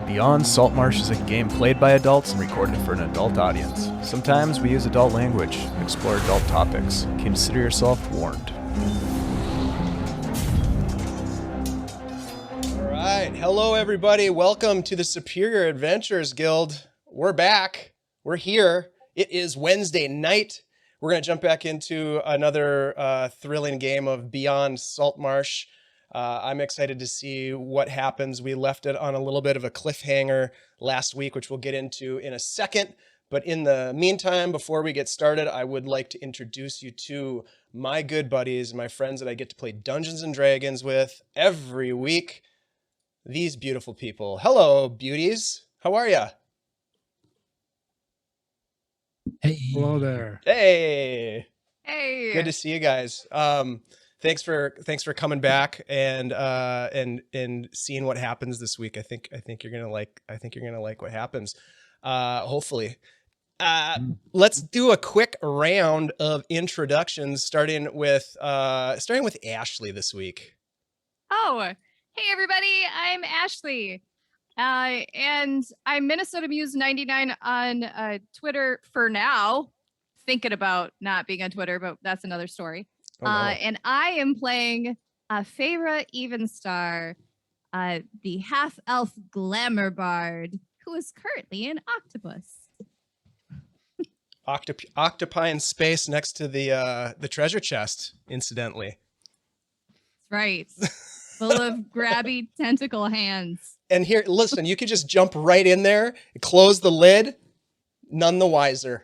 Beyond Saltmarsh is a game played by adults and recorded for an adult audience. Sometimes we use adult language, explore adult topics. Consider yourself warned. All right. Hello, everybody. Welcome to the Superior Adventures Guild. We're back. We're here. It is Wednesday night. We're going to jump back into another thrilling game of Beyond Saltmarsh. I'm excited to see what happens. We left it on a little bit of a cliffhanger last week, which we'll get into in a second. But in the meantime, before we get started, I would like to introduce you to my good buddies, my friends that I get to play Dungeons and Dragons with every week. These beautiful people. Hello, beauties. How are ya? Hey. Hello there. Hey. Hey. Good to see you guys. Thanks for coming back and seeing what happens this week. I think you're gonna like what happens. Hopefully. Let's do a quick round of introductions, starting with Ashley this week. Oh, hey everybody, I'm Ashley. And I'm Minnesota Muse 99 on Twitter for now. Thinking about not being on Twitter, but that's another story. Oh, no. And I am playing Feyre Evenstar, the half-elf glamour bard, who is currently an octopus. Octopi in space next to the treasure chest, incidentally. That's right. Full of grabby tentacle hands. And here, listen, you could just jump right in there, close the lid, none the wiser.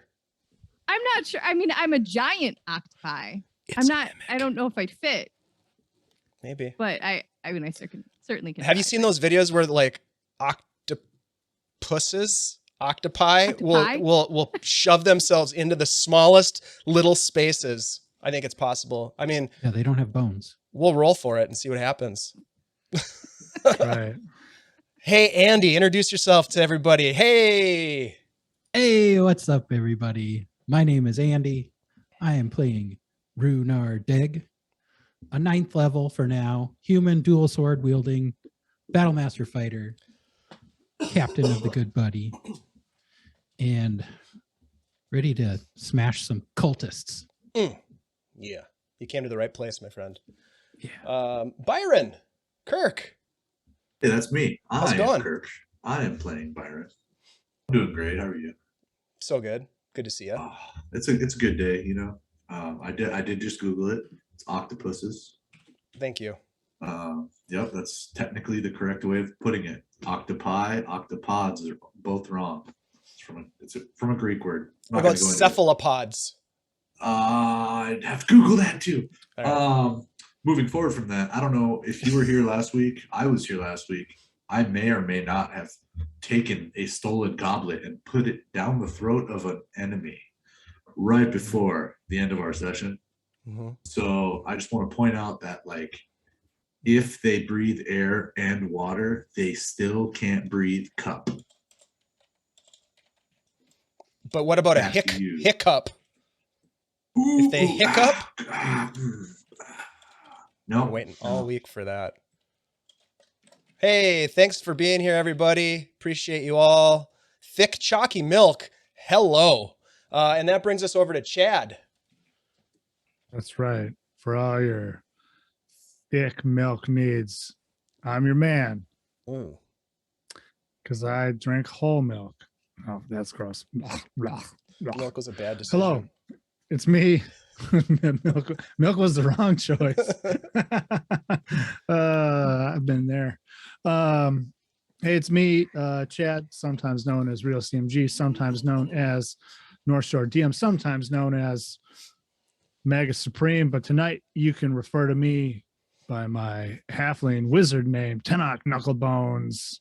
I'm not sure. I mean, I'm a giant octopi. I don't know if I'd fit. Maybe. But I certainly can. Have you seen those videos where like octopi will shove themselves into the smallest little spaces? I think it's possible. I mean, yeah, they don't have bones. We'll roll for it and see what happens. Right. Hey, Andy, introduce yourself to everybody. Hey. Hey, what's up, everybody? My name is Andy. I am playing Rhunar Deg, a 9th level for now, human dual sword wielding Battlemaster fighter, captain of the good buddy, and ready to smash some cultists. Yeah, you came to the right place, my friend. Yeah. Byron, Kirk. Hey, that's me. How's it I am going? Kirk. I am playing Byron. I'm doing great. How are you? So good. Good to see you. It's a good day, you know. I did just Google it. It's octopuses. Thank you. Yep, that's technically the correct way of putting it. Octopi, octopods are both wrong. It's from a Greek word. What about cephalopods? I'd have to Google that too. Right. Moving forward from that, I don't know if you were here last week. I was here last week. I may or may not have taken a stolen goblet and put it down the throat of an enemy right before the end of our session. Mm-hmm. So I just want to point out that, like, if they breathe air and water, they still can't breathe cup. But what about a hiccup? If they hiccup? No. I'm waiting all week for that. Hey, thanks for being here, everybody. Appreciate you all. Thick, chalky milk. Hello. And that brings us over to Chad. That's right. For all your thick milk needs, I'm your man. Because I drink whole milk. Oh, that's gross. Milk was a bad decision. Hello, it's me. milk was the wrong choice. I've been there. Hey, it's me, Chad, sometimes known as Real CMG, sometimes known as North Shore DM, sometimes known as Mega Supreme, but tonight you can refer to me by my halfling wizard name, Tenoch Knucklebones.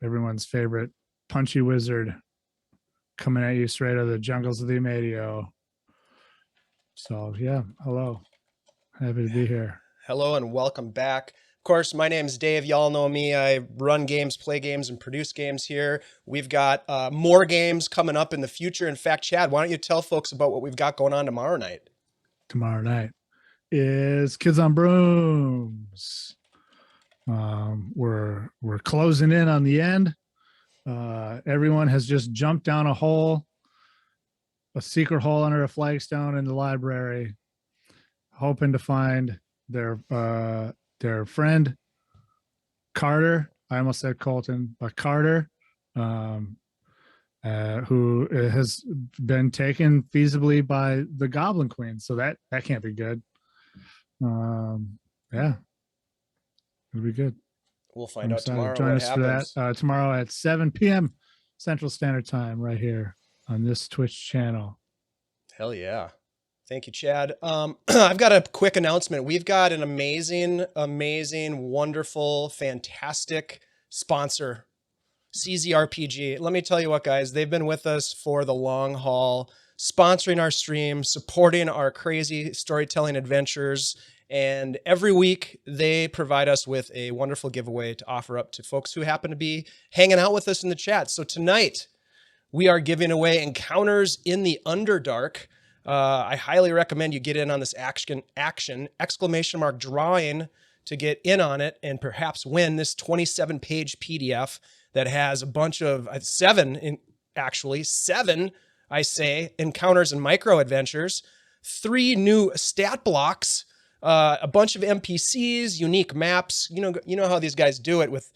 Everyone's favorite punchy wizard, coming at you straight out of the jungles of the Amadio. So yeah, hello. Happy to be here. Hello and welcome back. Of course, my name's Dave. Y'all know me. I run games, play games, and produce games here. We've got more games coming up in the future. In fact, Chad, why don't you tell folks about what we've got going on tomorrow night? Tomorrow night is Kids on Brooms. We're closing in on the end. Everyone has just jumped down a secret hole under a flagstone in the library, hoping to find their friend Carter. I almost said Colton, but Carter, who has been taken feasibly by the Goblin Queen. So that can't be good. Yeah, it'll be good. We'll find out tomorrow. Join what us happens. for that tomorrow at 7 p.m. Central Standard Time, right here on this Twitch channel. Hell yeah. Thank you, Chad. I've got a quick announcement. We've got an amazing, wonderful, fantastic sponsor, CZRPG. Let me tell you what, guys, they've been with us for the long haul, sponsoring our stream, supporting our crazy storytelling adventures. And every week they provide us with a wonderful giveaway to offer up to folks who happen to be hanging out with us in the chat. So tonight we are giving away Encounters in the Underdark. I highly recommend you get in on this action drawing to get in on it and perhaps win this 27-page PDF that has a bunch of seven, I say, encounters and micro adventures, 3 new stat blocks, a bunch of NPCs, unique maps. You know how these guys do it with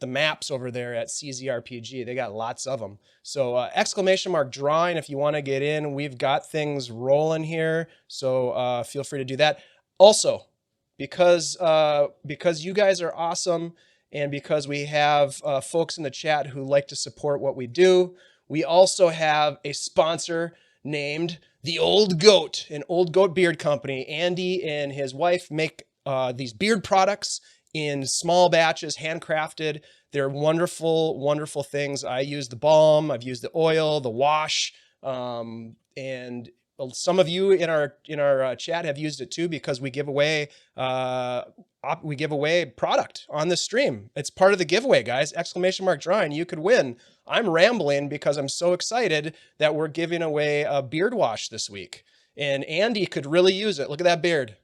the maps over there at CZRPG. They got lots of them. So drawing if you want to get in. We've got things rolling here, so feel free to do that. Also, because you guys are awesome and because we have folks in the chat who like to support what we do, we also have a sponsor named The Old Goat, an Old Goat beard company. Andy and his wife make these beard products in small batches, handcrafted. They're wonderful, wonderful things. I use the balm, I've used the oil, the wash, and some of you in our chat have used it too, because we give away product on the stream. It's part of the giveaway, guys. Drawing, you could win. I'm rambling because I'm so excited that we're giving away a beard wash this week, and Andy could really use it. Look at that beard.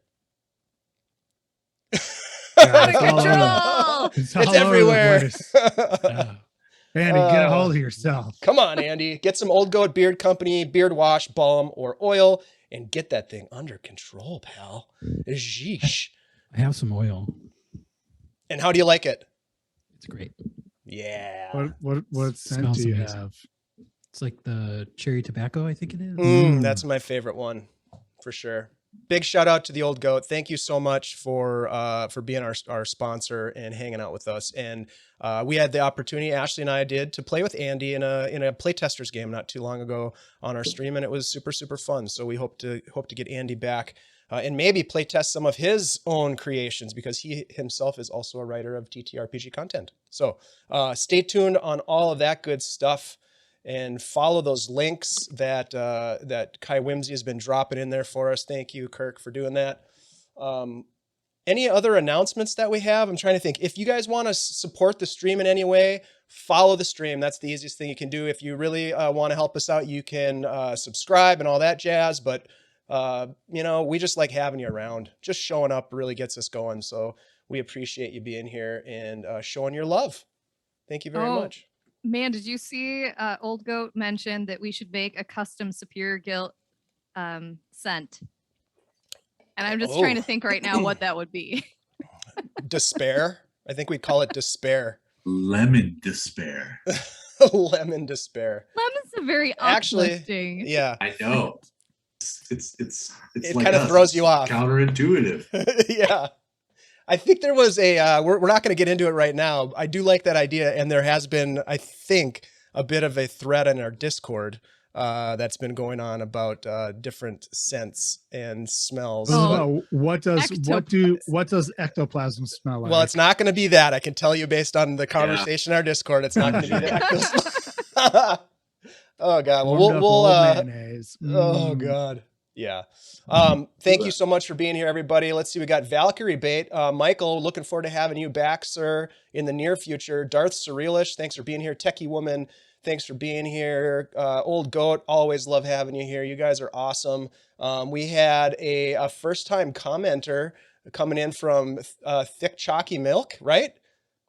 Out of control. It's everywhere. Andy, get a hold of yourself. Come on, Andy. Get some Old Goat Beard Company beard wash, balm, or oil, and get that thing under control, pal. Sheesh. I have some oil. And how do you like it? It's great. Yeah. What scent Smells do you amazing. have? It's like the cherry tobacco, I think it is. That's my favorite one, for sure. Big shout out to the Old Goat. Thank you so much for being our sponsor and hanging out with us. And we had the opportunity, Ashley and I did, to play with Andy in a playtesters game not too long ago on our stream, and it was super, super fun. So we hope to get Andy back and maybe playtest some of his own creations, because he himself is also a writer of TTRPG content. So stay tuned on all of that good stuff. And follow those links that Kai Whimsy has been dropping in there for us. Thank you, Kirk, for doing that. Any other announcements that we have? I'm trying to think. If you guys want to support the stream in any way, follow the stream. That's the easiest thing you can do. If you really want to help us out, you can subscribe and all that jazz. But, we just like having you around. Just showing up really gets us going. So we appreciate you being here and showing your love. Thank you very much. Man, did you see Old Goat mention that we should make a custom Superior Guild scent? And I'm just trying to think right now what that would be. Despair. I think we call it despair. Lemon despair. Lemon despair. Lemon's a very Actually, uplifting. yeah. I know. It like kind of throws you off. Counterintuitive. Yeah. I think there was we're not going to get into it right now. I do like that idea. And there has been, I think, a bit of a thread in our Discord that's been going on about different scents and smells. What does ectoplasm smell like? Well, it's not going to be that. I can tell you based on the conversation in our Discord, it's not going to be the ectoplasm. Oh God. Well, we'll mayonnaise. Oh God. Yeah. Thank you so much for being here, everybody. Let's see. We got Valkyrie Bait. Michael, looking forward to having you back, sir, in the near future. Darth Surrealish, thanks for being here. Techie Woman, thanks for being here. Old Goat, always love having you here. You guys are awesome. We had a first-time commenter coming in from Thick Chalky Milk, right?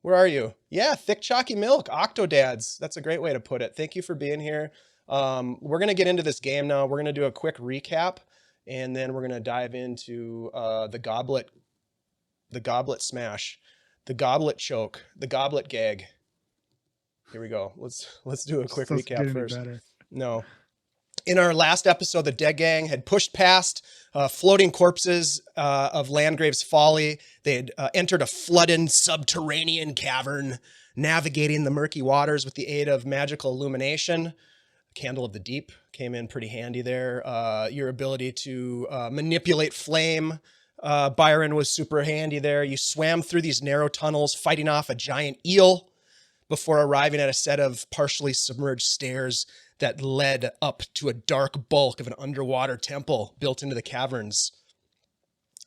Where are you? Yeah, thick chalky milk, Octodads. That's a great way to put it. Thank you for being here. We're gonna get into this game now. We're gonna do a quick recap, and then we're gonna dive into the goblet smash, the goblet choke, the goblet gag. Here we go. Let's do a quick recap first. No. In our last episode, the Deg Gang had pushed past floating corpses of Landgrave's Folly. They had entered a flooded subterranean cavern, navigating the murky waters with the aid of magical illumination. Candle of the Deep came in pretty handy there. Your ability to manipulate flame, Byron, was super handy there. You swam through these narrow tunnels, fighting off a giant eel before arriving at a set of partially submerged stairs that led up to a dark bulk of an underwater temple built into the caverns.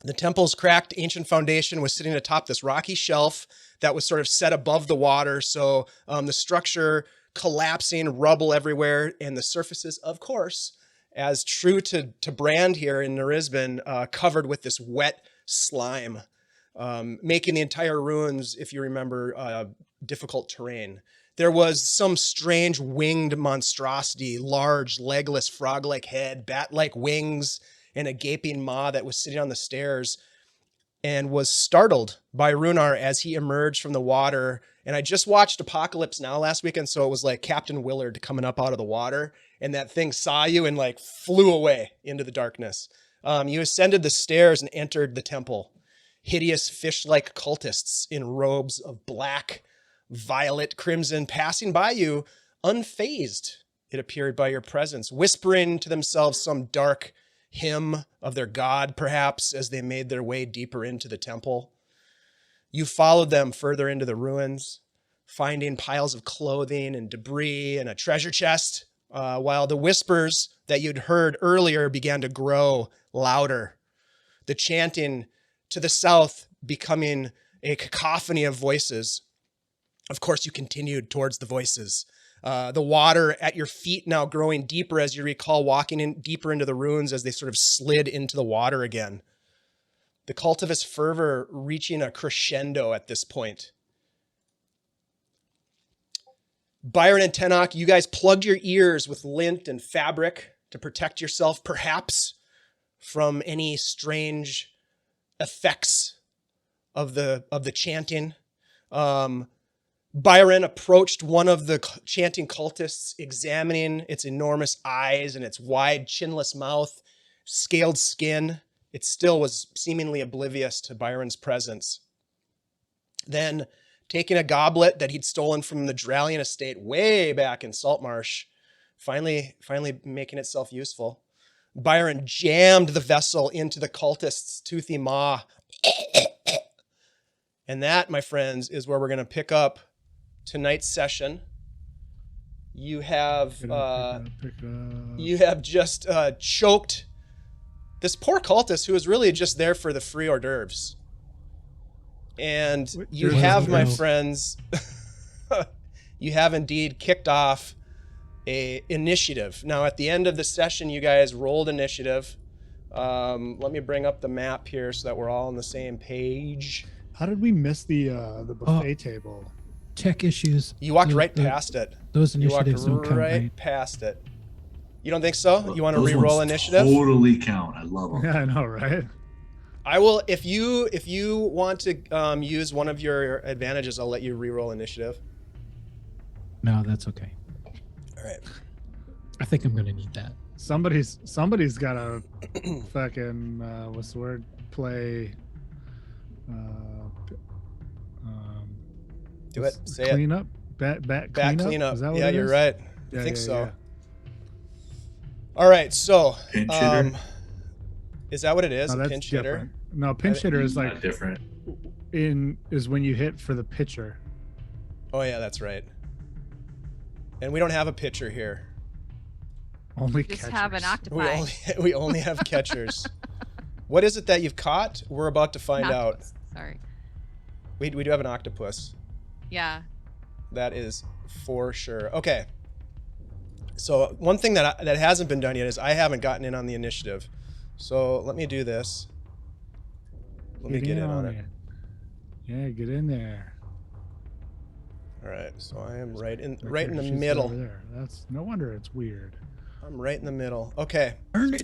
The temple's cracked ancient foundation was sitting atop this rocky shelf that was sort of set above the water. So the structure collapsing, rubble everywhere, and the surfaces, of course, as true to brand here in Nerisban, covered with this wet slime, making the entire ruins, if you remember, difficult terrain. There was some strange winged monstrosity, large, legless, frog-like head, bat-like wings, and a gaping maw that was sitting on the stairs and was startled by Rhunar as he emerged from the water. And I just watched Apocalypse Now last weekend, so it was like Captain Willard coming up out of the water, and that thing saw you and like flew away into the darkness. You ascended the stairs and entered the temple. Hideous fish-like cultists in robes of black, violet, crimson, passing by you, unfazed, it appeared, by your presence, whispering to themselves some dark hymn of their god, perhaps, as they made their way deeper into the temple. You followed them further into the ruins, finding piles of clothing and debris and a treasure chest, while the whispers that you'd heard earlier began to grow louder. The chanting to the south becoming a cacophony of voices. Of course, you continued towards the voices. The water at your feet now growing deeper as you recall walking in deeper into the ruins as they sort of slid into the water again. The cultivist fervor reaching a crescendo at this point. Byron and Tenoch, you guys plugged your ears with lint and fabric to protect yourself, perhaps, from any strange effects of the chanting. Byron approached one of the chanting cultists, examining its enormous eyes and its wide, chinless mouth, scaled skin. It still was seemingly oblivious to Byron's presence. Then, taking a goblet that he'd stolen from the Drallian estate way back in Saltmarsh, finally making itself useful, Byron jammed the vessel into the cultist's toothy maw. And that, my friends, is where we're going to pick up tonight's session. You have just choked this poor cultist who was really just there for the free hors d'oeuvres. And you have, my friends, you have indeed kicked off a initiative. Now, at the end of the session, you guys rolled initiative. Let me bring up the map here so that we're all on the same page. How did we miss the buffet table? Check issues. You walked right past it. Those initiatives you walked don't count, right past it. You don't think so? You want to Those re-roll ones initiative? Totally count. I love them. Yeah, I know, right? I will. If you want to use one of your advantages, I'll let you re-roll initiative. No, that's okay. All right. I think I'm gonna need that. Somebody's got to fucking what's the word? Play. Do it. Say clean it. Up. Bat Clean up. Is that what Yeah, it you're is? right. Yeah, I think yeah, so. yeah. All right. So, Pinch hitter? is that what it is? No, A that's pinch hitter? different. No, pinch hitter is like Not different. is when you hit for the pitcher. Oh yeah, that's right. And we don't have a pitcher here. Only Just catchers. have an octopi. We only have catchers. What is it that you've caught? We're about to find out. Octopus. Sorry. We do have an octopus. Yeah. That is for sure. Okay. So one thing that hasn't been done yet is I haven't gotten in on the initiative. So let me do this. Let me get in on it. Yeah, get in there. All right, so I am right in the She's middle. over there. That's no wonder it's weird. I'm right in the middle. Okay. Earn it.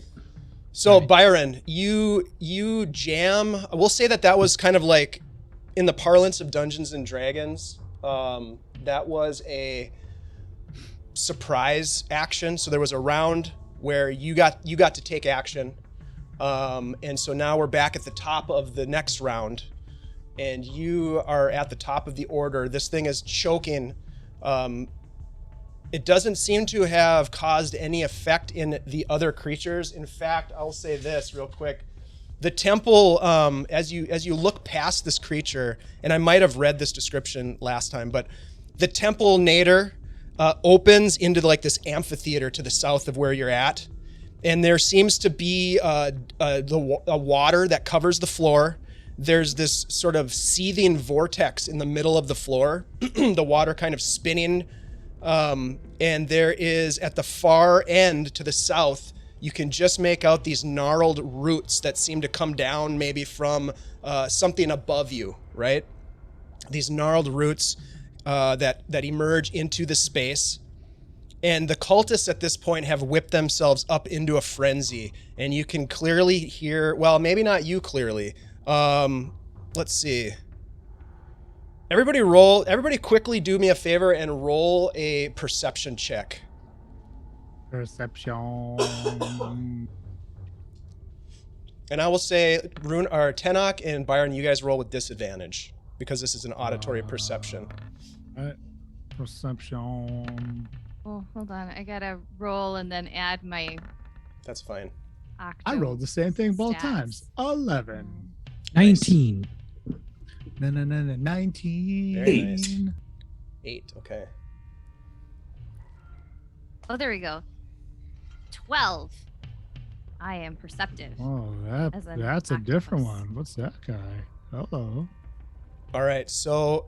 So Right. Byron, you jam. We'll say that was kind of like, in the parlance of Dungeons and Dragons, that was a surprise action. So there was a round where you got to take action, and so now we're back at the top of the next round, and you are at the top of the order. This thing is choking. It doesn't seem to have caused any effect in the other creatures. In fact, I'll say this real quick. The temple, as you look past this creature, and I might have read this description last time, but the temple nadir opens into like this amphitheater to the south of where you're at. And there seems to be a water that covers the floor. There's this sort of seething vortex in the middle of the floor, the water kind of spinning. And there is, at the far end to the south, you can just make out these gnarled roots that seem to come down maybe from something above you, right? These gnarled roots that emerge into the space. And the cultists at this point have whipped themselves up into a frenzy. And you can clearly hear, well, maybe not you clearly. Let's see. Everybody quickly do me a favor and roll a perception check. Perception. And I will say, Tenoch and Byron, you guys roll with disadvantage because this is an auditory perception. Right. Perception. Oh, hold on. I gotta roll and then add my That's fine. octo. I rolled the same thing both stats. times. 11. 19. No, 19. Very nice. 8, okay. Oh, there we go. 12. I am perceptive. Oh, As an that's a different octopus. one. What's that guy? Hello. All right, so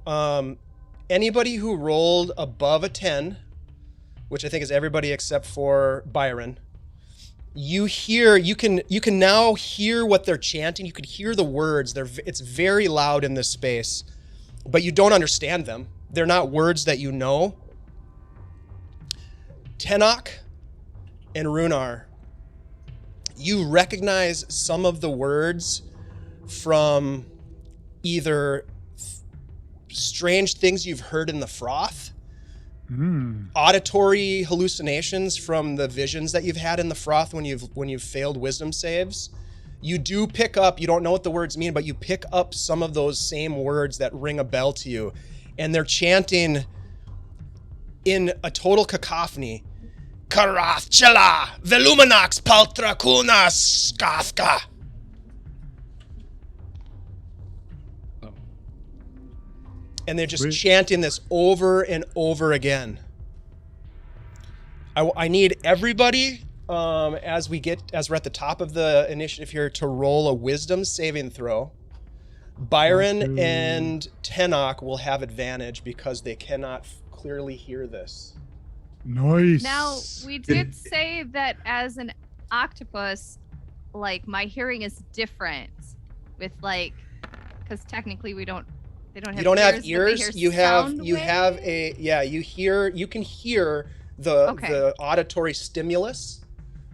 anybody who rolled above a 10, which I think is everybody except for Byron, you can now hear what they're chanting. You can hear the words. It's very loud in this space, but you don't understand them. They're not words that you know. Tenoch and Rhunar, you recognize some of the words from either strange things you've heard in the froth, auditory hallucinations from the visions that you've had in the froth when you've failed wisdom saves. You do pick up, you don't know what the words mean, but you pick up some of those same words that ring a bell to you. And they're chanting in a total cacophony. Karath Chela Velumanax Paltra Kunas Skathka. And they're just Sweet. chanting this over and over again. I need everybody, as we're at the top of the initiative here, to roll a wisdom saving throw. Byron and Tenoch will have advantage because they cannot clearly hear this. Nice. Now, we did say that as an octopus, like, my hearing is different with, like, because technically they don't have You don't ears, have ears. but they You hear have sound you have waves? you can hear the Okay. the auditory stimulus.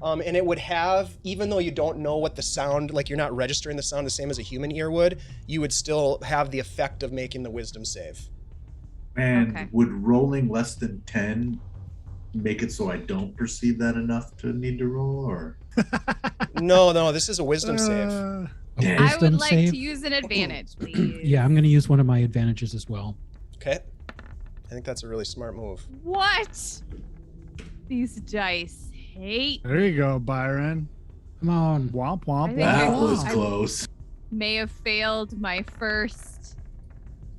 And it would have, even though you don't know what the sound, like you're not registering the sound the same as a human ear would, you would still have the effect of making the wisdom save. And Okay. would rolling less than 10 make it so I don't perceive that enough to need to roll, or? No, this is a wisdom save. A I I wisdom would like save? to use an advantage, please. Yeah, I'm going to use one of my advantages as well. Okay. I think that's a really smart move. What? These dice hate. There you go, Byron. Come on. Womp I womp think That I- womp. was I- close. May have failed my first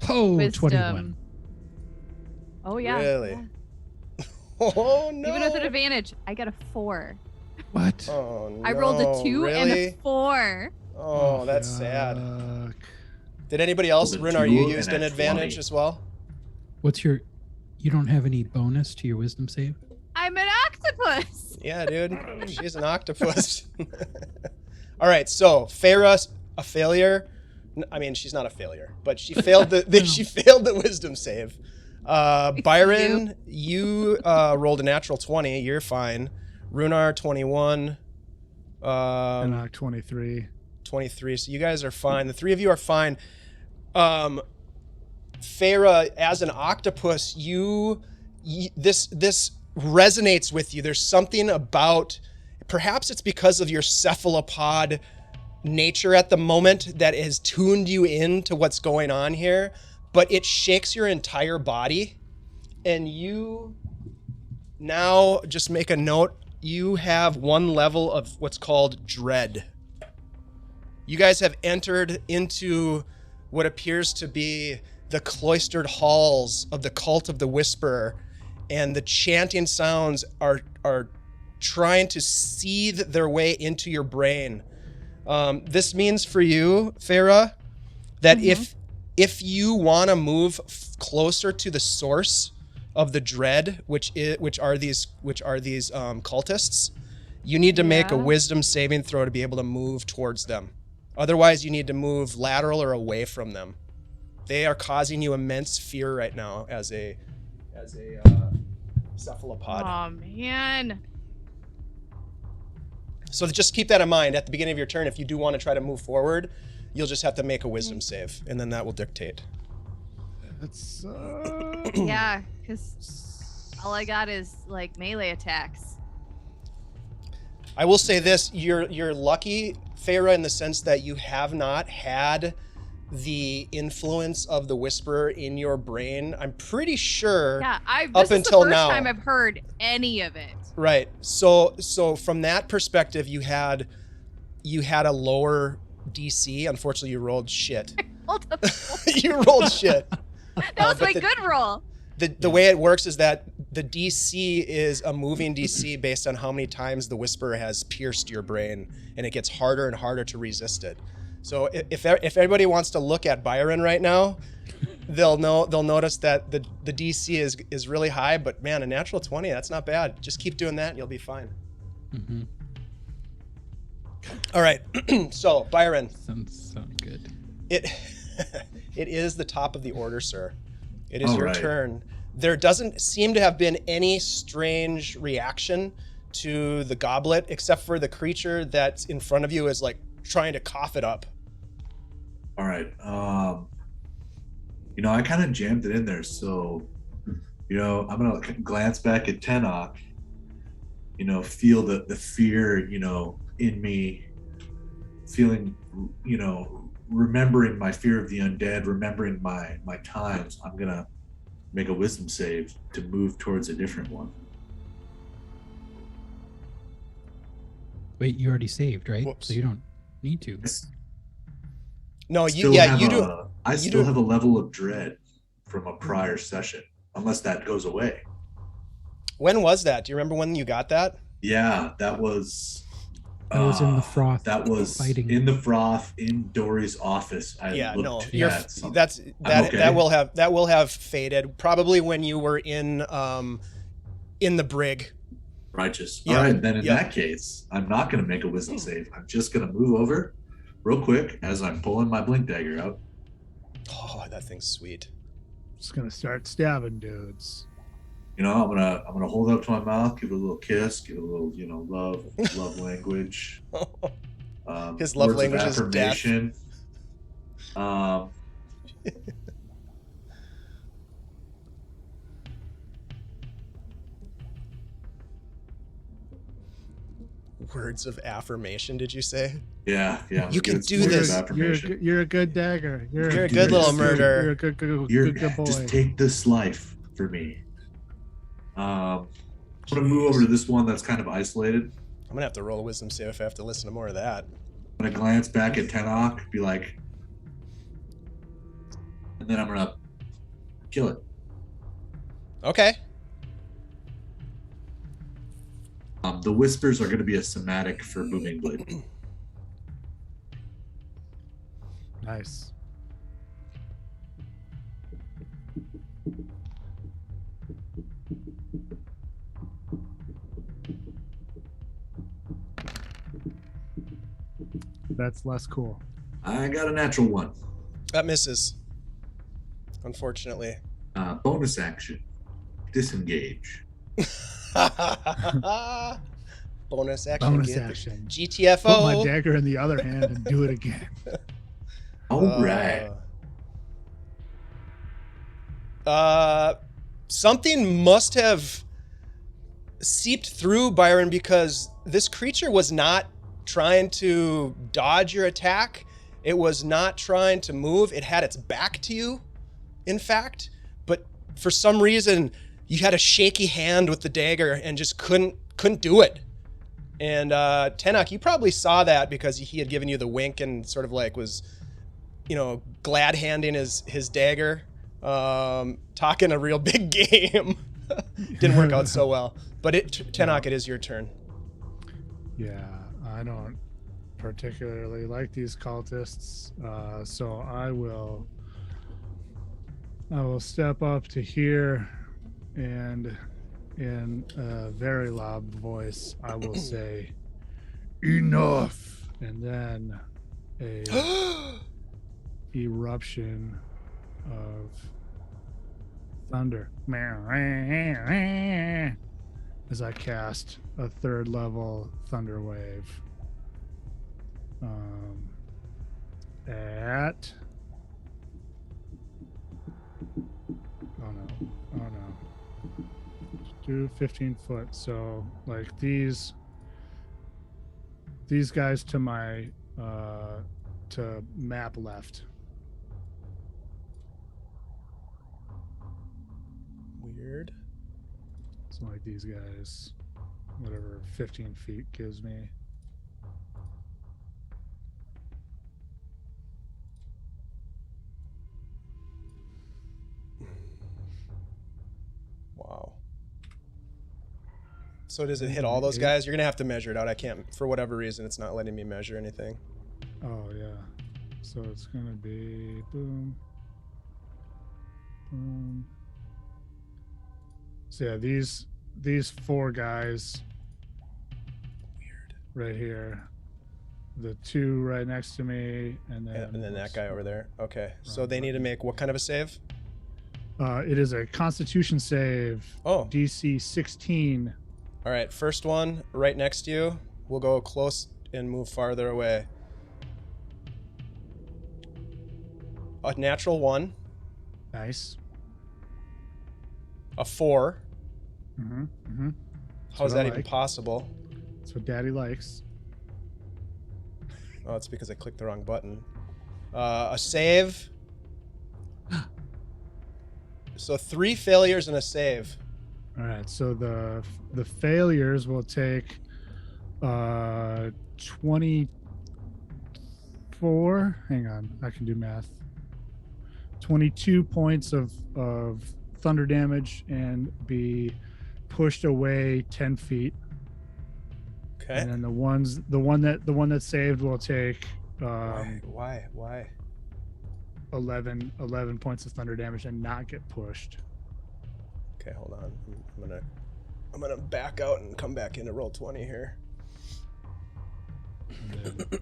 Oh, wisdom. 21. Oh yeah. Really? yeah. Oh no! Even with an advantage, I got a 4. What? Oh no! I rolled a 2 and really? a 4. Oh, that's sad. Yuck. Did anybody else, Rolled a Rhunar, you 2 used and an a advantage 20. as well? You don't have any bonus to your wisdom save? I'm an octopus. Yeah, dude. She's an octopus. All right, so Farah, a failure. I mean, she's not a failure, but she failed she failed the wisdom save. Byron, you rolled a natural 20. You're fine. Rhunar, 21. Tenoch 23. 23. So you guys are fine. The three of you are fine. Farah, as an octopus, this resonates with you. There's something about, perhaps it's because of your cephalopod nature at the moment that has tuned you into what's going on here, but it shakes your entire body. And you now, just make a note, you have one level of what's called dread. You guys have entered into what appears to be the cloistered halls of the cult of the Whisperer, and the chanting sounds are trying to seethe their way into your brain. This means for you, Farah, that if you want to move closer to the source of the dread, which are these cultists, you need to make a wisdom saving throw to be able to move towards them. Otherwise, you need to move lateral or away from them. They are causing you immense fear right now as a cephalopod. Oh man. So just keep that in mind at the beginning of your turn. If you do want to try to move forward, you'll just have to make a wisdom save, and then that will dictate. That's Yeah, because all I got is like melee attacks. I will say this: you're lucky, Farah, in the sense that you have not had the influence of the Whisperer in your brain. I'm pretty sure. Yeah, up this until is the first now, time I've heard any of it. Right. So from that perspective, you had a lower DC. Unfortunately, you rolled shit. You rolled shit. That was my good roll. The way it works is that the DC is a moving DC based on how many times the Whisperer has pierced your brain, and it gets harder and harder to resist it. So if anybody wants to look at Byron right now, they'll notice that the DC is really high, but man, a natural 20, that's not bad. Just keep doing that and you'll be fine. Mm-hmm. All right. So Byron, Sounds good. it is the top of the order, sir. It is All your right. turn. There doesn't seem to have been any strange reaction to the goblet, except for the creature that's in front of you is like trying to cough it up. All right. I kind of jammed it in there, so I'm gonna glance back at Tenoch. Feel the fear, in me, feeling, remembering my fear of the undead, remembering my times. I'm gonna make a wisdom save to move towards a different one. Wait, you already saved, right? Whoops. So you don't need to. No, Still you have do. I still have a level of dread from a prior session, unless that goes away. When was that? Do you remember when you got that? Yeah, that was. That was in the froth. That was fighting. in the froth in Dory's office. Yeah, no, That will have faded probably when you were in the brig. Righteous. Yeah. All right, then in Yeah. that case, I'm not going to make a wisdom save. I'm just going to move over real quick as I'm pulling my blink dagger out. Oh, that thing's sweet. just gonna start stabbing dudes. I'm gonna hold it up to my mouth, give it a little kiss, give it a little, love language. His love words of language is death. affirmation. Words of affirmation, did you say? Yeah. You can It's do words of this. affirmation. You're a good dagger. You're a do good this. little murderer. You're a good boy. Just take this life for me. I'm gonna move over to this one that's kind of isolated. I'm gonna have to roll a wisdom save if I have to listen to more of that. I'm gonna glance back at Tenoch, be like, and then I'm gonna kill it. Okay. The whispers are gonna be a somatic for Booming Blade. Nice. That's less cool. I got a natural one. That misses. Unfortunately. Bonus action. Disengage. Bonus action. Bonus get the action. GTFO. Put my dagger in the other hand and do it again. All right. Something must have seeped through Byron, because this creature was not trying to dodge your attack. It was not trying to move. It had its back to you, in fact. But for some reason, you had a shaky hand with the dagger and just couldn't do it. And Tenoch, you probably saw that because he had given you the wink and sort of like was, glad handing his dagger, talking a real big game. Didn't work out so well. But Tenoch, it is your turn. Yeah, I don't particularly like these cultists, so I will step up to here, and in a very loud voice, I will say, "Enough!" And then a eruption of thunder as I cast a 3rd level thunder wave at oh no do 15 foot, so like these guys to my to map left. Weird. So like these guys, whatever 15 feet gives me. Wow. So does it hit all those guys? You're gonna have to measure it out. I can't, for whatever reason, it's not letting me measure anything. Oh yeah. So it's gonna be boom, boom. So yeah, these 4 guys. Weird. Right here, the 2 right next to me, and then that guy over there. Okay. So they need to make what kind of a save? It is a Constitution save. Oh. DC 16. All right. First one right next to you. We'll go close and move farther away. A natural 1. Nice. A 4. Mm-hmm. Mm-hmm. How is that even possible? That's what Daddy likes. Oh, it's because I clicked the wrong button. A save. So 3 failures and a save. All right. So the failures will take 24. Hang on, I can do math. 22 points of thunder damage and be pushed away 10 feet. Okay. And then the one that saved will take Why? 11 points of thunder damage and not get pushed. Okay, hold on. I'm gonna back out and come back into roll 20 here.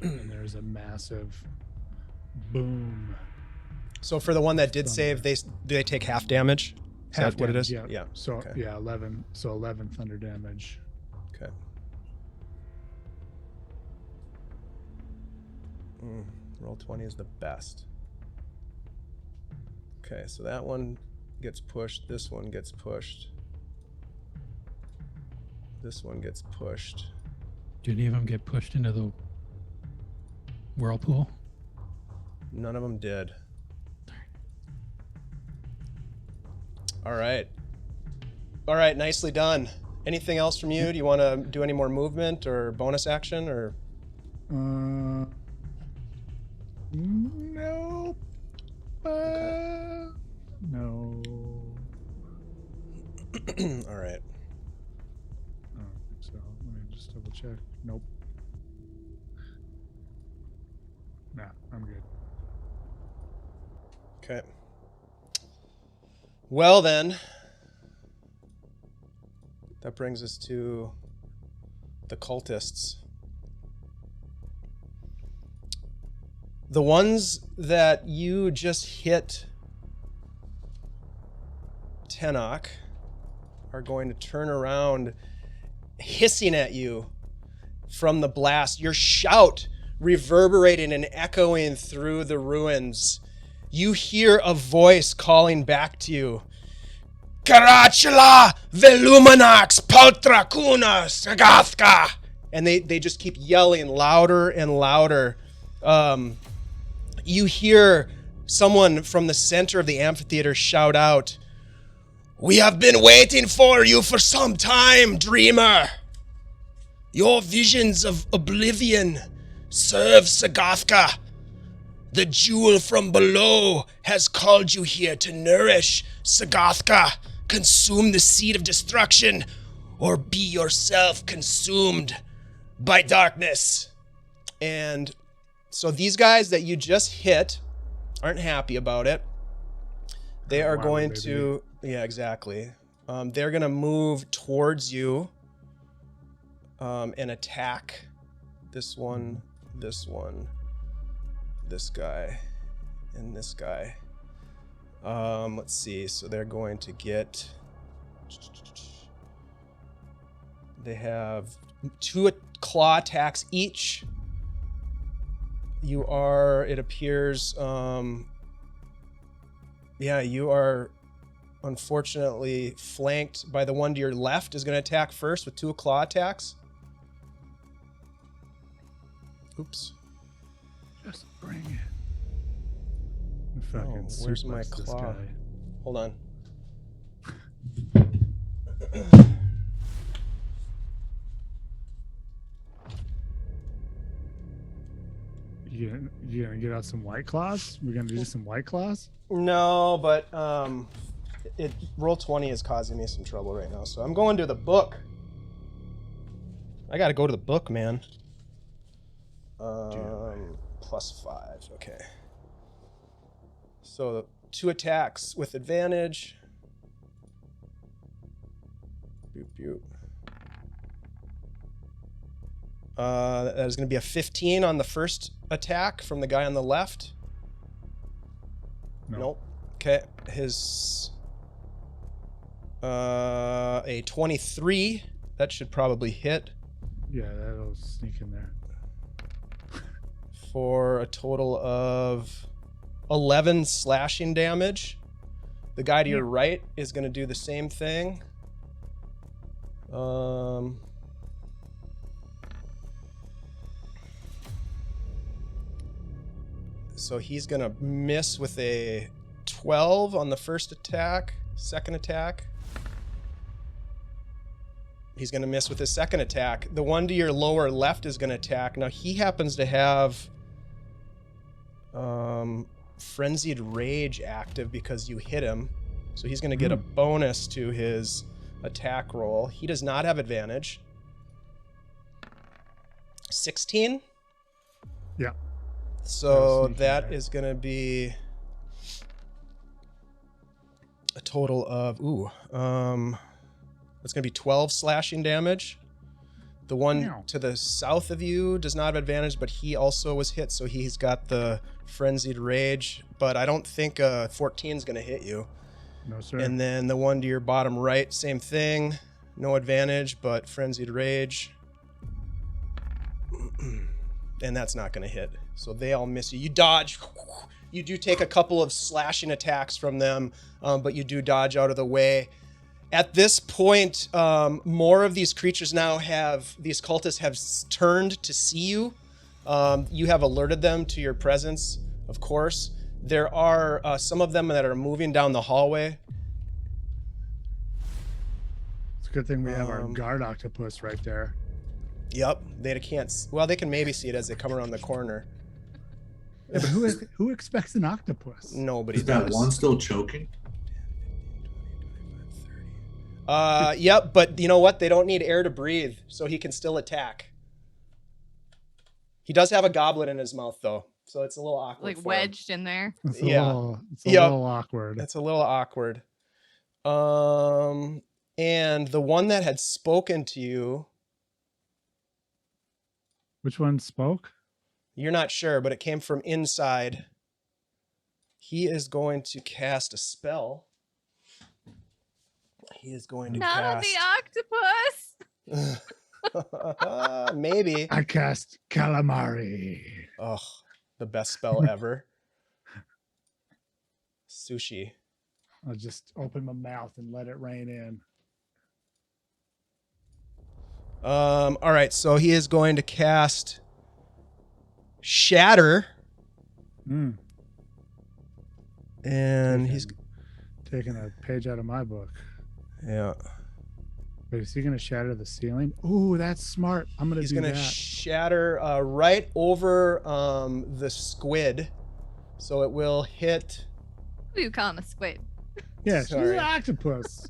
And there's a massive boom. So for the one that did save, they take half damage. Is Half that what it damage, is? Yeah. So okay. yeah, 11. So 11 thunder damage. Okay. Roll 20 is the best. Okay, so that one gets pushed. This one gets pushed. This one gets pushed. Do any of them get pushed into the whirlpool? None of them did. All right. All right, nicely done. Anything else from you? Do you want to do any more movement or bonus action or? Nope. No. All right. So let me just double check. Nope. Nah, I'm good. Okay. Well then, that brings us to the cultists. The ones that you just hit Tenoch are going to turn around, hissing at you from the blast. Your shout reverberating and echoing through the ruins. You hear a voice calling back to you. Karachula Velumanax Paltra Kuna Sagathka. And they just keep yelling louder and louder. You hear someone from the center of the amphitheater shout out, "We have been waiting for you for some time, dreamer. Your visions of oblivion serve Sagathka. The jewel from below has called you here to nourish Sagathka. Consume the seed of destruction, or be yourself consumed by darkness." And so these guys that you just hit aren't happy about it. They are going to, yeah, exactly. They're going to move towards you and attack this one, this guy, and this guy. Let's see. So they're going to get, they have 2 claw attacks each. You are, it appears, yeah, you are unfortunately flanked by the one to your left is going to attack first with 2 claw attacks. Oops. Just bring it. Fucking where's my suplex this claw? guy. Hold on. You gonna get out some white claws? We're gonna do some white claws? No, but roll 20 is causing me some trouble right now, so I'm going to the book. I gotta go to the book, man. +5, okay. So 2 attacks with advantage. Boop, boop. That is going to be a 15 on the first attack from the guy on the left. No. Nope. Okay. His a 23. That should probably hit. Yeah, that'll sneak in there. For a total of 11 slashing damage. The guy to your right is going to do the same thing. So he's going to miss with a 12 on the first attack. Second attack. He's going to miss with his second attack. The one to your lower left is going to attack. Now he happens to have Frenzied Rage active because you hit him. So he's going to get a bonus to his attack roll. He does not have advantage. 16? Yeah. So that is going to be a total of, that's going to be 12 slashing damage. The one to the south of you does not have advantage, but he also was hit, so he's got the Frenzied Rage. But I don't think 14 is going to hit you. No, sir. And then the one to your bottom right, same thing. No advantage, but Frenzied Rage. And that's not going to hit. So they all miss you. You dodge. You do take a couple of slashing attacks from them, but you do dodge out of the way. At this point, more of these creatures now these cultists have turned to see you. You have alerted them to your presence, of course. There are some of them that are moving down the hallway. It's a good thing we have our guard octopus right there. Yep, they can't. Well, they can maybe see it as they come around the corner. Yeah, but who expects an octopus? Nobody Is that does. one still choking? Yep, but you know what? They don't need air to breathe, so he can still attack. He does have a goblet in his mouth, though, so it's a little awkward. Like for wedged in there. It's Yeah. It's a little awkward. It's a little awkward. And the one that had spoken to you, Which one spoke? you're not sure, but it came from inside. He is going to cast a spell. He is going to Not on the octopus. Maybe. I cast calamari. Oh, the best spell ever. Sushi. I'll just open my mouth and let it rain in. All right, so he is going to cast Shatter. Mm. And he's taking a page out of my book. yeah. Wait, is he going to shatter the ceiling? Ooh, that's smart. I'm going to He's do going to that. shatter right over the squid. So it will hit. Who you calling a squid? Yeah, she's Sorry. an octopus.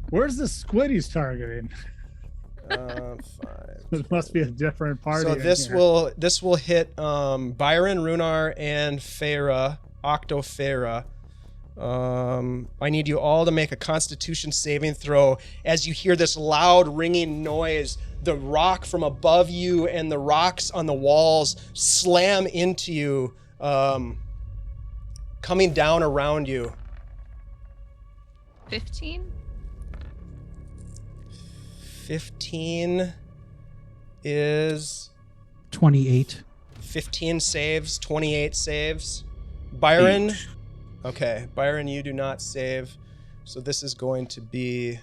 Where's the squid he's targeting? 5. It must be a different party. So in this here. will hit Byron, Rhunar, and Feyre, Octofeyre. I need you all to make a Constitution saving throw as you hear this loud ringing noise. The rock from above you and the rocks on the walls slam into you, coming down around you. 15. 15 is 28. 15 saves, 28 saves. Byron. 8. Okay, Byron, you do not save. So this is going to be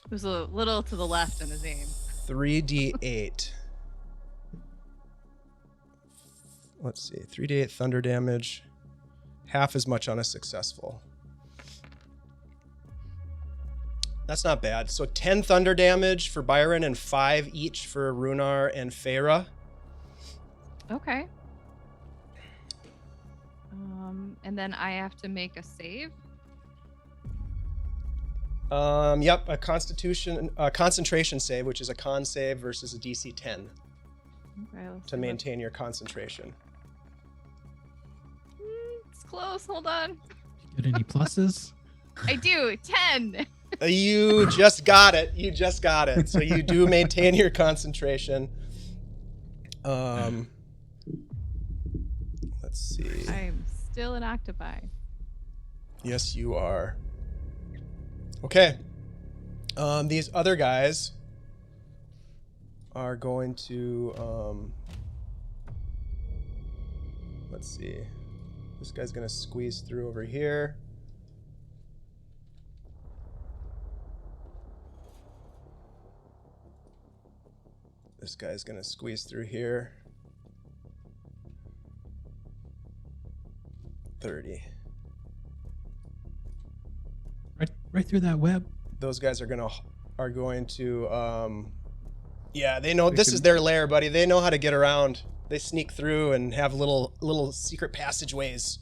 It was a little to the left in his aim. 3d8. Let's see, 3d8 thunder damage. Half as much on a successful. That's not bad. So 10 thunder damage for Byron and 5 each for Rhunar and Feyre. Okay. And then I have to make a save. Yep, a concentration save, which is a con save versus a DC 10 Okay, let's to see what- maintain your concentration. It's close. Hold on. Get any pluses? I do. 10. You just got it. You just got it. So you do maintain your concentration. Let's see. I'm still an octopi. Yes, you are. Okay. These other guys are going to let's see. This guy's gonna squeeze through over here. This guy's gonna squeeze through here. 30. Right through that web. Those guys are going to yeah, they know this is their lair, buddy. They know how to get around. They sneak through and have little secret passageways.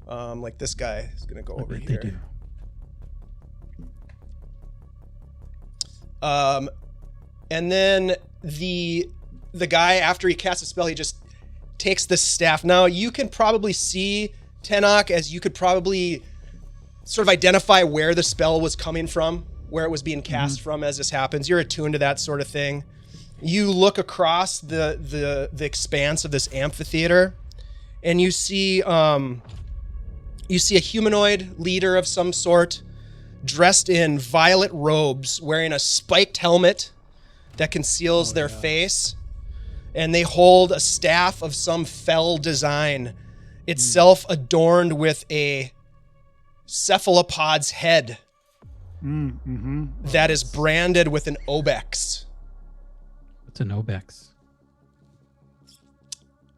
Like this guy is gonna go I over bet here. they do. And then the guy, after he casts a spell, he just takes the staff. Now you can probably see Tenoch, as you could probably sort of identify where the spell was coming from, where it was being cast from as this happens. You're attuned to that sort of thing. You look across the expanse of this amphitheater, and you see a humanoid leader of some sort, dressed in violet robes, wearing a spiked helmet that conceals their face, and they hold a staff of some fell design, itself adorned with a cephalopod's head that is branded with an obex. What's an obex?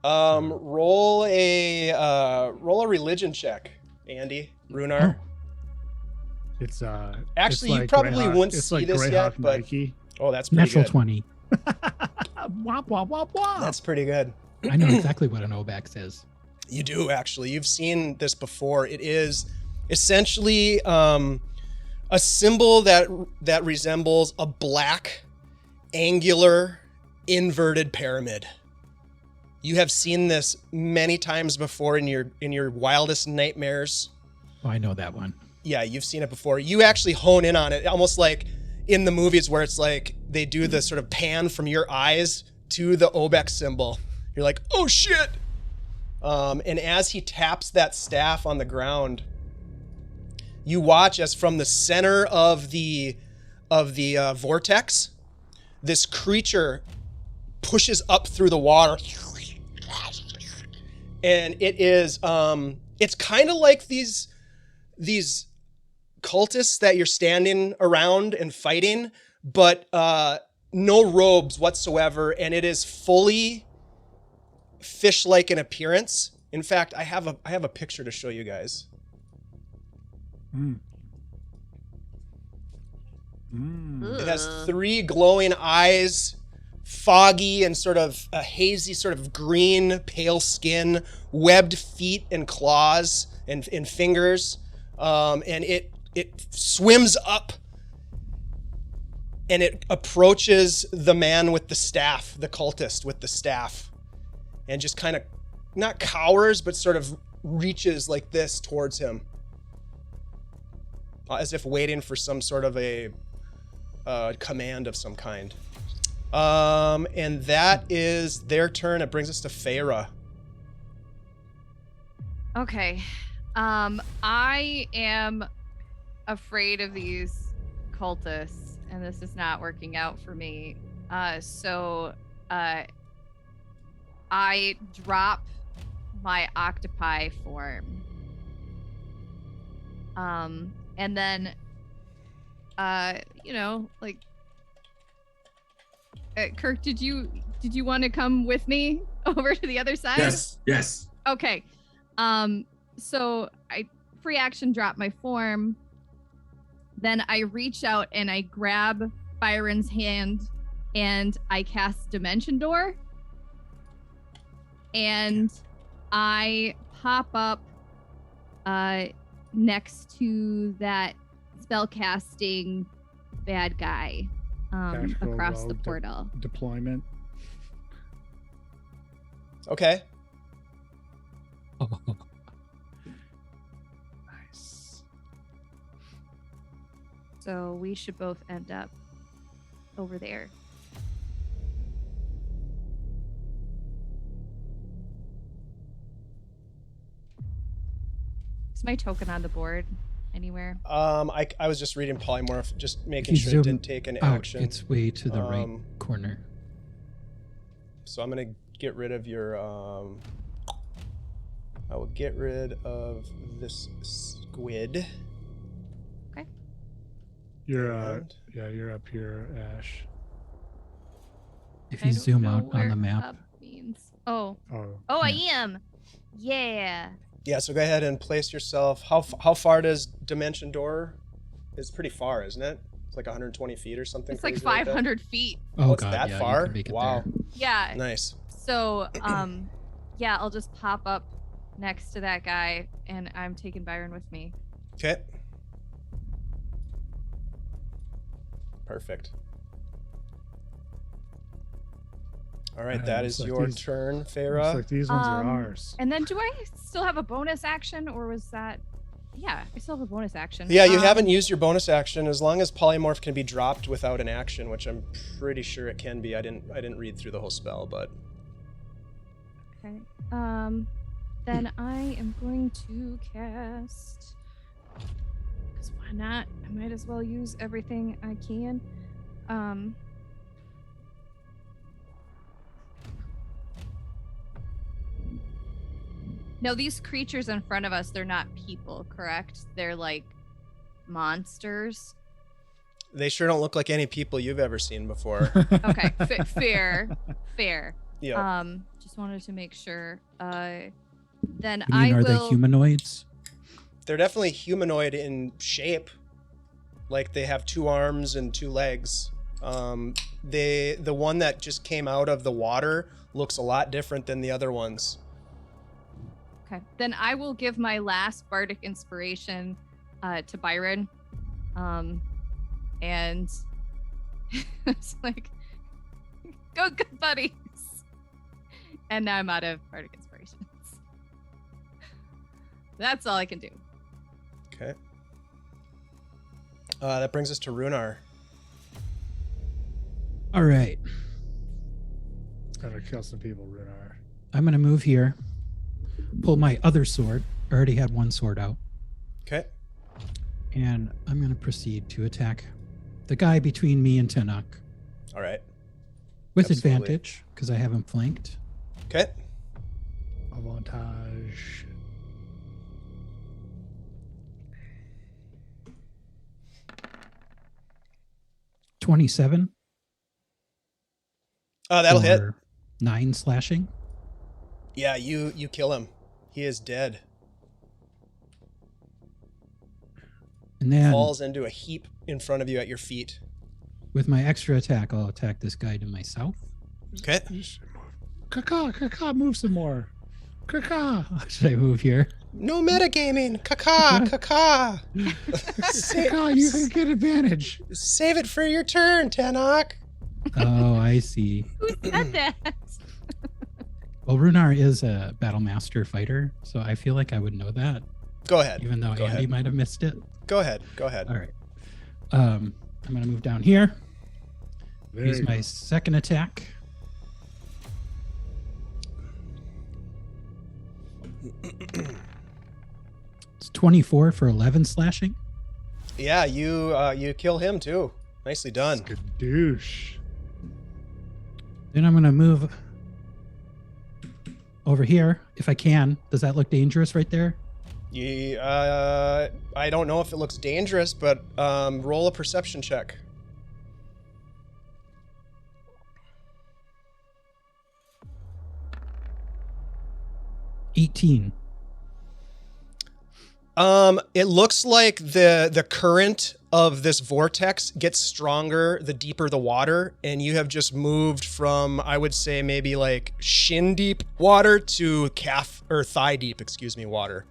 Roll a religion check, Andy, Rhunar. It's Actually, it's you probably Greyhawk- wouldn't it's see like this Greyhawk yet, but Nike. oh, that's pretty Natural good. 20. Wop, wop, wop, wop. That's pretty good. I know exactly what an obex is. You do, actually. You've seen this before. It is essentially a symbol that resembles a black, angular, inverted pyramid. You have seen this many times before in your wildest nightmares. Oh, I know that one. Yeah, you've seen it before. You actually hone in on it, almost like in the movies where it's like they do the sort of pan from your eyes to the obex symbol. You're like, oh shit! And as he taps that staff on the ground, you watch as from the center of the vortex, this creature pushes up through the water, and it is it's kind of like these cultists that you're standing around and fighting, but no robes whatsoever, and it is fully fish-like in appearance. In fact, I have a picture to show you guys. It has 3 glowing eyes, foggy and sort of a hazy sort of green, pale skin, webbed feet and claws and fingers, and it swims up and it approaches the man with the staff, the cultist with the staff, and just kind of not cowers, but sort of reaches like this towards him, as if waiting for some sort of a command of some kind. And that is their turn. It brings us to Feyre. Okay. I am afraid of these cultists, and this is not working out for me. So I drop my octopi form. And then, like, Kirk, did you want to come with me over to the other side? Yes. Okay. So I free action drop my form. Then I reach out and I grab Byron's hand and I cast Dimension Door. And I pop up next to that spellcasting bad guy across the portal. Deployment. Okay. Nice. So we should both end up over there. Is my token on the board anywhere? I was just reading polymorph, just making You sure it zoom didn't take an out, action. it's way to the right corner. So I'm gonna get rid of your I will get rid of this squid. Okay. You're you're up here, Ash. If I you don't zoom know out on where the map, up means. Oh, Oh, I yeah. am. Yeah. Yeah, so go ahead and place yourself. How far does Dimension Door? It's pretty far, isn't it? It's like 120 feet or something. It's like crazy that. 500 feet. Oh, it's God, that yeah, you far? could make it Wow. there. Yeah. Nice. So, yeah, I'll just pop up next to that guy, and I'm taking Byron with me. Okay. Perfect. All right, that is looks like your these- turn, looks Feyre. like these ones are Um, ours. And then do I still have a bonus action, or was that... Yeah, I still have a bonus action. Yeah, you haven't used your bonus action as long as polymorph can be dropped without an action, which I'm pretty sure it can be. I didn't read through the whole spell, but Okay. Then I am going to cast... Because why not? I might as well use everything I can. No, these creatures in front of us, they're not people, correct? They're like monsters. they sure don't look like any people you've ever seen before. Okay, fair. Yeah. Just wanted to make sure. Then I mean, I are will. they humanoids? They're definitely humanoid in shape. Like they have 2 arms and 2 legs. The one that just came out of the water looks a lot different than the other ones. Okay. Then I will give my last bardic inspiration to Byron. And it's like, go good buddies. And now I'm out of bardic inspirations. That's all I can do. Okay. That brings us to Rhunar. All right. Gotta kill some people, Rhunar. I'm going to move here, pull my other sword. I already had one sword out. Okay. And I'm going to proceed to attack the guy between me and Tenoch All right. with Absolutely. advantage because I have him flanked. Okay. Avantage. $27. That'll hit. for 9 slashing. Yeah, you kill him. He is dead. And then Falls into a heap in front of you at your feet. with my extra attack, I'll attack this guy to my south. Okay. Kaka, move some more. Kaka. Should I move here? No metagaming. Kaka, kaka. Kaka, you can get advantage. Save it for your turn, Tenoch. Oh, I see. Who said that? Well, Rhunar is a Battlemaster fighter, so I feel like I would know that, Go ahead. even though Go Andy ahead. might have missed it. Go ahead. Go ahead. All right. I'm going to move down here. There Use you my go. second attack. It's 24 for 11 slashing. Yeah, you kill him too. Nicely done. Good douche. Then I'm going to move over here if I can. Does that look dangerous right there? I don't know if it looks dangerous, but roll a perception check. $18. It looks like the current of this vortex gets stronger the deeper the water, and you have just moved from, I would say, maybe like shin deep water to calf or thigh deep, water.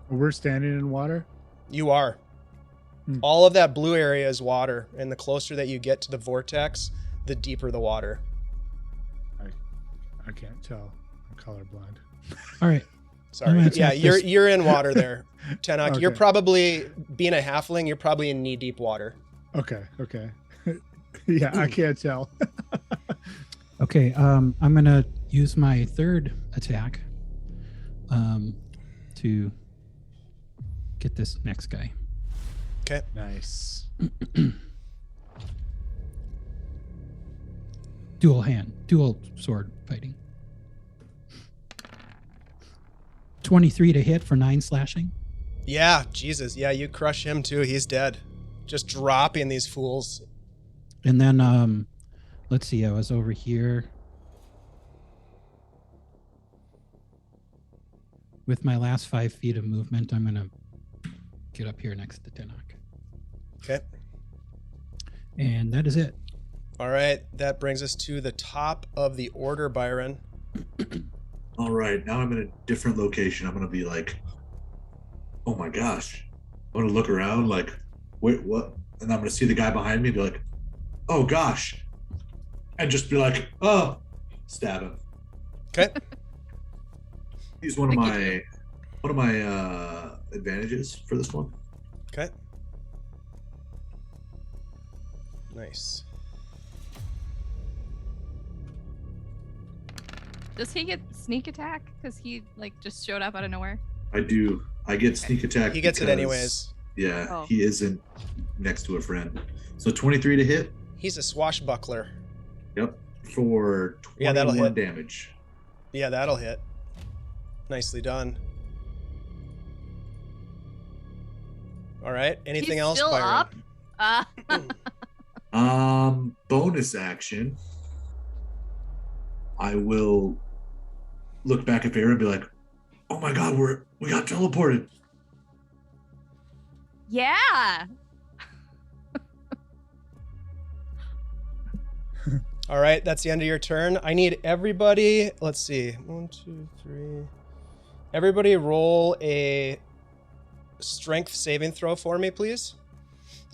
We're standing in water. You are. Hmm. All of that blue area is water, and the closer that you get to the vortex, the deeper the water. I can't tell. I'm colorblind. All right. Sorry. gonna Yeah, attack this- you're in water there, Tenoch. You're Okay. probably, being a halfling, you're probably in knee deep water. Okay. Yeah, I can't tell. Okay. I'm going to use my third attack to get this next guy. Okay. Nice. Dual sword fighting. 23 to hit for 9 slashing. Yeah, Jesus. Yeah, you crush him too. He's dead. Just dropping these fools. And then, let's see, I was over here. With my last 5 feet of movement, I'm going to get up here next to Tenoch. Okay. And that is it. All right. That brings us to the top of the order, Byron. All right, now I'm in a different location. I'm gonna be like, oh my gosh. I'm gonna look around like, wait, what? And I'm gonna see the guy behind me and be like, oh gosh. And just be like, oh, stab him. Okay. Use one of my advantages for this one. Okay. Nice. Does he get sneak attack? Because he like just showed up out of nowhere. I do. I get sneak attack. He gets it because, anyways. Yeah, Oh. he isn't next to a friend. So 23 to hit. He's a swashbuckler. Yep. For 21 Yeah, that'll hit. damage. Yeah, that'll hit. Nicely done. All right. Anything He's else, still Byron? up? Bonus action. I will look back at Vera and be like, "Oh my god, we got teleported." Yeah. All right, that's the end of your turn. I need everybody. Let's see. 1, 2, 3. Everybody roll a strength saving throw for me, please.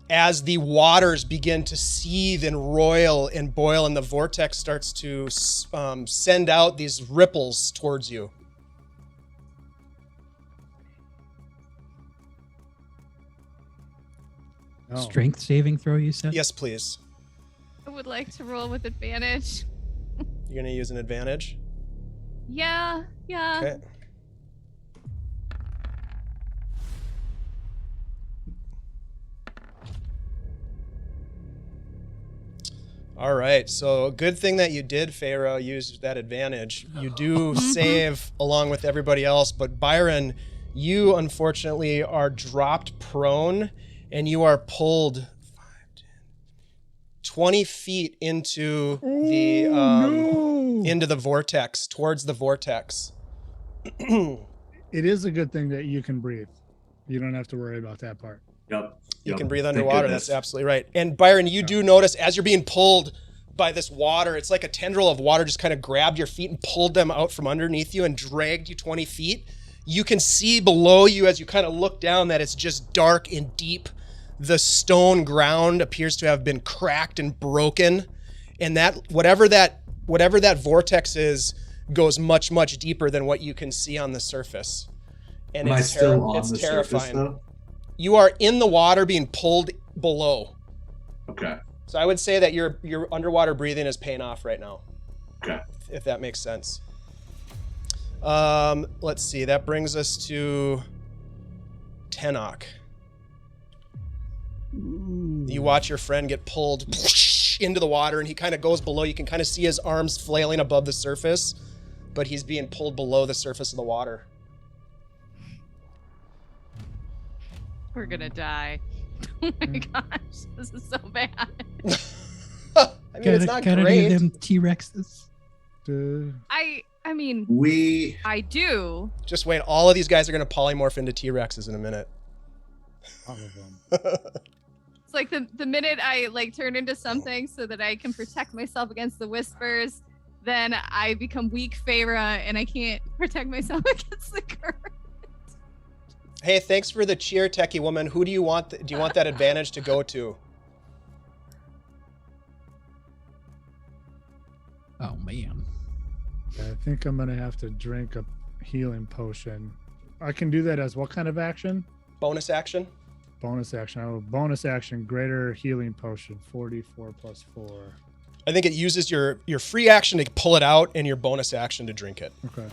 As the waters begin to seethe and roil and boil, and the vortex starts to send out these ripples towards you. Oh. Strength saving throw, you said? Yes, please. I would like to roll with advantage. You're going to use an advantage. Yeah. Okay. All right, so good thing that you did, Feyre, use that advantage. You do save along with everybody else, but Byron, you unfortunately are dropped prone and you are pulled 5, 10, 20 feet into the into the vortex, towards the vortex. It is a good thing that you can breathe. You don't have to worry about that part. Yep. You can breathe Thank underwater. goodness. That's absolutely right. And Byron, you do notice as you're being pulled by this water, it's like a tendril of water just kind of grabbed your feet and pulled them out from underneath you and dragged you 20 feet. You can see below you as you kind of look down that it's just dark and deep. The stone ground appears to have been cracked and broken. And that whatever that vortex is goes much, much deeper than what you can see on the surface. And Am I it's still on it's the terrifying. surface though? You are in the water being pulled below. Okay. So I would say that your underwater breathing is paying off right now. Okay. If that makes sense. Let's see. That brings us to Tenoch. You watch your friend get pulled into the water, and he kind of goes below. You can kind of see his arms flailing above the surface, but he's being pulled below the surface of the water. We're gonna die. Oh my gosh, this is so bad. I mean, it's not Got any great. of them T-Rexes? I mean, We I do. Just wait. All of these guys are going to polymorph into T-Rexes in a minute. All of them. It's like the minute I like turn into something so that I can protect myself against the whispers, then I become weak Feyre and I can't protect myself against the current. Hey, thanks for the cheer, techie woman. Who do you want? Do you want that advantage to go to? Oh man. I think I'm gonna have to drink a healing potion. I can do that as what kind of action? Bonus action? Bonus action. I have a bonus action, greater healing potion, 44 plus 4. I think it uses your free action to pull it out and your bonus action to drink it. Okay.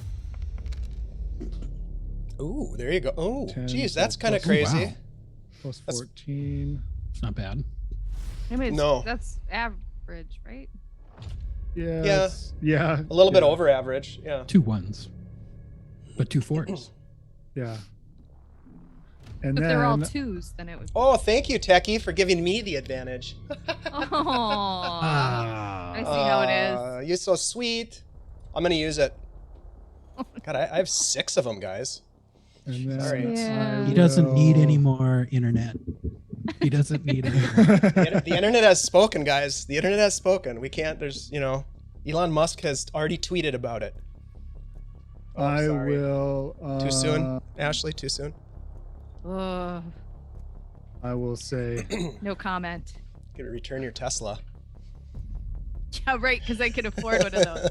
Ooh, there you go. Oh, 10 geez, that's kind of Oh, crazy. wow. Plus That's- 14. It's not bad. I mean, No. that's average, right? Yeah. Yeah. it's- Yeah. A little bit yeah, over average, yeah. 2 1s, but 2 4s. Yeah. And If then they're all twos, then it would. Oh, thank you, techie, for giving me the advantage. Oh, Ah. I see how it is. You're so sweet. I'm going to use it. God, I have 6 of them, guys. and then Sorry. Yeah. He doesn't need will- any more internet. He doesn't need any more. The internet has spoken, guys. The internet has spoken. We can't, Elon Musk has already tweeted about it. Oh, I sorry. will. Too soon, Ashley? Too soon? Ugh, I will say. no comment. Can we return your Tesla? Yeah, right, because I can afford one of those.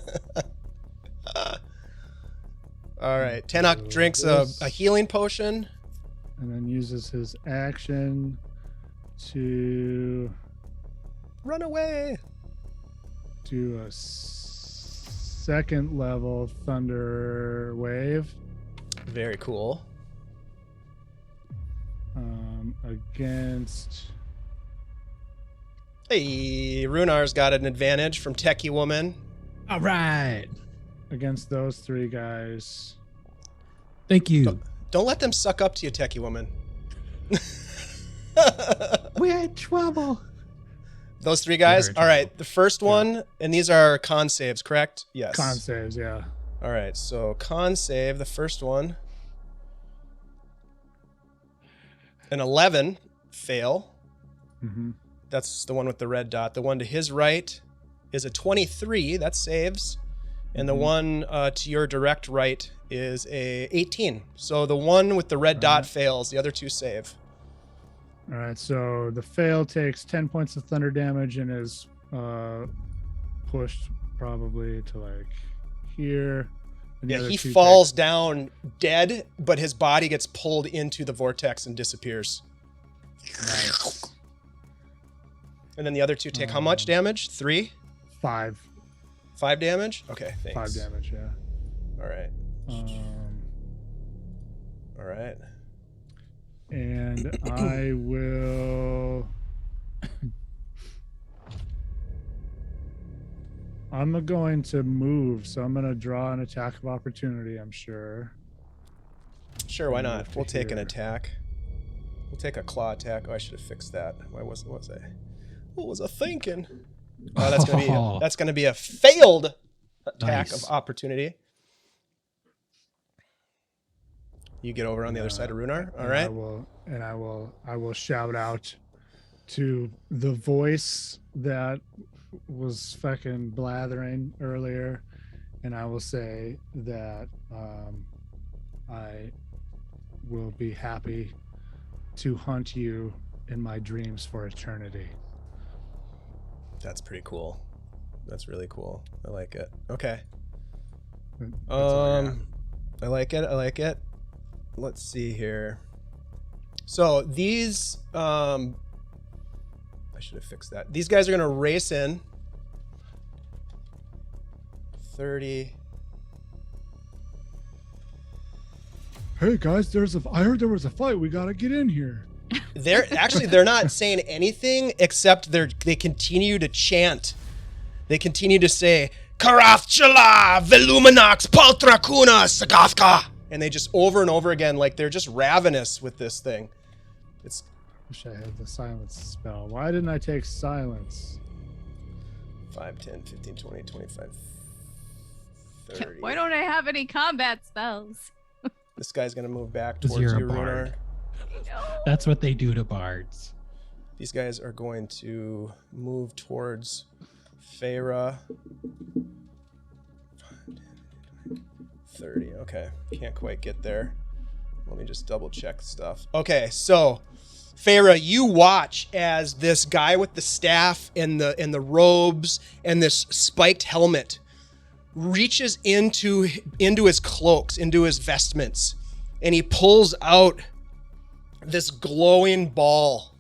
All right. Tenoch drinks a healing potion. And then uses his action to Run away. do a second level thunder wave Very cool. against. Hey, Rhunar's got an advantage from Techie Woman. All right. Against those 3 guys. Thank you. Don't let them suck up to you, Techie Woman. We're in trouble. Those 3 guys? Very All right. The first one, and these are con saves, correct? Yes. Con saves, yeah. All right. So con save, the first one. An 11, fail. Mm-hmm. That's the one with the red dot. The one to his right is a 23, that saves. And the one to your direct right is a 18. So the one with the red dot fails, the other 2 save. All right, so the fail takes 10 points of thunder damage and is pushed probably to like here. And the Yeah, other he 2 falls down dead, but his body gets pulled into the vortex and disappears. Nice. And then the other 2 take how much damage? 3? 5 damage? Okay, thanks. damage, yeah. All right. All right. And I will I'm going to move, so I'm going to draw an attack of opportunity, I'm sure. Sure, why Move not? to We'll take an here. attack. We'll take a claw attack. Oh, I should have fixed that. Why was I? What was I thinking? Oh, that's gonna be a failed attack Nice. of opportunity. You get over on the other side of Rhunar. All right. I will shout out to the voice that was fucking blathering earlier, and I will say that I will be happy to hunt you in my dreams for eternity. That's pretty cool. That's really cool. I like it. Okay. That's all I got. I like it. I like it. Let's see here. So these, I should have fixed that. These guys are gonna race in. 30. Hey guys, I heard there was a fight. We gotta get in here. They're not saying anything except they continue to chant. They continue to say Karath Chala Veluminox Paltrakuna Sagathka. And they just over and over again, like they're just ravenous with this thing. It's Wish I had the silence spell. Why didn't I take silence? 5, 10, 15, 20, 25, 30. Why don't I have any combat spells? This guy's gonna move back 'Cause towards you're a you, Rhunar. bard. That's what they do to bards. These guys are going to move towards Feyre. 30. Okay, can't quite get there. Let me just double check stuff. Okay, so Feyre, you watch as this guy with the staff and the robes and this spiked helmet reaches into his cloaks, into his vestments, and he pulls out this glowing ball,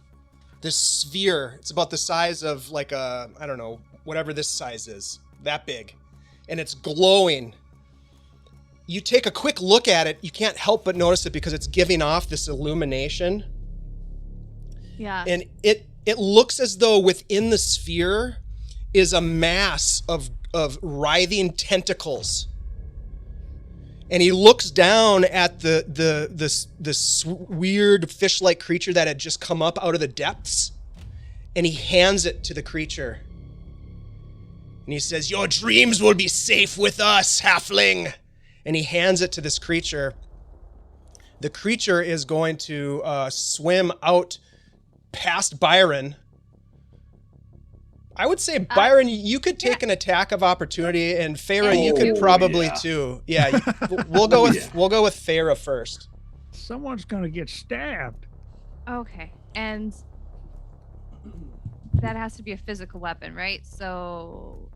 this sphere. It's about the size of like a, I don't know, whatever this size is, that big, and it's glowing. You take a quick look at it, you can't help but notice it because it's giving off this illumination. Yeah. And it looks as though within the sphere is a mass of writhing tentacles. And he looks down at this weird fish-like creature that had just come up out of the depths, and he hands it to the creature. And he says, "Your dreams will be safe with us, halfling." And he hands it to this creature. The creature is going to swim out past Byron. I would say, Byron, you could take an attack of opportunity, and Feyre, you could probably too. Yeah, we'll go with Feyre first. Someone's gonna get stabbed. Okay. And that has to be a physical weapon, right? So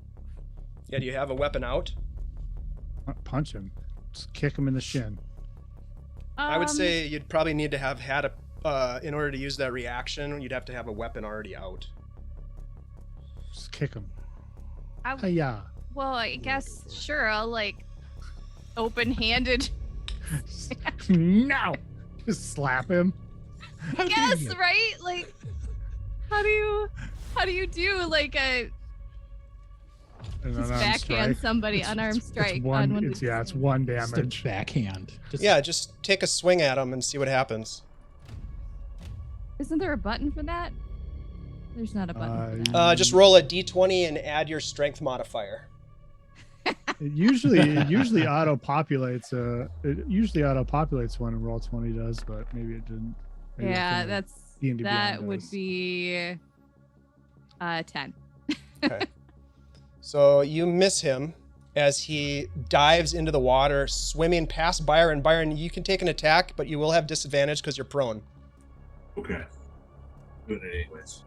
Yeah, do you have a weapon out? Punch him. Just kick him in the shin. I would say you'd probably need to have had in order to use that reaction, you'd have to have a weapon already out. Just kick him. well, I guess sure, I'll like open-handed. No. Just slap him. I guess, right? Like how do you do like a just backhand somebody unarmed strike It's one, on one? it's one Just a damage. backhand. Yeah, just take a swing at him and see what happens. Isn't there a button for that? There's not a button for that. Just roll a d20 and add your strength modifier. It usually auto populates. It usually auto populates when Roll20 does, but maybe it didn't. Maybe Yeah, it's D&D that Beyond would does. be 10. Okay. So you miss him as he dives into the water, swimming past Byron. Byron, you can take an attack, but you will have disadvantage because you're prone. Okay. Doing it anyways.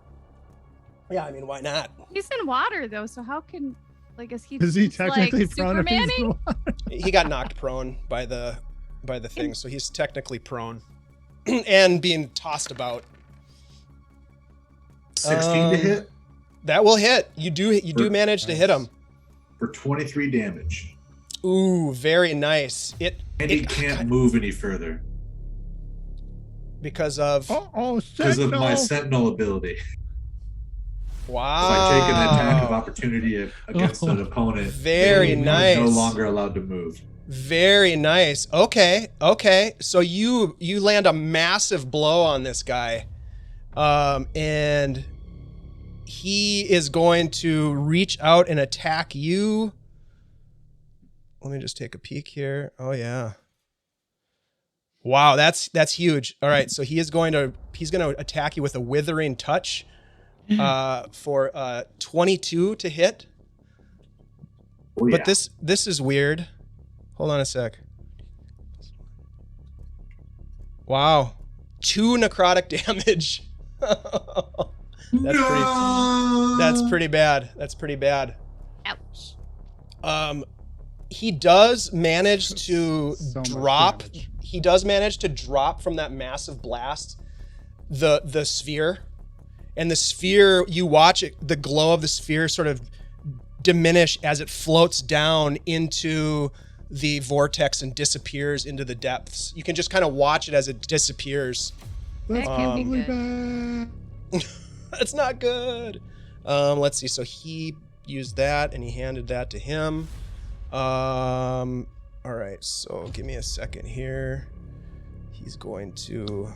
Yeah, I mean, why not? He's in water though, so how can is he Is he just, like, technically prone if he's in the Superman-ing? water? He got knocked prone by the thing, so he's technically prone and being tossed about. 16 to hit That will hit. You do manage to hit him. for 23 damage. Ooh, very nice. And he can't move any further because of Oh, because of my Sentinel. sentinel ability. Wow. By taking an attack of opportunity against an opponent, Very they nice. are no longer allowed to move. Very nice. Okay. So you land a massive blow on this guy, and he is going to reach out and attack you. Let me just take a peek here. Oh yeah. Wow, that's huge. All right, so he's going to attack you with a withering touch, for 22 to hit. Oh, yeah. But this is weird. Hold on a sec. Wow. 2 necrotic damage. That's pretty bad. That's pretty bad. Ouch. He does manage to So much drop. damage. He does manage to drop from that massive blast the sphere. And the sphere, you watch it, the glow of the sphere sort of diminish as it floats down into the vortex and disappears into the depths. You can just kind of watch it as it disappears. That's That can be probably good. bad. That's not good. Let's see. So he used that and he handed that to him. All right. So give me a second here. He's going to.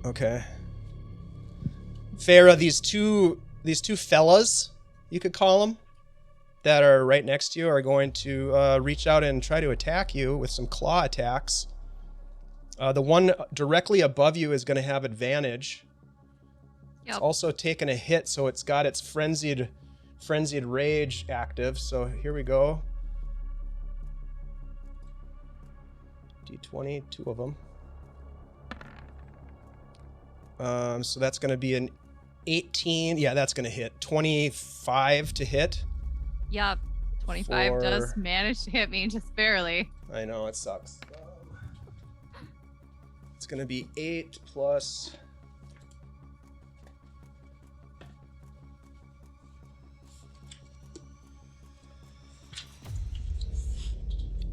Okay. Farah, these two fellas, you could call them, that are right next to you are going to reach out and try to attack you with some claw attacks. The one directly above you is going to have advantage. It's Yep. also taken a hit, so it's got its frenzied rage active. So here we go. D20, 2 of them. So that's going to be an 18. Yeah, that's going to hit. 25 to hit. Yup. 25 does For- manage to hit me just barely. I know, it sucks. It's going to be 8 plus...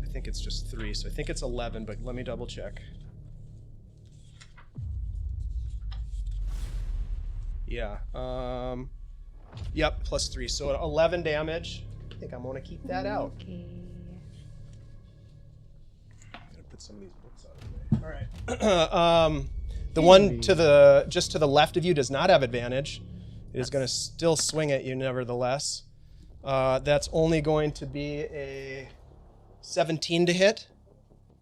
I think it's just 3, so I think it's 11, but let me double check. Yeah, yep, plus 3, so 11 damage. I think I'm gonna keep that out. Okay. I'm gonna put some of these books out of the way. All right. The one to the left of you does not have advantage. It is gonna still swing at you nevertheless. That's only going to be a 17 to hit.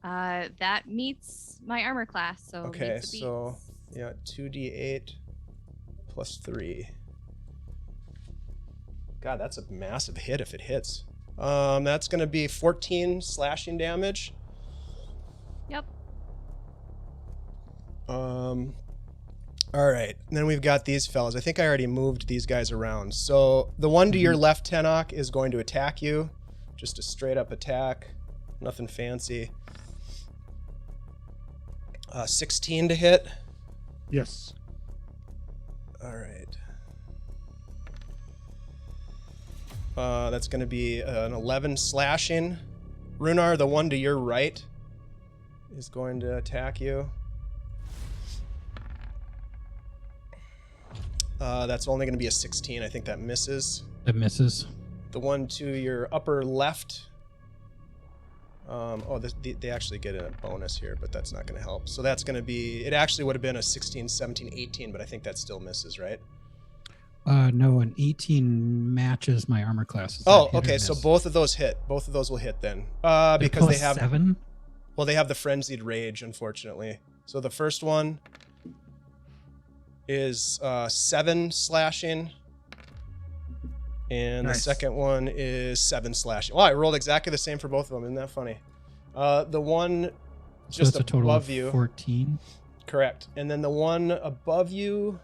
That meets my armor class, so Okay, meets the so beats. yeah, 2d8 plus 3. God, that's a massive hit if it hits. That's going to be 14 slashing damage. Yep. All right, and then we've got these fellas. I think I already moved these guys around. So the one to your left, Tenoch, is going to attack you. Just a straight up attack. Nothing fancy. 16 to hit. Yes. All right. That's going to be an 11 slashing. Rhunar, the one to your right, is going to attack you. That's only going to be a 16. I think that misses. It misses. The one to your upper left. They actually get a bonus here, but that's not going to help. So that's going to be, it actually would have been a 16, 17, 18, but I think that still misses, right? No, an 18 matches my armor class. Is Oh, that hit or okay. So miss? both of those hit. Both of those will hit then. They're Because they plus have 7. well, they have the frenzied rage, unfortunately. So the first one is 7 slashing, and Nice. the second one is 7 slashing. Wow, I rolled exactly the same for both of them. Isn't that funny? The one So just it's a total above of you, 14. correct, and then the one above you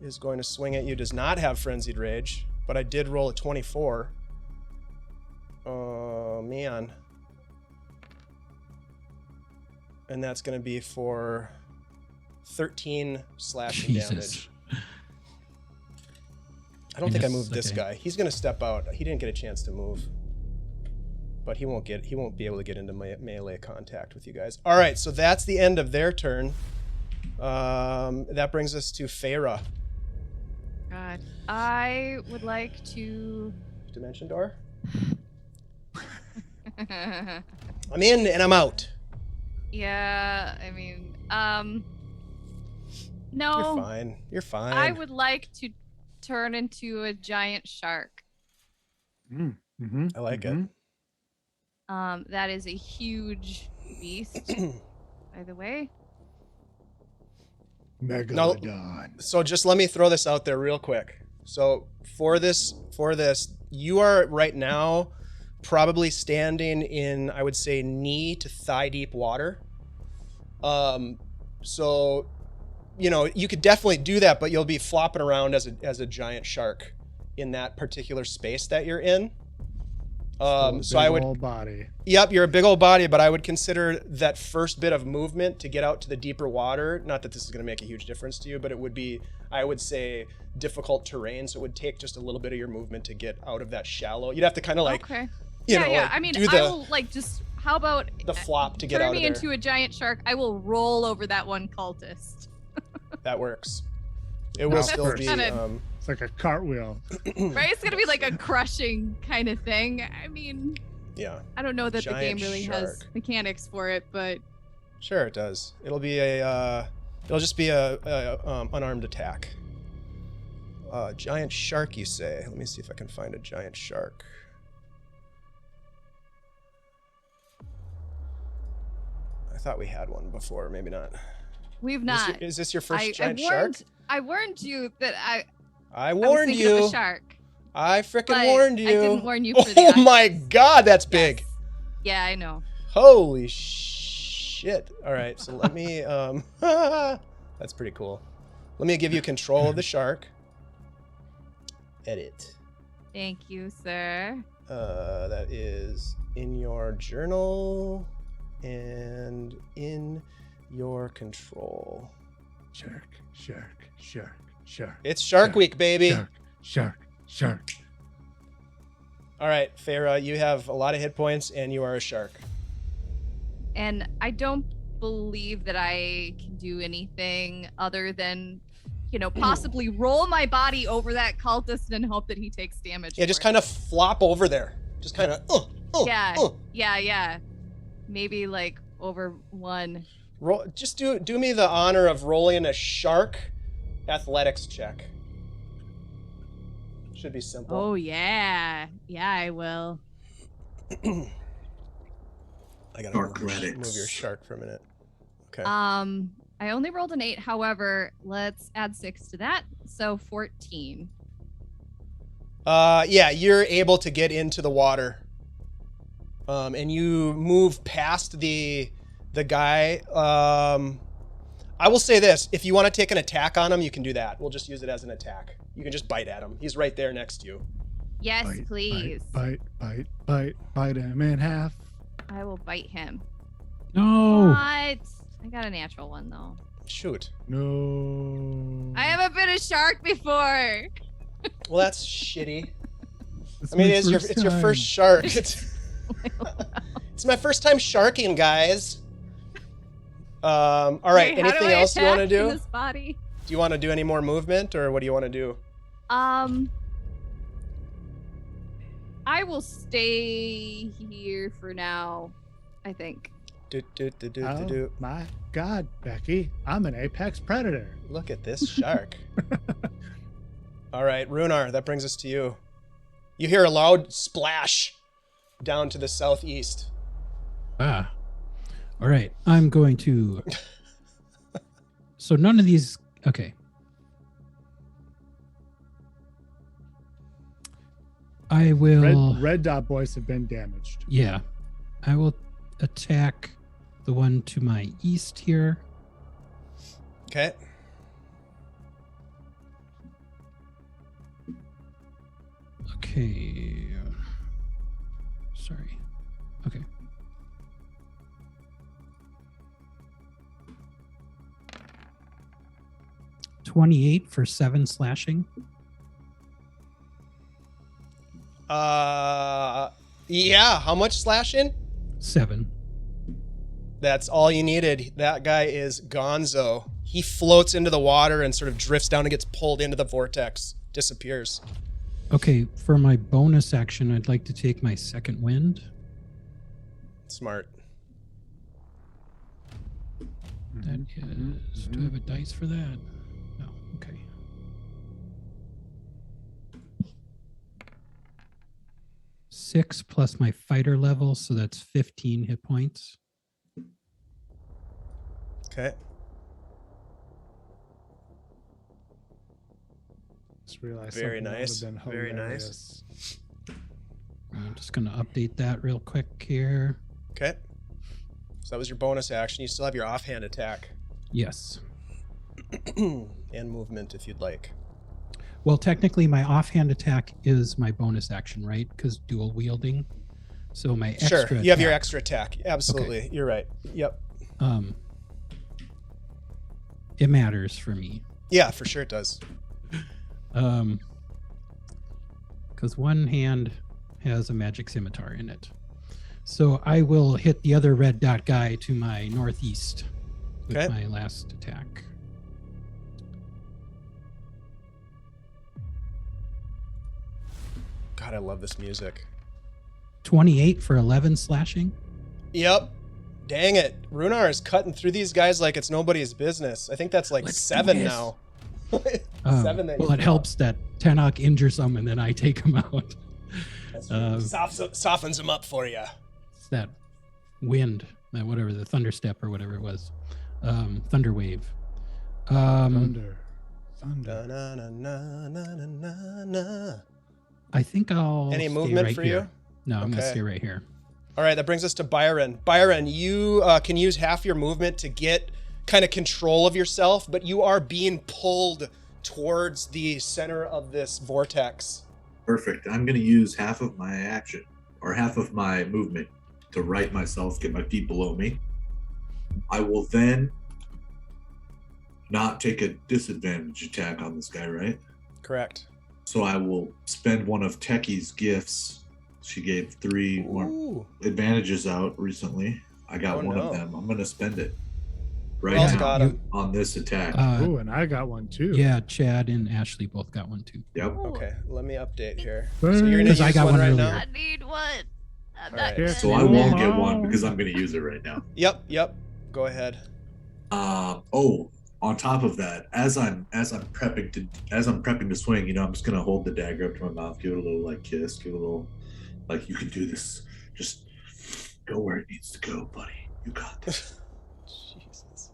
is going to swing at you. Does not have frenzied rage, but I did roll a 24. Oh man. And that's going to be for 13 slashing Jesus. damage. I don't think I Minus- moved this okay. guy. He's going to step out. He didn't get a chance to move. but he won't be able to get into melee contact with you guys. All right, so that's the end of their turn. That brings us to Feyre. God, I would like to. Dimension door. I'm in and I'm out. Yeah, I mean, no. You're fine. You're fine. I would like to turn into a giant shark. Mm-hmm. I like it. That is a huge beast, by the way. Megalodon. So just let me throw this out there real quick. So for this, you are right now probably standing in, I would say, knee to thigh deep water. So, you know, you could definitely do that, but you'll be flopping around as a giant shark in that particular space that you're in. So I would. Old body. Yep, you're a big old body, but I would consider that first bit of movement to get out to the deeper water. Not that this is going to make a huge difference to you, but it would be, I would say, difficult terrain. So it would take just a little bit of your movement to get out of that shallow. You'd have to kind of like, Okay. you know, Yeah. like I mean, do I will like just. How about the flop to get out turn of me there. into a giant shark? I will roll over that one cultist. That works. It will Now still first. be. It's like a cartwheel. Right? It's gonna be like a crushing kind of thing. I mean, Yeah. I don't know that the Giant game really has shark. mechanics for it, but Sure, it does. It'll be a. It'll just be a unarmed attack. Giant shark, you say? Let me see if I can find a giant shark. I thought we had one before, maybe not. we've not. Is this your first giant shark? I warned you that I I was warned thinking of you. a shark. I frickin' But warned you. I didn't warn you for the Oh my audience. god, that's big. Yes. Yeah, I know. Holy shit. All right, so let me that's pretty cool. Let me give you control of the shark. Edit. Thank you, sir. That is in your journal and in your control. Shark. It's Shark Week, baby. Shark. All right, Feyre, you have a lot of hit points and you are a shark. And I don't believe that I can do anything other than, you know, possibly roll my body over that cultist and hope that he takes damage. Yeah, just kind of flop over there. Just kind of. Yeah. Maybe like over one. Roll. Just do me the honor of rolling a shark athletics check. Should be simple. Oh yeah, I will. I gotta Sharkletics. move your shark for a minute. Okay. I only rolled an 8. However, let's add 6 to that, so 14. Yeah, you're able to get into the water. And you move past the guy. I will say this: if you want to take an attack on him, you can do that. We'll just use it as an attack. You can just bite at him. He's right there next to you. Yes, please. Bite him in half. I will bite him. No. What? I got a natural one though. Shoot. No. I haven't been a shark before. Well, that's shitty. It's I mean, my it's your time. first shark. It's my first time sharking, guys. All right. Wait, how do anything I else you want to attack do? in this body? Do you want to do any more movement, or what do you want to do? I will stay here for now, I think. Oh my God, Becky! I'm an apex predator. Look at this shark. All right, Rhunar, that brings us to you. You hear a loud splash down to the southeast. Ah. All right. I'm going to. So none of these. Okay. I will. Red dot boys have been damaged. Yeah. I will attack the one to my east here. Okay. Okay. Sorry. Okay. $28 for 7 slashing. Yeah, how much slashing? 7. That's all you needed. That guy is gonzo. He floats into the water and sort of drifts down and gets pulled into the vortex. Disappears. Okay, for my bonus action, I'd like to take my second wind. Smart. That is. Do I have a dice for that? No. Okay. Six plus my fighter level, so that's 15 hit points. Okay. Just realized Very something that nice. would've been Very hilarious. I'm just going to update that real quick here. Okay. So that was your bonus action. You still have your offhand attack Yes. and movement if you'd like. Well, technically, my offhand attack is my bonus action, right? Because dual wielding. So my extra. Sure. You have your attack- extra attack. Absolutely. You're right. Yep. It matters for me. Yeah, for sure it does. Because one hand has a magic scimitar in it. So I will hit the other red dot guy to my northeast with Okay. my last attack. God, I love this music. 28 for 11 slashing. Yep. Dang it. Rhunar is cutting through these guys like it's nobody's business. I think that's like Let's do 7 this. now. 7 that Well, you it helps that Tenoch injures them and then I take them out. softens them up for you. It's that wind, whatever, the thunder step or whatever it was. Thunder wave. Thunder. I think I'll Any stay movement right for here. you? No, I'm going to Okay. stay right here. All right, that brings us to Byron. Byron, you can use half your movement to get kind of control of yourself, but you are being pulled towards the center of this vortex. Perfect. I'm going to use half of my action or half of my movement to right myself, get my feet below me. I will then not take a disadvantage attack on this guy, right? Correct. So I will spend one of Techie's gifts. She gave 3 more Ooh. advantages out recently. I got Oh, one no. of them. I'm going to spend it Who right else now got him? on this attack. Ooh, and I got one too. Yeah, Chad and Ashley both got one too. Yep. Okay, let me update here. Hey. So you're gonna 'Cause use I got one right earlier. now? I need one. I'm All not right. good. So I won't get one because I'm going to use it right now. Yep. Go ahead. On top of that, as I'm prepping to swing, I'm just gonna hold the dagger up to my mouth, give it a little like kiss, give it a little like, you can do this. Just go where it needs to go, buddy. You got this. Jesus.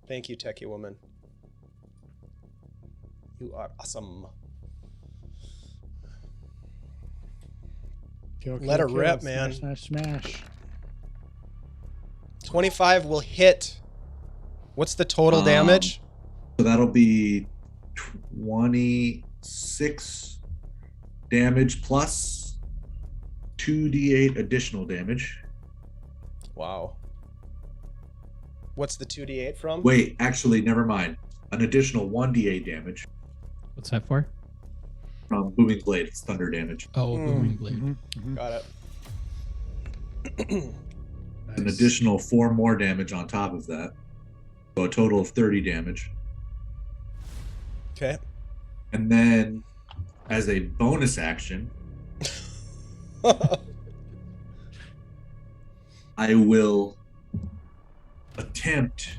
Thank you, Techie woman. You are awesome. Kill, Let her kill, rip, kill. man. Smash, smash, smash. 25 will hit. What's the total damage? So that'll be 26 damage plus 2d8 additional damage. Wow. What's the 2d8 from? Wait, actually, never mind. An additional 1d8 damage What's that for? from Booming Blade. It's thunder damage. Oh, booming blade. Mhm, mhm. Got it. An Nice. additional 4 more damage on top of that. So a total of 30 damage. Okay. And then, as a bonus action, I will attempt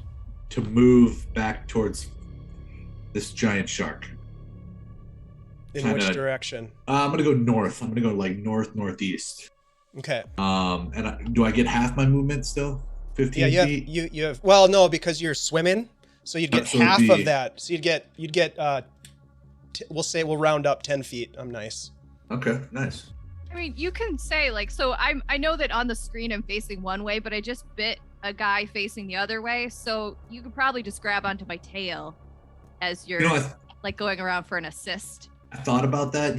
to move back towards this giant shark. In Kinda- which direction? I'm gonna go north. I'm gonna go like northeast. Okay. Do I get half my movement still? 15 Yeah, you have, feet. you have. Well, no, because you're swimming, so you'd get So it'd half be- of that. So you'd get. We'll round up 10 feet. I'm nice. Okay, nice. I mean, you can say like, so I know that on the screen I'm facing one way, but I just bit a guy facing the other way. So you could probably just grab onto my tail as you're like going around for an assist. I thought about that.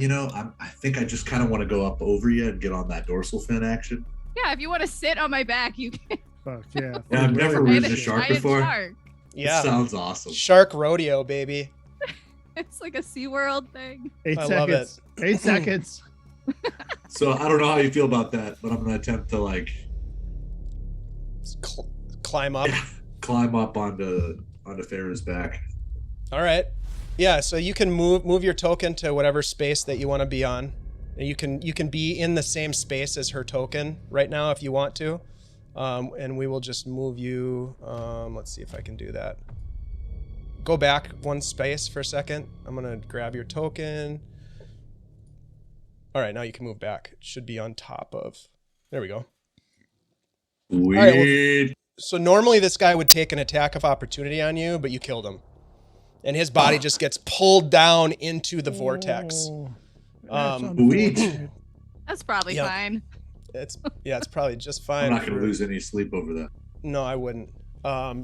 I think I just kind of want to go up over you and get on that dorsal fin action. Yeah, if you want to sit on my back, you can. Fuck yeah. Yeah, I've never Giant ridden a shark giant before. shark. Yeah. That sounds awesome. Shark rodeo, baby. It's like a SeaWorld thing. 8 I love seconds. 8 seconds. So I don't know how you feel about that, but I'm gonna attempt to like Climb up. climb up onto Farah's back. All right. Yeah, so you can move your token to whatever space that you want to be on. You can be in the same space as her token right now if you want to. And we will just move you. Let's see if I can do that. Go back one space for a second. I'm going to grab your token. All right, now you can move back. It should be on top of. There we go. Weird. All right, well, so normally this guy would take an attack of opportunity on you, but you killed him. And his body just gets pulled down into the vortex. Sweet. That's probably fine. It's probably just fine. I'm not going to lose any sleep over that. No, I wouldn't.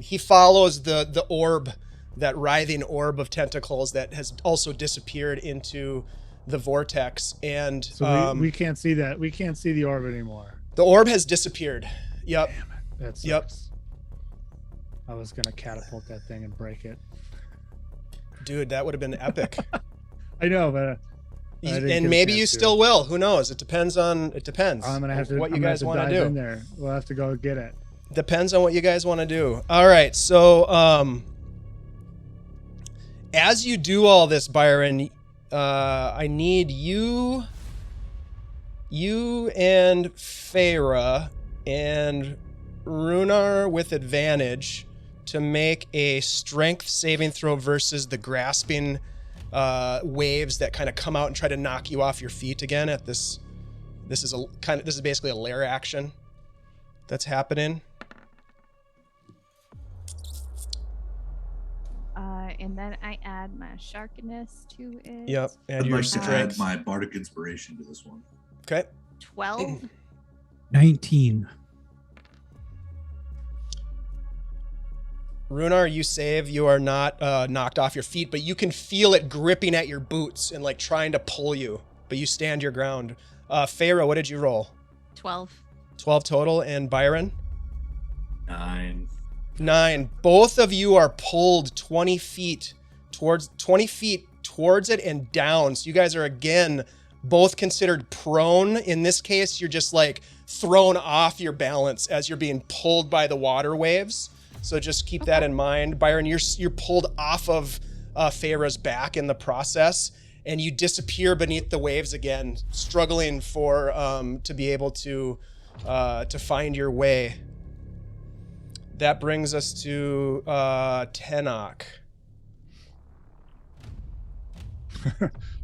He follows the orb, that writhing orb of tentacles that has also disappeared into the vortex. And so we can't see that. We can't see the orb anymore. The orb has disappeared. Yep. Damn it. That sucks. Yep. I was going to catapult that thing and break it. Dude, that would have been epic. I know, but and maybe you still will. Who knows? It depends. I'm gonna have to. What you guys want to do. In there. We'll have to go get it. Depends on what you guys want to do. All right. So, as you do all this, Byron, I need you and Farah and Rhunar with advantage to make a strength saving throw versus the grasping waves that kind of come out and try to knock you off your feet again at this. This is basically a lair action that's happening. And then I add my sharpness to it. Yep. Add I'd your like to strength. add my bardic inspiration to this one. Okay. 12. 19. Rhunar, you save. You are not knocked off your feet, but you can feel it gripping at your boots and like trying to pull you, but you stand your ground. Farah, what did you roll? 12. 12 total. And Byron? 9. 9. Both of you are pulled 20 feet towards it and down. So you guys are again both considered prone. In this case, you're just like thrown off your balance as you're being pulled by the water waves. So just keep that in mind. Byron, you're pulled off of Farah's back in the process, and you disappear beneath the waves again, struggling for to be able to find your way. That brings us to Tenoch.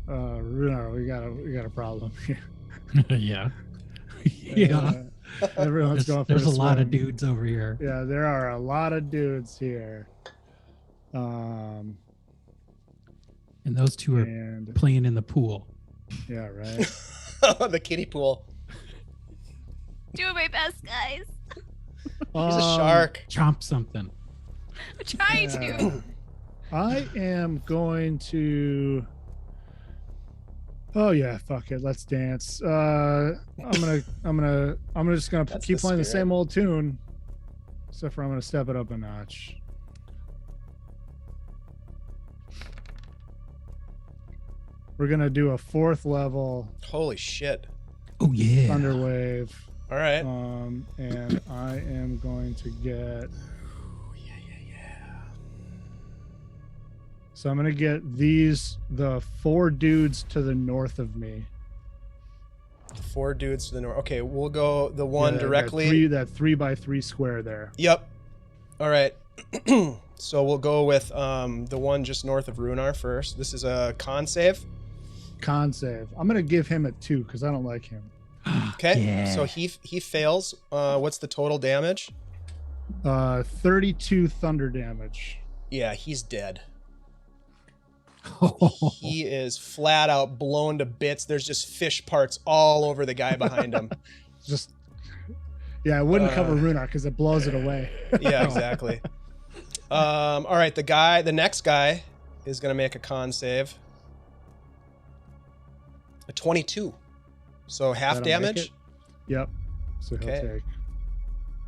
Rhunar, we got a problem here. Yeah. Yeah. Everyone's going for There's a lot of swing. dudes over here. Yeah, there are a lot of dudes here. And those two are And playing in the pool. yeah, right. The kiddie pool. Doing my best, guys. He's a shark. Chomp something. I'm trying to. I am going to. Oh yeah, fuck it. Let's dance. I'm just gonna That's keep the playing the spirit. same old tune, except for I'm gonna step it up a notch. We're gonna do a 4th level Holy shit. Oh, yeah. Thunderwave. All right. And I am going to get. So I'm gonna get the 4 dudes to the north of me. 4 dudes to the north. Okay, we'll go the one Yeah, directly. that 3x3 square there. Yep. All right. So we'll go with the one just north of Rhunar first. This is a con save. Con save. I'm gonna give him a 2 because I don't like him. Okay. Yeah. So he fails. What's the total damage? 32 thunder damage. Yeah, he's dead. He is flat out blown to bits. There's just fish parts all over the guy behind him. Just yeah, it wouldn't cover Rhunar because it blows it away. Yeah, exactly. All right, the next guy is gonna make a con save. A 22. So half That'll make damage. it. Yep. So he'll Okay. take.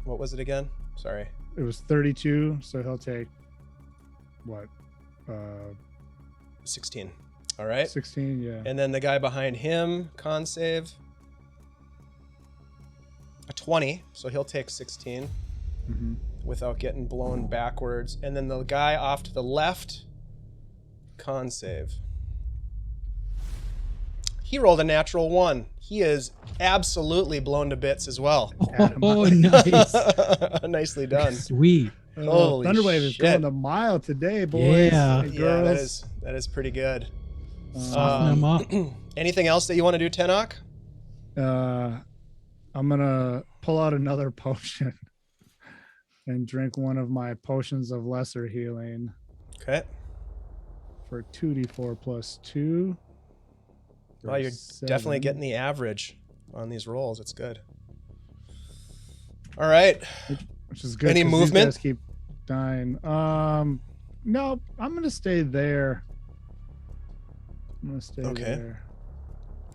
What was it again? Sorry. It was 32, so he'll take what? 16. All right. 16, yeah. And then the guy behind him, con save. A 20, so he'll take 16 without getting blown backwards. And then the guy off to the left, con save. He rolled a natural 1. He is absolutely blown to bits as well. Oh, nice. Nicely done. Sweet. Holy Thunderwave is shit. going the mile today, boys. Yeah. and Yeah, girls. that is pretty good. Soften them up. Anything else that you want to do, Tenoch? I'm gonna pull out another potion and drink one of my potions of lesser healing Okay. for 2d4 plus 2. Wow, you're definitely 7. getting the average on these rolls. It's good. All right. Which is good. Any 'cause these movement? guys keep dying. No, I'm gonna stay there. I'm gonna stay Okay. there.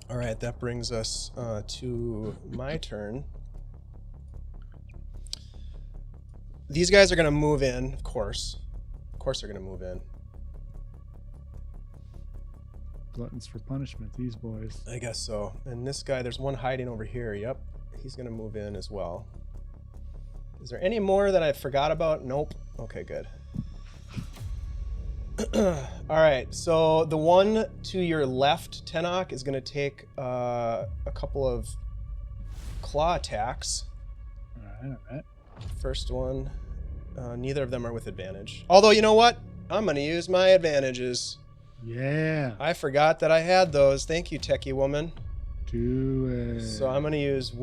All right, that brings us to my turn. These guys are going to move in, of course. Of course they're going to move in. Gluttons for punishment, these boys. I guess so. And this guy, there's one hiding over here. Yep. He's going to move in as well. Is there any more that I forgot about? Nope. Okay, good. All right, so the one to your left, Tenoch, is going to take a couple of claw attacks. All right. First one, neither of them are with advantage. Although, you know what? I'm going to use my advantages. Yeah. I forgot that I had those. Thank you, techie woman. Do it. So I'm going to use I'm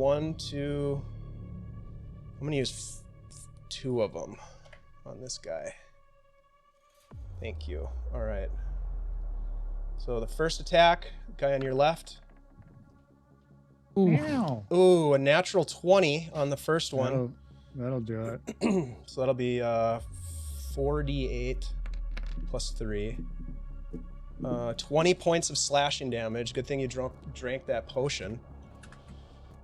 going to use 2 of them on this guy. Thank you. All right. So the first attack, guy on your left. Ow. Ooh, a natural 20 on the first one. That'll do it. So that'll be 4d8 plus 3. 20 points of slashing damage. Good thing you drank that potion.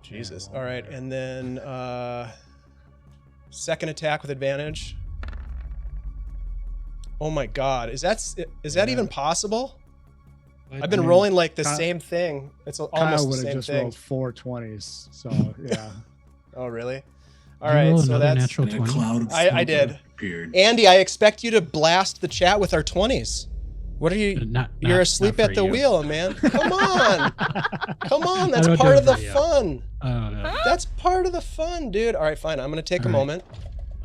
Jesus. All right, and then second attack with advantage. Oh my God, is that even possible? I've been rolling like the same thing. It's almost Kyle the would have same just thing. rolled 4 20s. So yeah. Oh really? All Did you right, roll so another that's natural And a 20? cloud of I smoke did. appeared. Andy. I expect you to blast the chat with our 20s. What are you? You're asleep at the wheel, man. Come on, come on. That's don't do part it of the for you. fun. Oh, no. That's part of the fun, dude. All right, fine. I'm gonna take a All right. moment.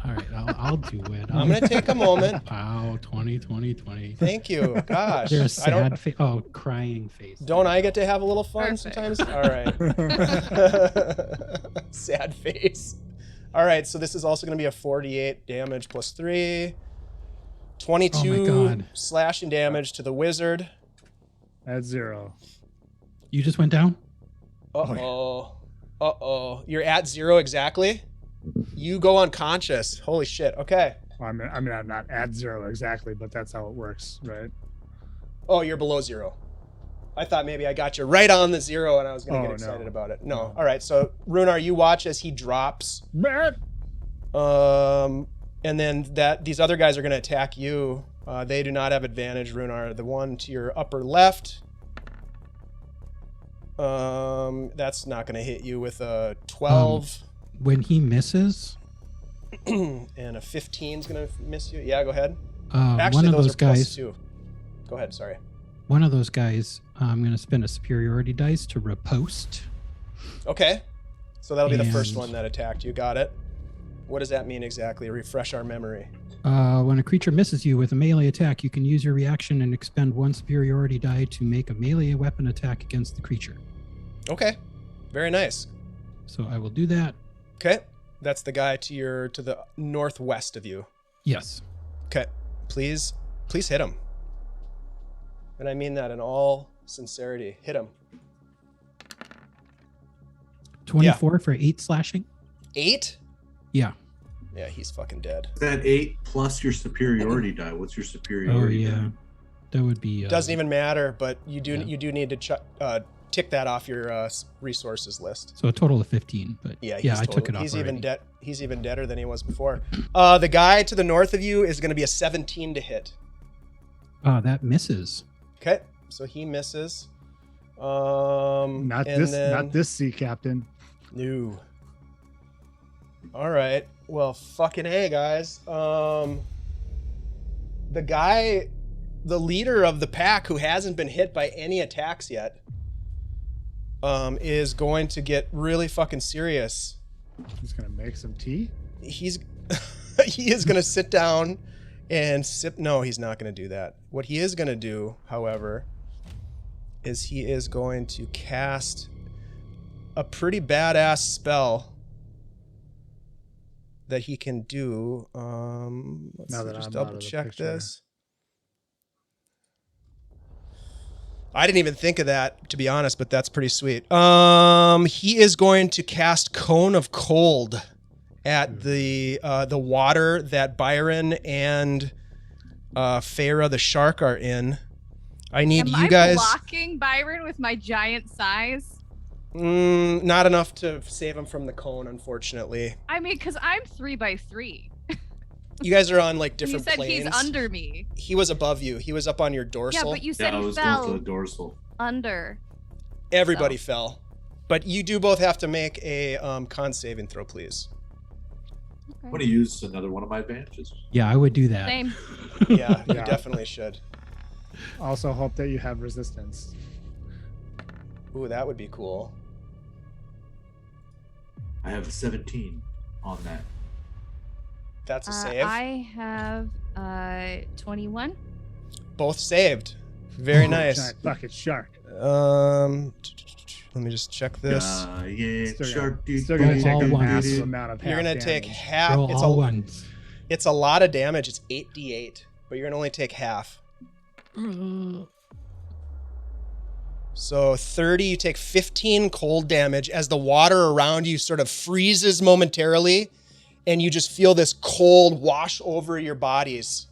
All right, I'll do it. I'm gonna take a moment. Wow, 20, 20, 20. Thank you. Gosh, There's a I don't. sad face. Oh, crying face. Don't I get to have a little fun Perfect. sometimes? All right. Sad face. All right, so this is also going to be a 48 damage plus 3. 22 God. slashing damage to the wizard. At 0. You just went down? Uh-oh. Uh-oh. You're at 0 exactly? You go unconscious. Holy shit. Okay. I mean, I'm not at 0 exactly, but that's how it works, right? Oh, you're below 0. I thought maybe I got you right on the 0 and I was going to Oh, get excited no. about it. No. All right, so Rhunar, you watch as he drops. Brr. And then these other guys are going to attack you. They do not have advantage, Rhunar. The one to your upper left, that's not going to hit you with a 12. When he misses, And a 15 is going to miss you. Yeah, go ahead. one Actually, of those those are plus guys, 2. Go ahead, sorry. one of those guys, I'm going to spend a superiority dice to riposte. Okay. So that'll be the first And- one that attacked you. Got it. What does that mean exactly? Refresh our memory. When a creature misses you with a melee attack, you can use your reaction and expend 1 superiority die to make a melee weapon attack against the creature. Okay. Very nice. So I will do that. Okay. That's the guy to the northwest of you. Yes. Okay. Please hit him. And I mean that in all sincerity. Hit him. 24 for 8 slashing. 8? Yeah. Yeah, he's fucking dead. That 8 plus your superiority die. What's your Oh superiority yeah. die? That would be. Doesn't even matter, but you do Yeah. need to tick that off your resources list. So a total of 15. But Yeah, I took it off. He's already. even dead. He's even deader than he was before. The guy to the north of you is going to be a 17 to hit. That misses. Okay. so he misses. Not this sea captain. No. All right. Well, fucking hey, guys. The leader of the pack who hasn't been hit by any attacks yet, is going to get really fucking serious. He's gonna make some tea. He is gonna sit down and sip. No, he's not gonna do that. What he is gonna do, however, is he is going to cast a pretty badass spell that he can do. Let's Now see, that just I'm out double of the check picture. this. I didn't even think of that, to be honest, but that's pretty sweet. He is going to cast Cone of Cold at the water that Byron and Farah the shark are in. I need Am you I guys. blocking Byron with my giant size? Not enough to save him from the cone, unfortunately. I mean, because I'm 3x3. You guys are on like You different said planes. he's under me. He was above you. He was up on your Yeah, dorsal. but you said Yeah, I he was going for fell the dorsal. under. Everybody so. fell. But you do both have to make a con saving throw, please. I'm going to use another one of my advantages. Yeah, I would do that. Same. Yeah, you Yeah. definitely should. Also hope that you have resistance. Ooh, that would be cool. I have a 17 on that. That's a save. I have 21. Both saved. Very nice. Giant fucking shark. Let me just check this. Yeah, shark dude. Still gonna Roll take all a ones. massive amount of You're half gonna take damage. half. Roll all ones. It's a lot of damage. It's 8d8, but you're gonna only take half. So 30, you take 15 cold damage as the water around you sort of freezes momentarily, and you just feel this cold wash over your bodies.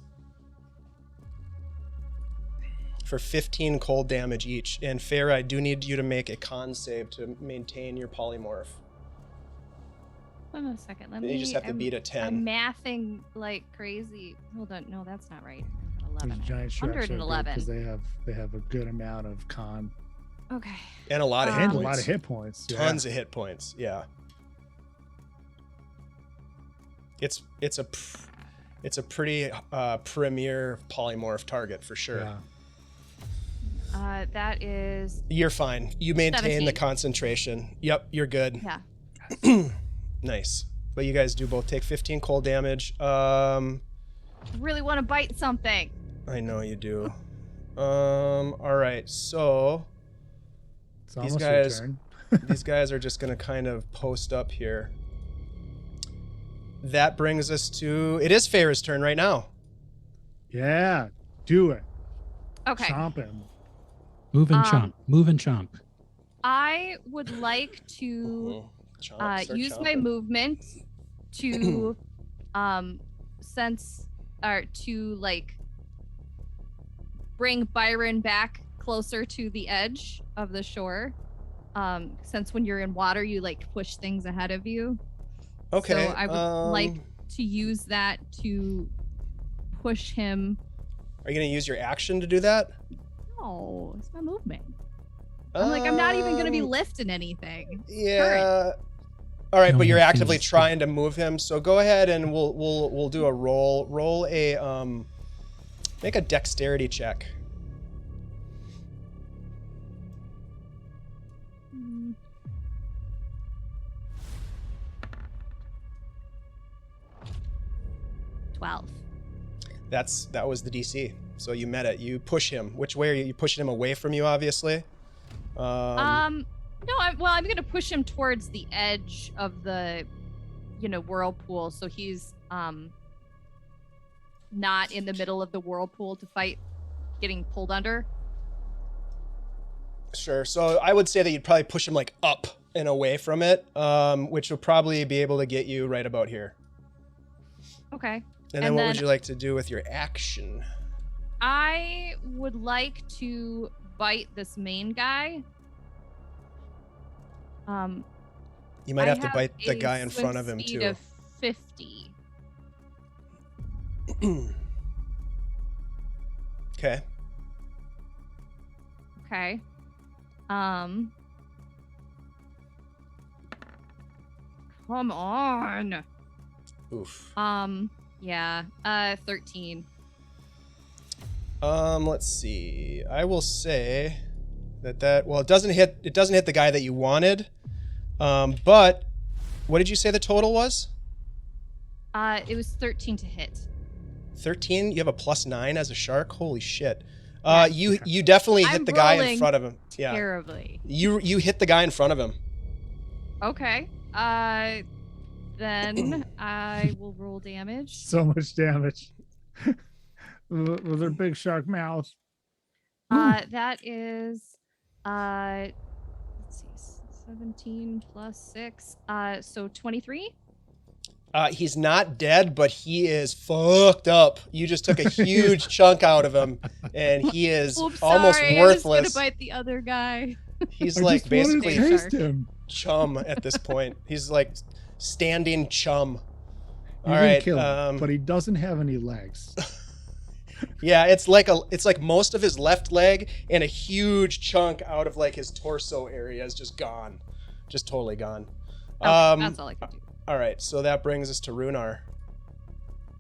For 15 cold damage each. And Farah, I do need you to make a con save to maintain your polymorph. Hold on a second. Let You me. just have to beat a 10. I'm mathing like crazy. Hold on. No, that's not right. I got These 11. giant sharks are good 111. because they have a good amount of con Okay. And a lot of hit and points. a lot of hit points. Yeah. Tons of hit points. Yeah. It's a pretty premier polymorph target for sure. Yeah. That is. You're fine. You maintain 17. the concentration. Yep, you're good. Yeah. Nice. But you guys do both take 15 cold damage. Really want to bite something. I know you do. All right. So It's These almost guys- your turn. these guys are just gonna kind of post up here. That brings us to. It is Farah's turn right now. Yeah, do it. Okay. Chomp him. Move and Um, chomp. Move and chomp. I would like to Chomp, start use my chomping. movement to sense or to like bring Byron back closer to the edge of the shore. Since when you're in water you like push things ahead of you. Okay. So I would like to use that to push him. Are you gonna use your action to do that? No, it's my movement. I'm not even gonna be Um, lifting anything. Yeah. All right, No but you're more actively things. trying to move him. So go ahead and we'll do a roll. Roll a make a dexterity check. Mm. $12. That was the DC. So you met it. You push him. Which way are you? You pushing him away from you, obviously. No, I'm gonna push him towards the edge of the, whirlpool, so he's not in the middle of the whirlpool to fight getting pulled under. Sure. So I would say that you'd probably push him like up and away from it, which would probably be able to get you right about here. Okay. And then what would you like to do with your action? I would like to bite this main guy. You might I have to bite the a guy in swim front of him speed too. of 50. Okay. Okay. Come on. Oof. Yeah. 13. Let's see. I will say that well, it doesn't hit the guy that you wanted. But what did you say the total was? It was 13 to hit. 13. You have a +9 as a shark. Holy shit. Yeah. You definitely hit I'm the guy in rolling front of him. Yeah. Terribly. You hit the guy in front of him. Okay. Then I will roll damage. So much damage. With her big shark mouth. That is let's see, 17 plus 6. So 23. He's not dead, but he is fucked up. You just took a huge chunk out of him, and he is Oops, almost sorry, worthless. I was gonna bite the other guy. He's I like just wanted to basically taste him. chum at this point. He's like standing chum. You All can right, kill him, but he doesn't have any legs. yeah, it's like most of his left leg and a huge chunk out of like his torso area is just gone, just totally gone. Okay, that's all I can do. All right, so that brings us to Rhunar.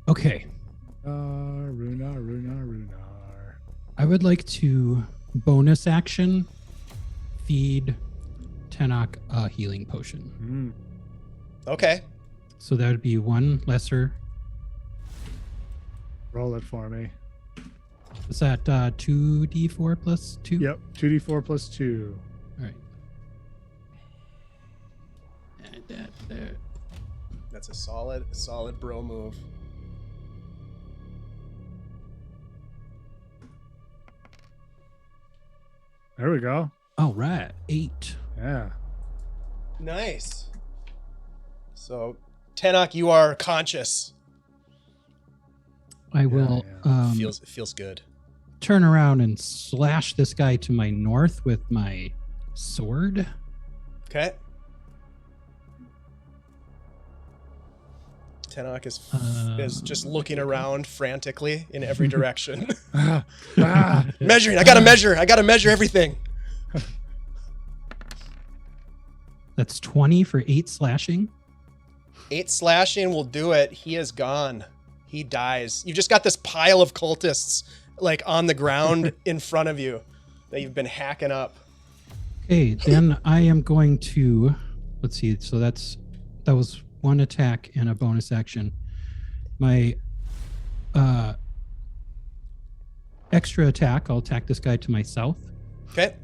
Okay. Rhunar. I would like to bonus action feed Tenoch a healing potion. Okay. So that would be one lesser. Roll it for me. Is that 2d4 plus 2? Yep, 2d4 plus 2. All right. And that there. That's a solid bro move. There we go. All right. 8. Yeah. Nice. So, Tenoch, you are conscious. I will Feels good. turn around and slash this guy to my north with my sword. Okay. Tenoch is just looking around frantically in every direction. Measuring. I gotta measure everything. That's 20 for 8 slashing. 8 slashing will do it. He is gone. He dies. You've just got this pile of cultists like on the ground in front of you that you've been hacking up. Okay, then I am going to, let's see. So that was one attack and a bonus action. My extra attack, I'll attack this guy to my south. Okay.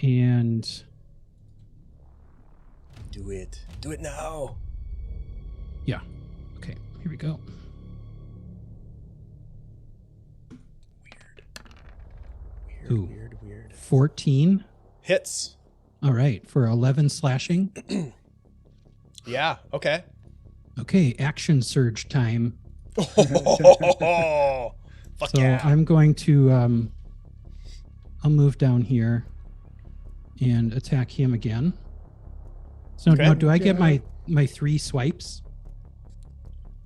And Do it. Do it now. yeah. Okay, here we go. Ooh. Weird. 14. Hits. All right, for 11 slashing. Yeah, okay. Okay, action surge time. Oh, fuck So yeah. I'm going to I'll move down here and attack him again. So Okay. now do I get my 3 swipes?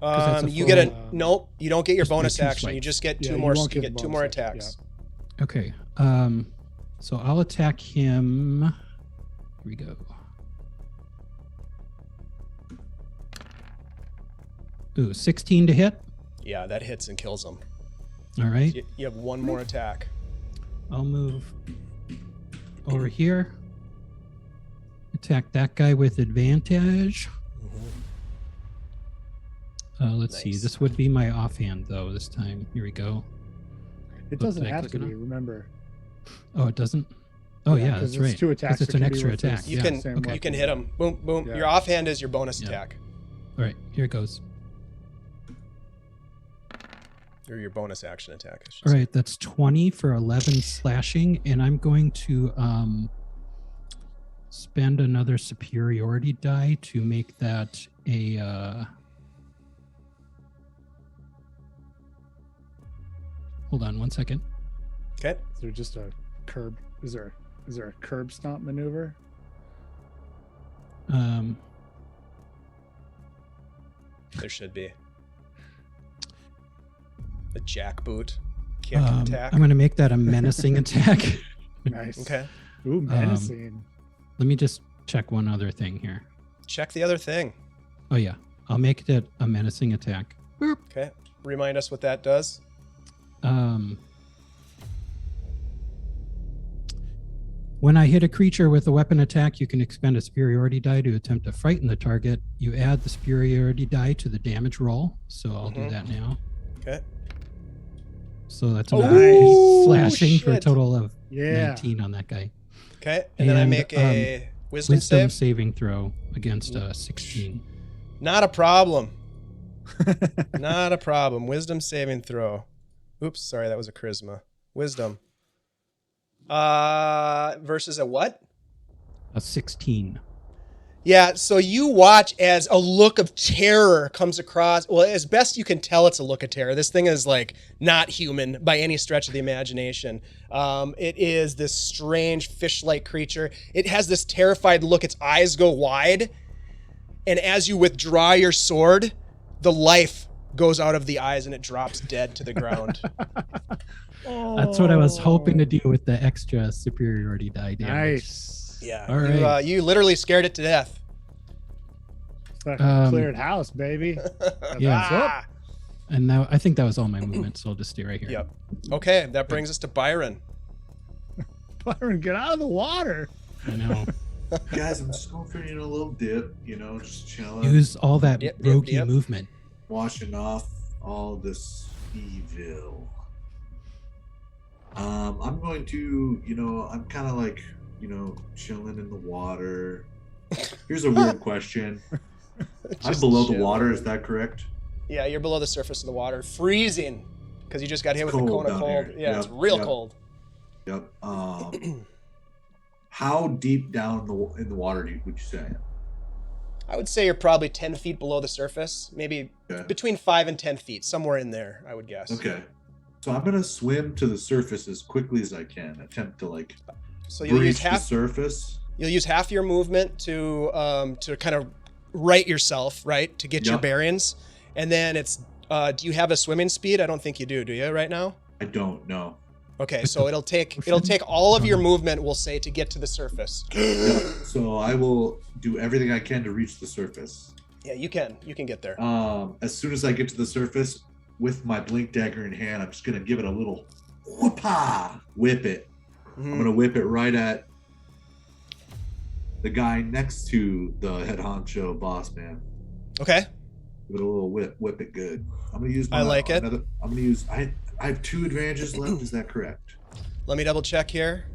that's a You full- get a nope. You don't get your Just my bonus 2 action. You swipes. just get Yeah, two you more. won't You get get the 2 more bonus action, attacks. Okay. So I'll attack him. Here we go. Ooh, 16 to hit. Yeah, that hits and kills him. All right. You have 1 more attack. I'll move over here. Attack that guy with advantage. Let's see. Nice. This would be my offhand, though, this time. Here we go. It doesn't did I have click to it be, on? remember. Oh, it doesn't? Oh, yeah, 'cause that's it's right. 2 attacks. 'Cause it's it an can be extra with this attack. You Yeah, can same okay. you can weapon. hit him. Boom, boom. Yeah. Your offhand is your bonus Yeah. attack. All right, here it goes. Or your bonus action attack. I should All say. right, that's 20 for 11 slashing, and I'm going to spend another superiority die to make that a hold on one second. Okay. Is there just a curb? Is there a curb stomp maneuver? There should be. A jackboot Can't attack. I'm going to make that a menacing attack. Nice. Okay. Ooh, menacing. Let me just check one other thing here. Check the other thing. Oh yeah, I'll make it a menacing attack. Boop. Okay. Remind us what that does. When I hit a creature with a weapon attack, you can expend a superiority die to attempt to frighten the target. You add the superiority die to the damage roll. So I'll do that now. Okay. So that's Oh, nice slashing for a shit. total of Yeah. 19 on that guy. Okay. And then I make a wisdom save. saving throw against 16. Not a problem. Not a problem. Wisdom saving throw. Oops, sorry, that was a charisma. Wisdom. Versus a what? A 16. Yeah, so you watch as a look of terror comes across. Well, as best you can tell, it's a look of terror. This thing is like not human by any stretch of the imagination. It is this strange fish-like creature. It has this terrified look. Its eyes go wide. And as you withdraw your sword, the life goes out of the eyes and it drops dead to the ground. That's what I was hoping to do with the extra superiority die damage. Nice. Yeah, All right. you literally scared it to death. Fucking cleared house, baby. Yeah. Ah! And now I think that was all my movement, so I'll just stay right here. Yep. Okay, that brings us to Byron. Byron, get out of the water. I know. Guys, I'm just going for a little dip, just chilling, Use all that Yep, roguey yep. movement. washing off all this evil. I'm going to, I'm kind of like, chilling in the water. Here's a weird question. I'm Just below the chill. water, is that correct? Yeah, you're below the surface of the water, freezing, because you just got hit with a cold cone of down cold. here. Yeah, it's Yep, real yep. cold. Yep. How deep down in the water would you say? I would say you're probably 10 feet below the surface, maybe Okay. between 5 and 10 feet, somewhere in there, I would guess. Okay. So I'm gonna swim to the surface as quickly as I can. Attempt to So you'll use breach the half. surface. You'll use half your movement to kind of right yourself, right, to get your Yep. bearings, and then it's. Do you have a swimming speed? I don't think you do. Do you right now? I don't know. Okay, so it'll take all of your movement, we'll say, to get to the surface. Yep. So I will do everything I can to reach the surface. Yeah, you can get there. As soon as I get to the surface, with my blink dagger in hand, I'm just gonna give it a little whip it. Mhm. I'm gonna whip it right at the guy next to the head honcho boss man. Okay. Give it a little whip it good. I'm gonna use. I like it. I'm gonna use. I have 2 advantages left. Is that correct? Let me double check here.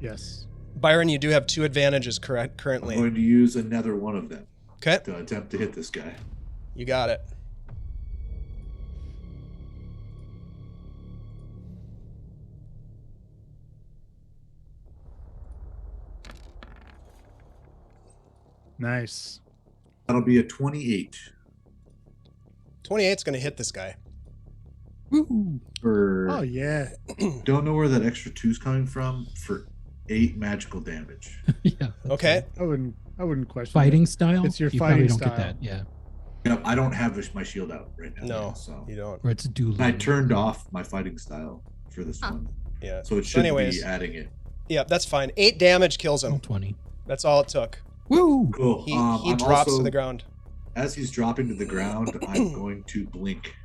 Yes. Byron, you do have 2 advantages I'm currently. going to use another one of them Okay, to attempt to hit this guy. you got it. Nice. That'll be a 28 28's going to hit this guy. Woo! for. Oh yeah. Don't know where that extra 2's coming from for 8 magical damage. Yeah. that's Okay. I wouldn't question. Fighting style? It's your you probably fighting don't style. get that. Yeah. Yep, I don't have my shield out right now. No, so you don't. Or it's dueling. I turned off my fighting style for this Huh. one, Yeah. so it should anyways, be adding it. Yeah, that's fine. 8 damage kills him. 20. That's all it took. Woo! Cool. He I'm drops also- to the ground. As he's dropping to the ground, I'm going to blink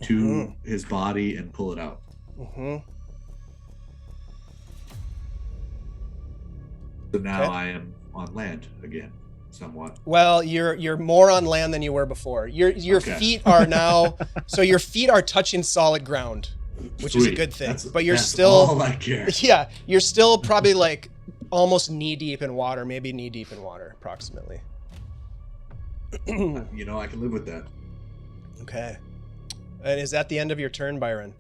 to Mhm. his body and pull it out. hmm So now Okay. I am on land again, somewhat. Well, you're more on land than you were before. Your Okay. feet are now so your feet are touching solid ground, which is a Sweet. good thing. That's- But you're that's still all I care. yeah, you're still probably like almost knee deep in water, maybe knee deep in water, approximately. I can live with that. Okay. And is that the end of your turn, Byron?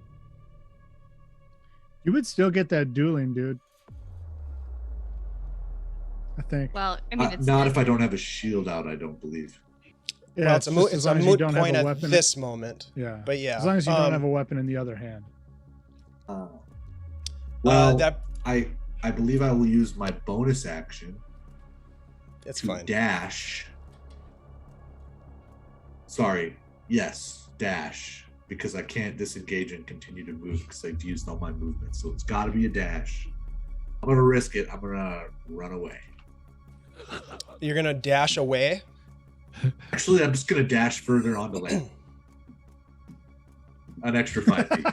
You would still get that dueling, dude. I think. Well, I mean, it's Not if I don't have a shield out, I don't believe. Yeah, well, it's a just moot, as it's a long as you moot don't have point a at weapon. this moment. Yeah. But yeah. As long as you don't um, have a weapon in the other hand. Well, that I believe I will use my bonus action it's to fine. dash. Sorry. Yes, dash because I can't disengage and continue to move because I've used all my movement. So it's got to be a dash. I'm going to risk it. I'm going to run away. You're going to dash away? Actually, I'm just going to dash further onto land. An extra 5 feet.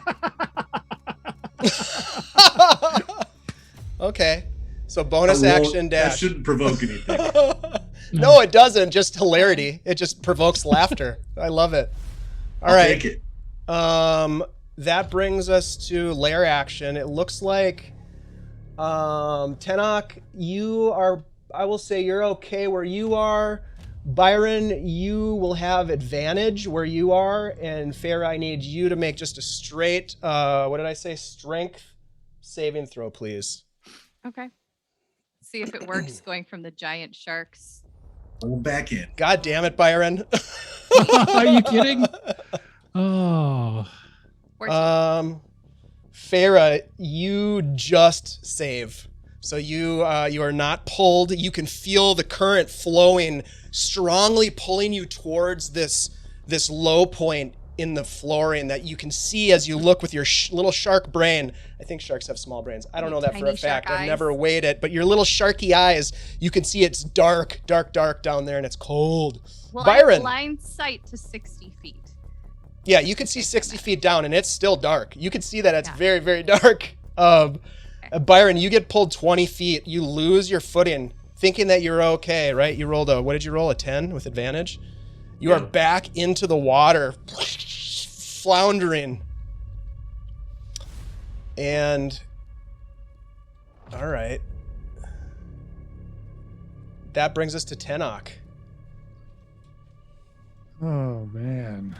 Okay. So bonus action dash. That shouldn't provoke anything. No, it doesn't. Just hilarity. It just provokes laughter. I love it. All I'll right. take it. That brings us to lair action. It looks like Tenoch, you are, I will say you're okay where you are. Byron, you will have advantage where you are. And Farah, I need you to make just a straight, what did I say? Strength saving throw, please. Okay. See if it works going from the giant sharks. Pull back in. God damn it, Byron. Are you kidding? Oh. 14. Farah, you just save. So you are not pulled. You can feel the current flowing, strongly pulling you towards this low point in the flooring that you can see as you look with your little shark brain. I think sharks have small brains. I don't know that for a Tiny fact. shark I've eyes. never weighed it, but your little sharky eyes, you can see it's dark down there and it's cold. Well, I Byron. have line sight to 60 feet. Yeah, you can see 60 feet down and it's still dark. You can see that it's Yeah. very, very dark. Byron, you get pulled 20 feet. You lose your footing thinking that you're okay, right? You rolled what did you roll? A 10 with advantage? You are back into the water, floundering. And, all right. That brings us to Tenoch. Oh man,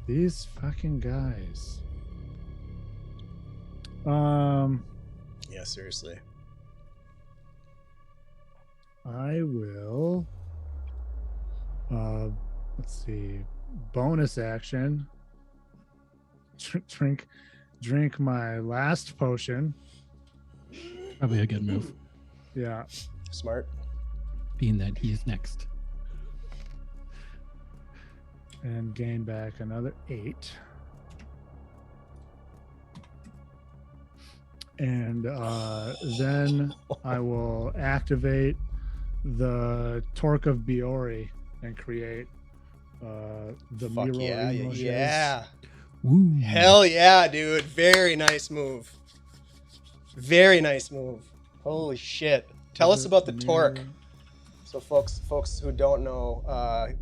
these fucking guys. Yeah, seriously. I will. Let's see. Bonus action. Drink my last potion. Probably a good move, Yeah. Smart. being that he is next. And gain back another 8. And then I will activate the Torque of Biori and create the Fuck Miro yeah, Rimoshes. yeah. Ooh. Hell yeah, dude. Very nice move. Very nice move. Holy shit. Tell us about the torque. So folks who don't know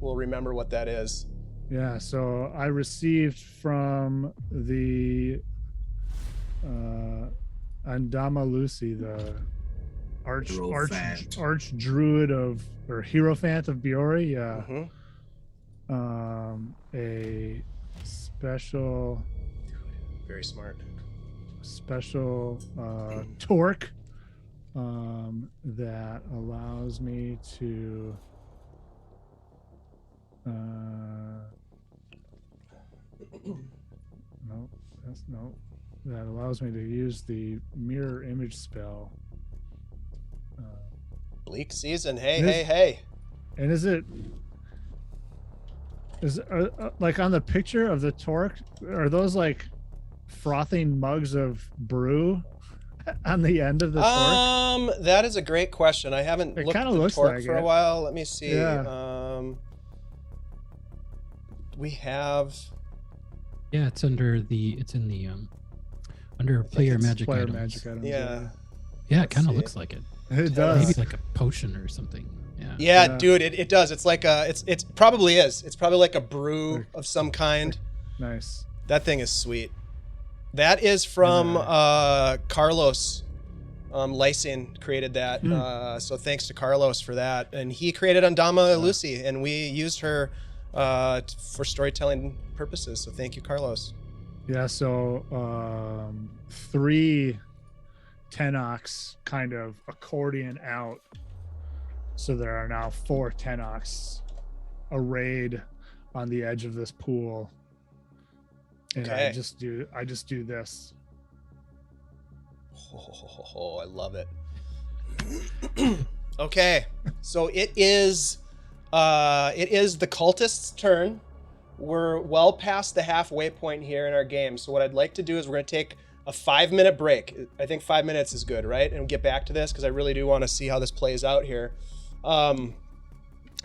will remember what that is. Yeah, so I received from the Andama Lucy, the Hierophant. arch druid or hierophant of Biori, yeah. Mhm. A special Very smart. torque that allows me to that allows me to use the mirror image spell. Bleak season. Hey, This- hey, hey. And is like on the picture of the torque, are those like frothing mugs of brew on the end of the torque? That is a great question. I haven't It looked at kinda the looks torque like for a it. while. Let me see. Yeah. We have Yeah, it's under the. It's in the under player it's magic Player items. magic items. yeah. Yeah, it Let's kind of see. looks like it. It Maybe Maybe does. like a potion or something. Yeah. Yeah, Yeah. dude, it does. It's like it's probably is. It's probably like a brew of some kind. Nice. That thing is sweet. That is from Carlos. Lysine created that. So thanks to Carlos for that. And he created Andama Lucy, and we used her for storytelling purposes. So thank you, Carlos. Yeah, so 3 Tenochs kind of accordion out. So there are now 4 Tenochs arrayed on the edge of this pool. And Okay. I just do this. Oh, I love it. Okay, so it is the cultist's turn. we're well past the halfway point here in our game. So what I'd like to do is we're going to take a 5-minute break. I think 5 minutes is good, right? And get back to this because I really do want to see how this plays out here. So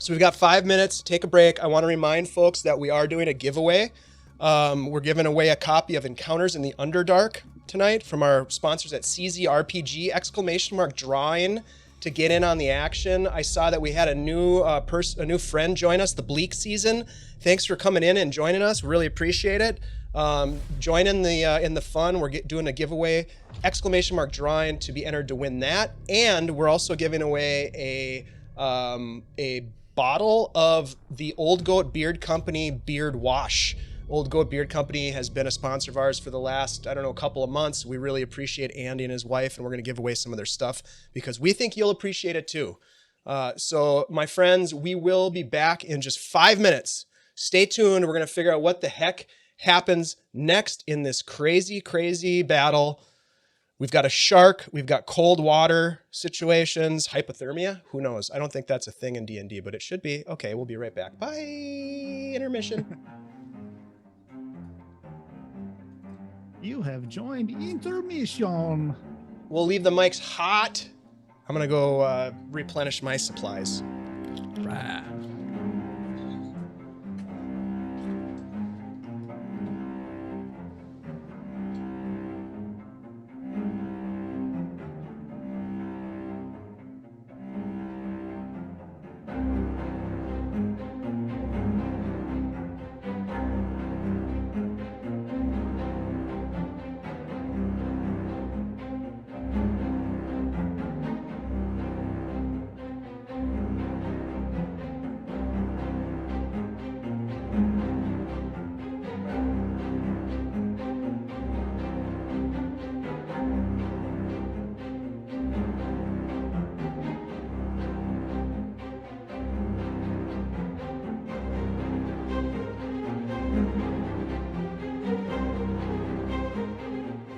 we've got 5 minutes. Take a break. I want to remind folks that we are doing a giveaway. We're giving away a copy of Encounters in the Underdark tonight from our sponsors at CZRPG! Drawing to get in on the action. I saw that we had a new friend join us, the Bleak Season. Thanks for coming in and joining us. Really appreciate it. Join in the fun. We're doing a giveaway, Drawing, to be entered to win that, and we're also giving away a bottle of the Old Goat Beard Company Beard Wash. Old Goat Beard Company has been a sponsor of ours for the last, couple of months. We really appreciate Andy and his wife, and we're going to give away some of their stuff because we think you'll appreciate it too. So, my friends, we will be back in just 5 minutes. Stay tuned. We're going to figure out what the heck happens next in this crazy, crazy battle. We've got a shark. We've got cold water situations. Hypothermia? Who knows? I don't think that's a thing in D&D, but it should be. Okay, we'll be right back. Bye. Intermission. You have joined intermission. We'll leave the mics hot. I'm going to go replenish my supplies. Right.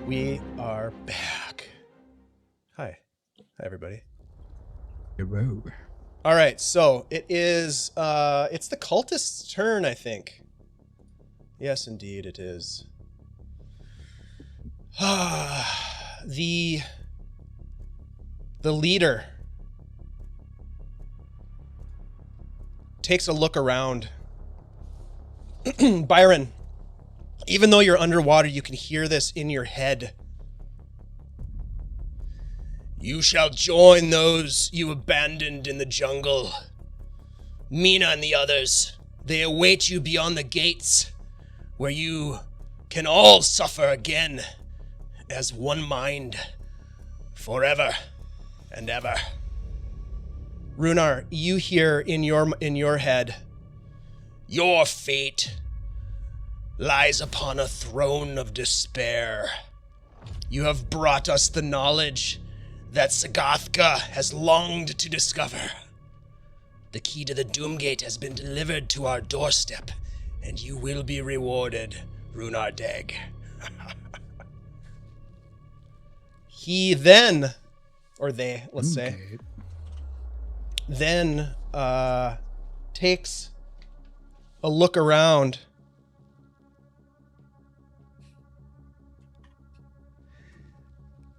We are back. Hi. Hi, everybody. Hello. All right, so it is, it's the cultist's turn, I think. Yes, indeed, it is. The leader takes a look around. Byron, even though you're underwater, you can hear this in your head. You shall join those you abandoned in the jungle. Mina and the others, they await you beyond the gates, where you can all suffer again as one mind, forever and ever. Rhunar, you hear in your head, your fate lies upon a throne of despair. You have brought us the knowledge that Sagathka has longed to discover. The key to the Doomgate has been delivered to our doorstep, and you will be rewarded, Rhunar Deg. He then, or they, let's say, then takes a look around.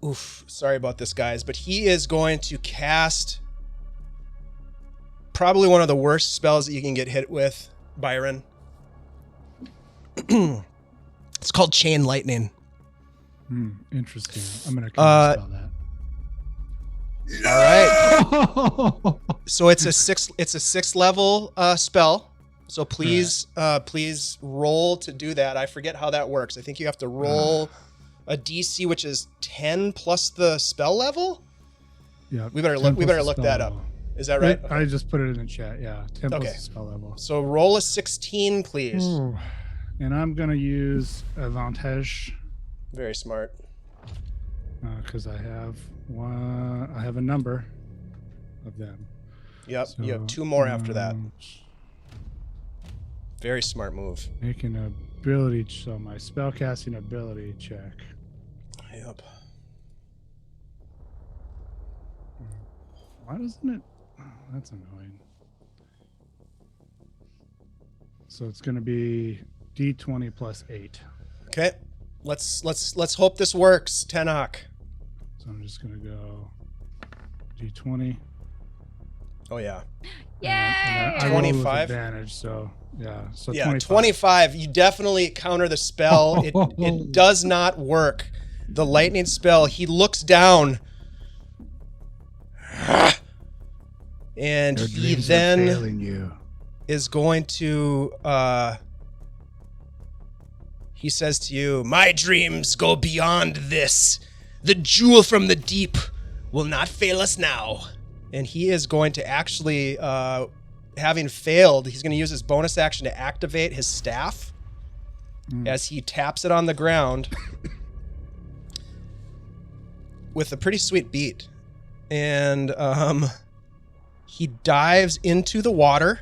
Oof, sorry about this, guys, but he is going to cast probably one of the worst spells that you can get hit with, Byron. It's called Chain Lightning. Interesting. I'm going to spell that. All right. So it's a sixth level spell. So please roll to do that. I forget how that works. I think you have to roll a DC, which is 10 plus the spell level. Yeah. We better look that up. Is that right? I just put it in the chat. Yeah. 10 plus the spell level. So roll a 16, please. Ooh. And I'm going to use advantage. Very smart. Because I have a number of them. Yep. So, you have two more after that. Very smart move. Make an ability, so my spellcasting ability check. Yep. Why doesn't it? Oh, that's annoying. So it's going to be D20 plus 8. Okay. Let's hope this works, Tenoch. So I'm just going to go D20. Oh yeah. Yay! I rolled with 25. advantage, so yeah. So Yeah, 25. 25. You definitely counter the spell. It does not work. The lightning spell, he looks down. And Your he dreams are then failing you. is going to he says to you, "My dreams go beyond this. The jewel from the deep will not fail us now." And he is going to actually having failed, he's going to use his bonus action to activate his staff as he taps it on the ground with a pretty sweet beat. And he dives into the water.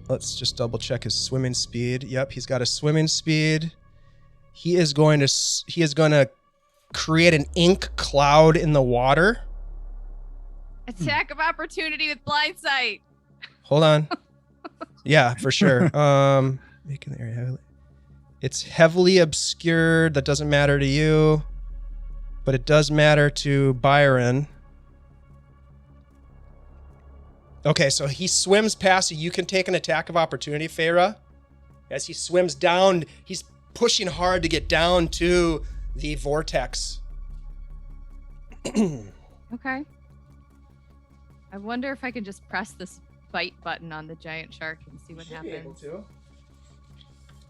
Let's just double check his swimming speed. Yep, he's got a swimming speed. He is going to create an ink cloud in the water. Attack of opportunity with blind sight. Hold on. Yeah, for sure. Making the area heavily. It's heavily obscured. That doesn't matter to you, but it does matter to Byron. Okay, so he swims past you. You can take an attack of opportunity, Feyre. As he swims down, he's pushing hard to get down to the vortex. Okay. I wonder if I can just press this bite button on the giant shark and see what happens.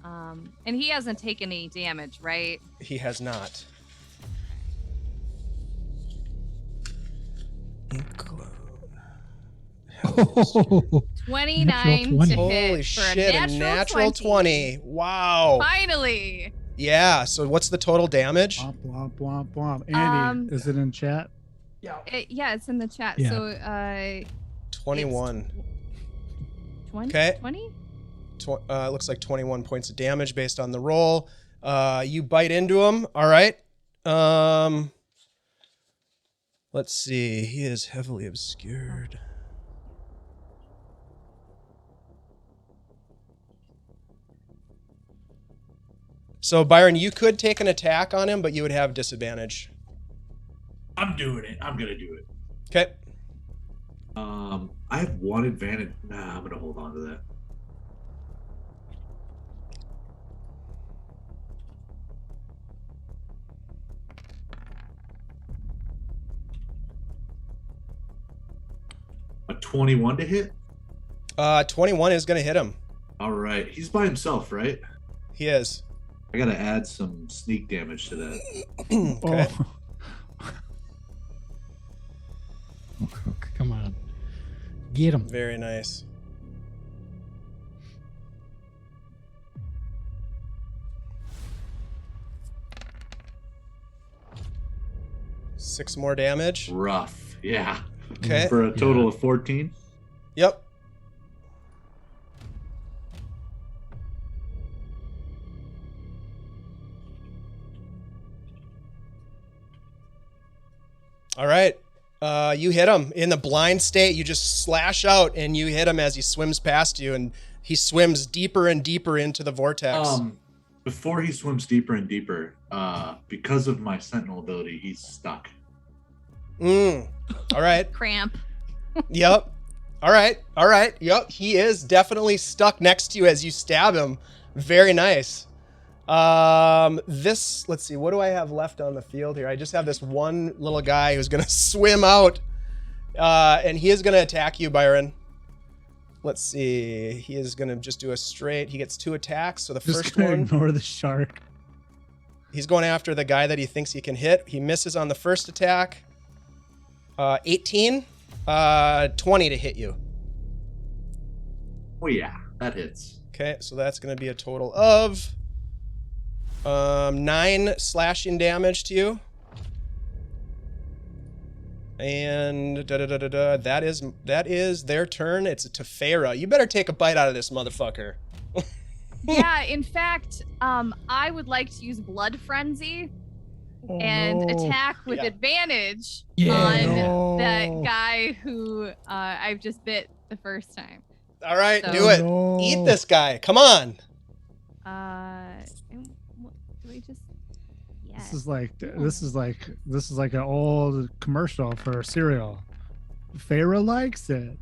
And he hasn't taken any damage, right? He has not. Include. 29 Natural to 20. hit Holy for shit, a natural 20. Wow. Finally. Yeah, so what's the total damage? Womp, womp, womp, womp. Andy, is it in chat? Yeah, it's in the chat. Yeah. So 21. 20? Okay. 20? Looks like 21 points of damage based on the roll. You bite into him. All right. Let's see. He is heavily obscured. So, Byron, you could take an attack on him, but you would have disadvantage. I'm doing it. I'm gonna do it. Okay. I have one advantage. Nah, I'm gonna hold on to that. A 21 to hit? 21 is going to hit him. All right. He's by himself, right? He is. I gotta add some sneak damage to that. Okay. Oh, come on. Get him. Very nice. Six more damage. Rough. Yeah. Okay. For a total of 14. Yep. All right. You hit him in the blind state. You just slash out and you hit him as he swims past you, and he swims deeper and deeper into the vortex. Before he swims deeper and deeper, because of my sentinel ability, he's stuck. All right. Cramp. Yep. All right. All right. Yep. He is definitely stuck next to you as you stab him. Very nice. Let's see, what do I have left on the field here? I just have this one little guy who's going to swim out, and he is going to attack you, Byron. Let's see. He is going to just do a straight. He gets 2 attacks. So the Just first gonna one, ignore the shark. he's going after the guy that he thinks he can hit. He misses on the first attack. 18, 20 to hit you. Oh yeah, that hits. Okay, so that's going to be a total of 9 slashing damage to you. And that is their turn. It's to Feyre. You better take a bite out of this motherfucker. Yeah, in fact, I would like to use Blood Frenzy and attack with advantage on that guy who I've just bit the first time. All right, So- do it. no. Eat this guy. Come on. And do we just? Yes. This is like an old commercial for cereal. Farrah likes it.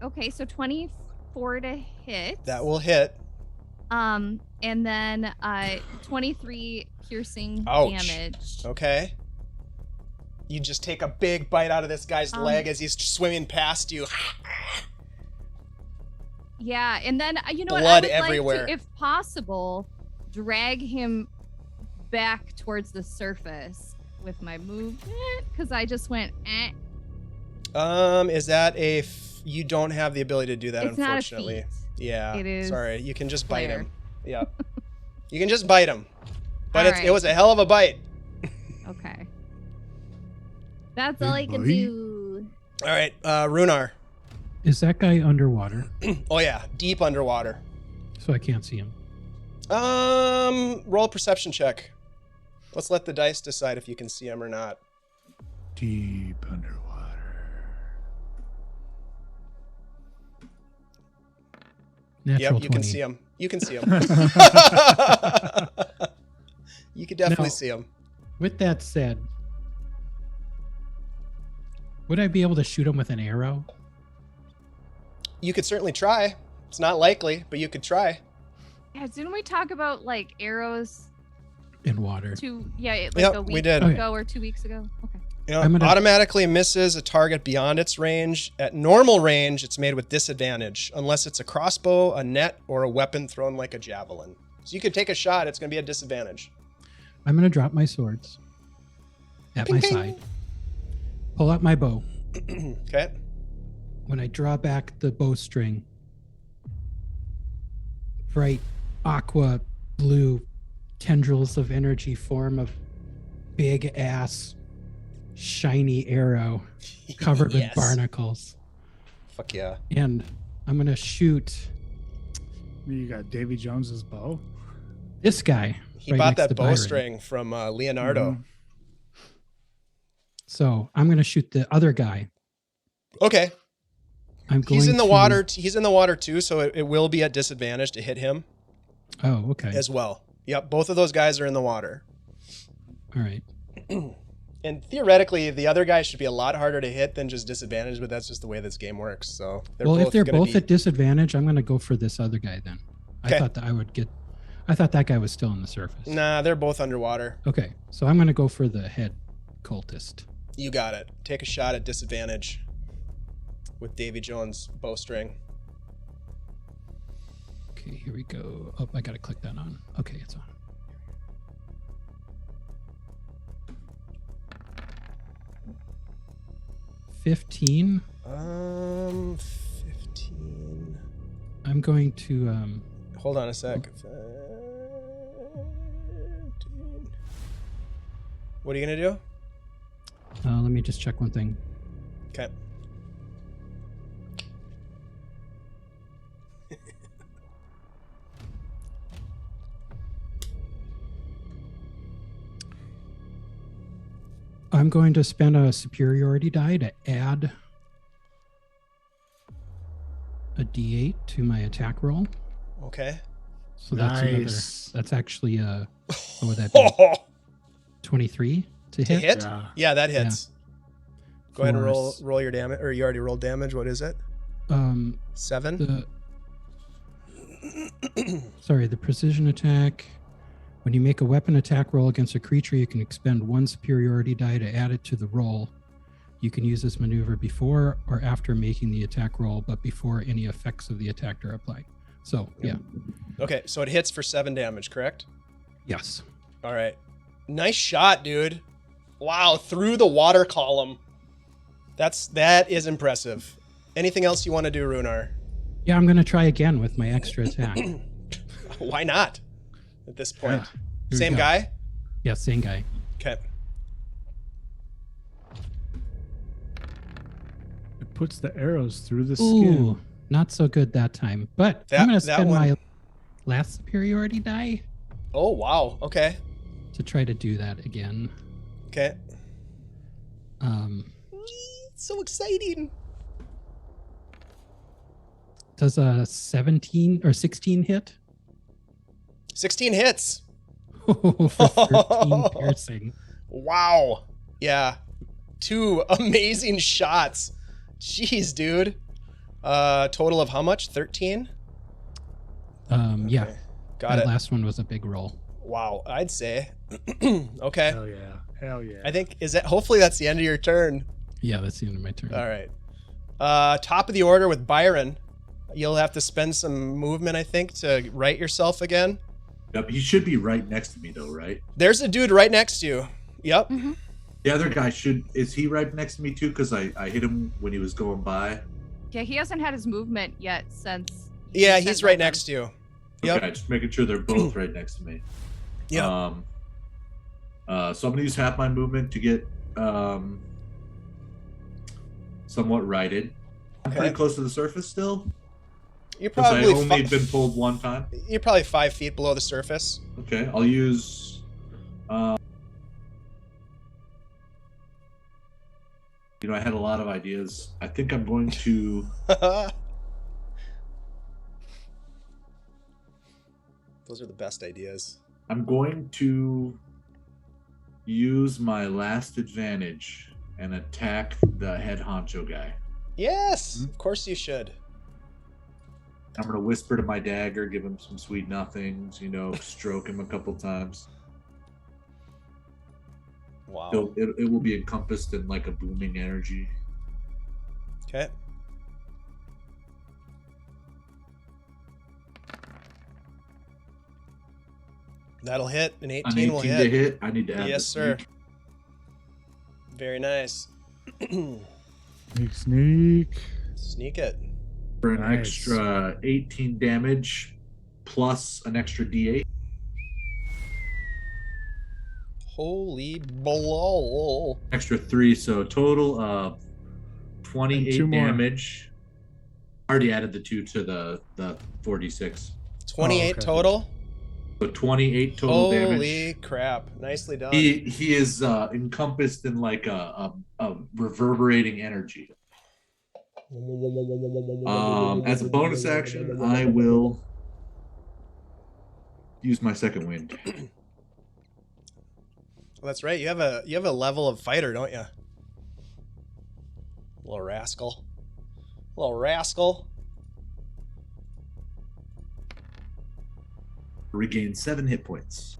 Okay, so 24 to hit. That will hit. And then 23 piercing Ouch. damage. Okay. You just take a big bite out of this guy's leg as he's swimming past you. Yeah, and then you know what? Blood I would everywhere. like to, if possible, drag him back towards the surface with my movement because I just went. Is that you don't have the ability to do that, It's not a unfortunately. feat. Yeah. It is Sorry, you can just bite flair. him. Yeah. You can just bite him. But All it right. was a hell of a bite. Okay. That's all I can boy. do. All right, Rhunar. Is that guy underwater? Oh yeah, deep underwater. So I can't see him. Roll a perception check. Let's let the dice decide if you can see him or not. Deep underwater. Natural Yep, you 20. can see him. You can see him. You can definitely No. see him. With that said, would I be able to shoot him with an arrow? You could certainly try. It's not likely, but you could try. Yeah, didn't we talk about like arrows In water. Yep, a week we did. ago or 2 weeks ago? Okay. You know, I'm gonna- automatically misses a target beyond its range. At normal range, it's made with disadvantage, unless it's a crossbow, a net, or a weapon thrown like a javelin. So you could take a shot, it's going to be a disadvantage. I'm going to drop my swords at Ping, my ping. side. Pull out my bow. Okay. When I draw back the bowstring, bright aqua blue tendrils of energy form a big ass shiny arrow covered Yes. with barnacles. Fuck yeah. And I'm going to shoot You got Davy Jones's bow. this guy. He right bought next that to Byron. bowstring from Leonardo. Mhm. So I'm going to shoot the other guy. Okay. I'm going He's in the to- water. He's in the water too, so it will be at disadvantage to hit him Oh, okay. as well. Yep, both of those guys are in the water. All right. And theoretically, the other guy should be a lot harder to hit than just disadvantage, but that's just the way this game works. So Well, if they're gonna both be- at disadvantage, I'm going to go for this other guy then. Okay. I thought that I thought that guy was still on the surface. Nah, they're both underwater. Okay, so I'm going to go for the head cultist. You got it. Take a shot at disadvantage with Davy Jones' bowstring. Okay, here we go. Oh, I got to click that on. Okay, it's on. $15. 15. I'm going to Hold on a sec. 15. What are you gonna do? let me just check one thing. Okay. I'm going to spend a superiority die to add a D8 to my attack roll. Okay. So that's another. Nice. That's actually what would that be? 23 to To hit. hit? Yeah. Yeah, that hits. Go ahead and For roll your damage, or you already rolled damage. What is it? 7? The precision attack. When you make a weapon attack roll against a creature, you can expend one superiority die to add it to the roll. You can use this maneuver before or after making the attack roll, but before any effects of the attack are applied. So, yeah. Okay, so it hits for 7 damage, correct? Yes. All right. Nice shot, dude. Wow, through the water column. That is impressive. Anything else you want to do, Rhunar? Yeah, I'm going to try again with my extra attack. Why not? At this point. Here we Same go. guy? Yeah, same guy. Okay. It puts the arrows through the Ooh, skin. not so good that time. But That- I'm going to that spend one- my last superiority die Oh, wow. Okay. to try to do that again. Okay. Um, So exciting. Does a 17 or 16 hit? 16 hits. For 13 piercing. Wow. Yeah. 2 amazing shots. Jeez, dude. Total of how much? 13? Yeah. Got That it. last one was a big roll. Wow, I'd say. Okay. Hell yeah. Hell yeah. I think hopefully that's the end of your turn. Yeah, that's the end of my turn. All right. Top of the order with Byron. You'll have to spend some movement, I think, to right yourself again. Yep, he should be right next to me though, right? There's a dude right next to you. Yep. The other guy is he right next to me too? Because I hit him when he was going by. Yeah, he hasn't had his movement yet since. Yeah, you he's sent right them. next to you. Yep. Okay, just making sure they're both right next to me. Yep. So I'm gonna use half my movement to get somewhat righted. I'm Okay. pretty close to the surface still. You're Since I probably only been pulled one time. you're probably 5 feet below the surface. Okay, I'll use. I had a lot of ideas. I think I'm going to. Those are the best ideas. I'm going to use my last advantage and attack the head honcho guy. Yes, of course you should. I'm going to whisper to my dagger, give him some sweet nothings, stroke him a couple times. Wow. It will be encompassed in like a booming energy. Okay. That'll hit. An 18 An 18 will to hit. hit. I need to add Yes, the sir. sneak. Very nice. Sneak. Sneak it. For an Nice. extra 18 damage plus an extra D8. Holy blow. Extra 3, so total of 28 2 more. damage. Already added the 2 to the 46. 28 okay. total. So 28 total Holy damage. crap. Nicely done. He is encompassed in like a reverberating energy. As a bonus action, I will use my second wind. Well, that's right. You have a level of fighter, don't you? Little rascal. Little rascal. Regain 7 hit points.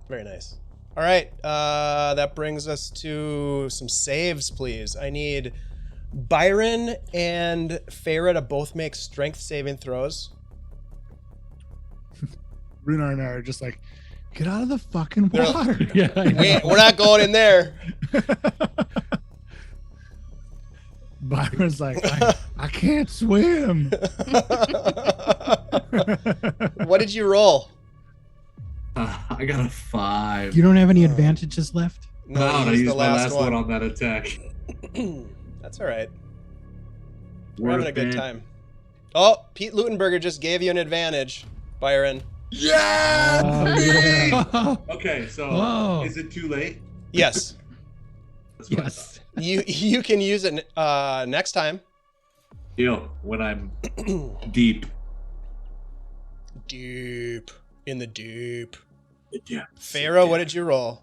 Very nice. All right. That brings us to some saves, please. I need Byron and Farah to both make strength saving throws. Rhunar and I are just like, get out of the fucking They're- water. Yeah, I know. We're not going in there. Byron's like, I can't swim. What did you roll? I got a 5. You don't have any advantages left? No, I you used used the my last last one on that attack. That's all right. We're having a good Worth it. time. Oh, Pete Lutenberger just gave you an advantage, Byron. Yeah! Oh, Okay, so Whoa. is it too late? Yes. That's what I yes. You can use it next time. thought. Deal. When I'm deep. Deep. In the deep. Yeah. Farah, what did you roll?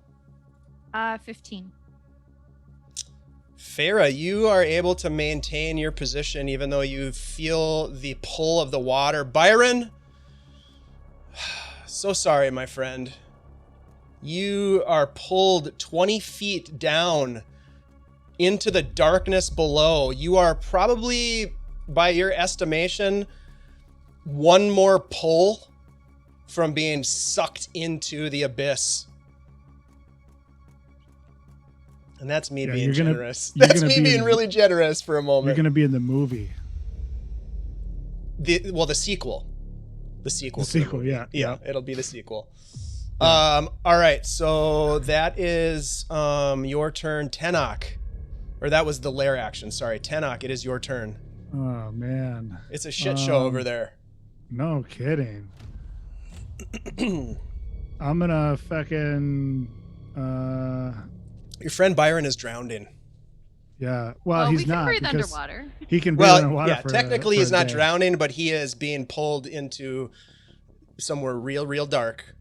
15. Farah, you are able to maintain your position even though you feel the pull of the water. Byron, so sorry, my friend. You are pulled 20 feet down into the darkness below. You are probably, by your estimation, one more pull from being sucked into the abyss. And that's me Yeah, being you're gonna- generous. you're That's gonna me be being in- really generous for a You're moment. going to be in the movie. The sequel. The sequel. The to the sequel, movie. yeah. Yeah, it'll be the sequel. All right, so that is your turn, Tenoch. Or that was the lair action. Sorry, Tenoch, it is your turn. Oh, man. It's a shit show over there. No kidding. I'm going to fucking... Your friend Byron is drowning. Yeah. Well, we he's can not breathe because underwater. he can breathe Well, underwater. yeah, for technically for he's a not day. drowning, but he is being pulled into somewhere real dark.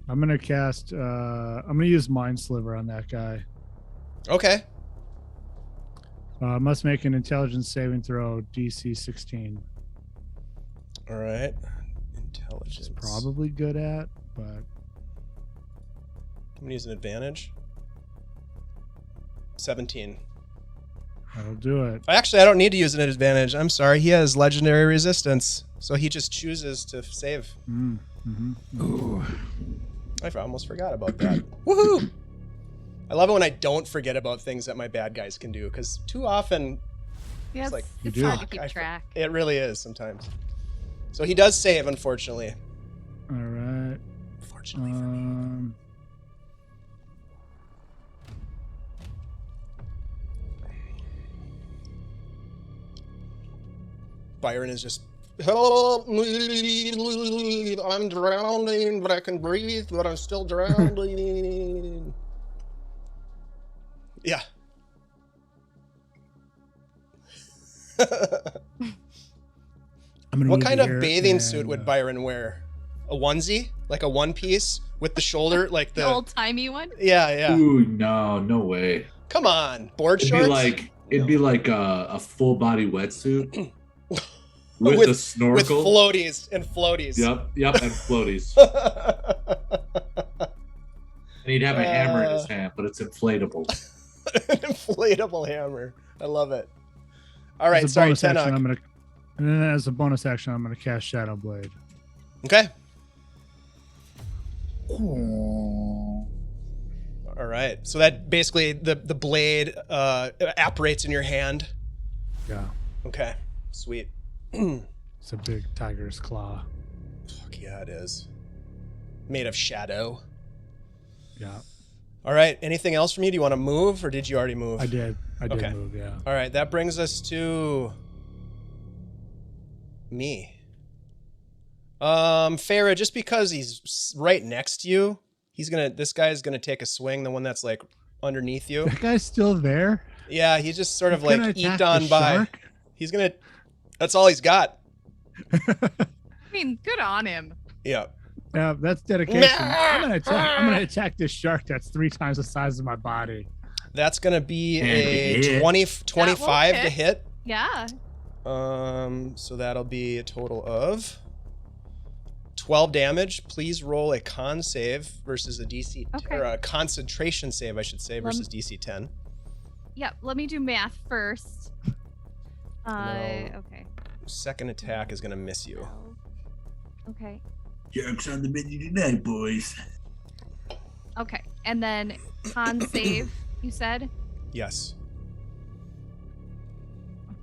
I'm gonna cast. I'm gonna use Mind Sliver on that guy. Okay. Must make an Intelligence saving throw, DC 16. All right. Intelligence. Probably good at, but I'm gonna use an advantage. 17. that'll do it. Actually, I don't need to use an advantage. I'm sorry. He has legendary resistance, so he just chooses to save. Ooh. I almost forgot about that. Woohoo! I love it when I don't forget about things that my bad guys can do, because too often Yeah, like, it's you hard do. to keep I- track. it really is sometimes. So he does save, unfortunately. All right. Fortunately for me. Byron is just, help me, I'm drowning, but I can breathe, but I'm still drowning. Yeah. I'm gonna What move kind you of here bathing and, suit would Byron wear? A onesie? Like a one piece with the shoulder, like The the... old timey one. Yeah. Ooh, no way. Come on, board It'd shorts? be like a full body wetsuit with, With- a snorkel. With floaties and floaties. Yep, and floaties. And he'd have a hammer in his hand, but it's inflatable. An inflatable hammer. I love it. All right, as a sorry, bonus action, Tenoch. and then as a bonus action, I'm gonna cast Shadow Blade. Okay. All right. So that basically the blade apparates in your hand. Yeah, Okay. Sweet. it's a big tiger's claw. Fuck yeah, it is. Made of shadow. Yeah, All right. Anything else from you? Do you want to move, or did you already move? I did Okay. move. Yeah. All right. That brings us to me. Farah, just because he's right next to you, this guy's gonna take a swing. The one that's like underneath you. That guy's still there. Yeah, he's just sort of He's gonna like attack eked on the by. shark? He's gonna. That's all he's got. I mean, good on him. Yeah. Yeah, that's dedication. I'm gonna attack this shark that's 3 times the size of my body. That's gonna be And a hit. 25 to hit. hit. Yeah. So that'll be a total of 12 damage. Please roll a con save versus a DC Okay. or a concentration save, I should say, versus DC 10. Yep. Let me do math first. No. Okay. Second attack is gonna miss you. Okay. Jerks on the menu tonight, boys. Okay. And then con save, you said? Yes.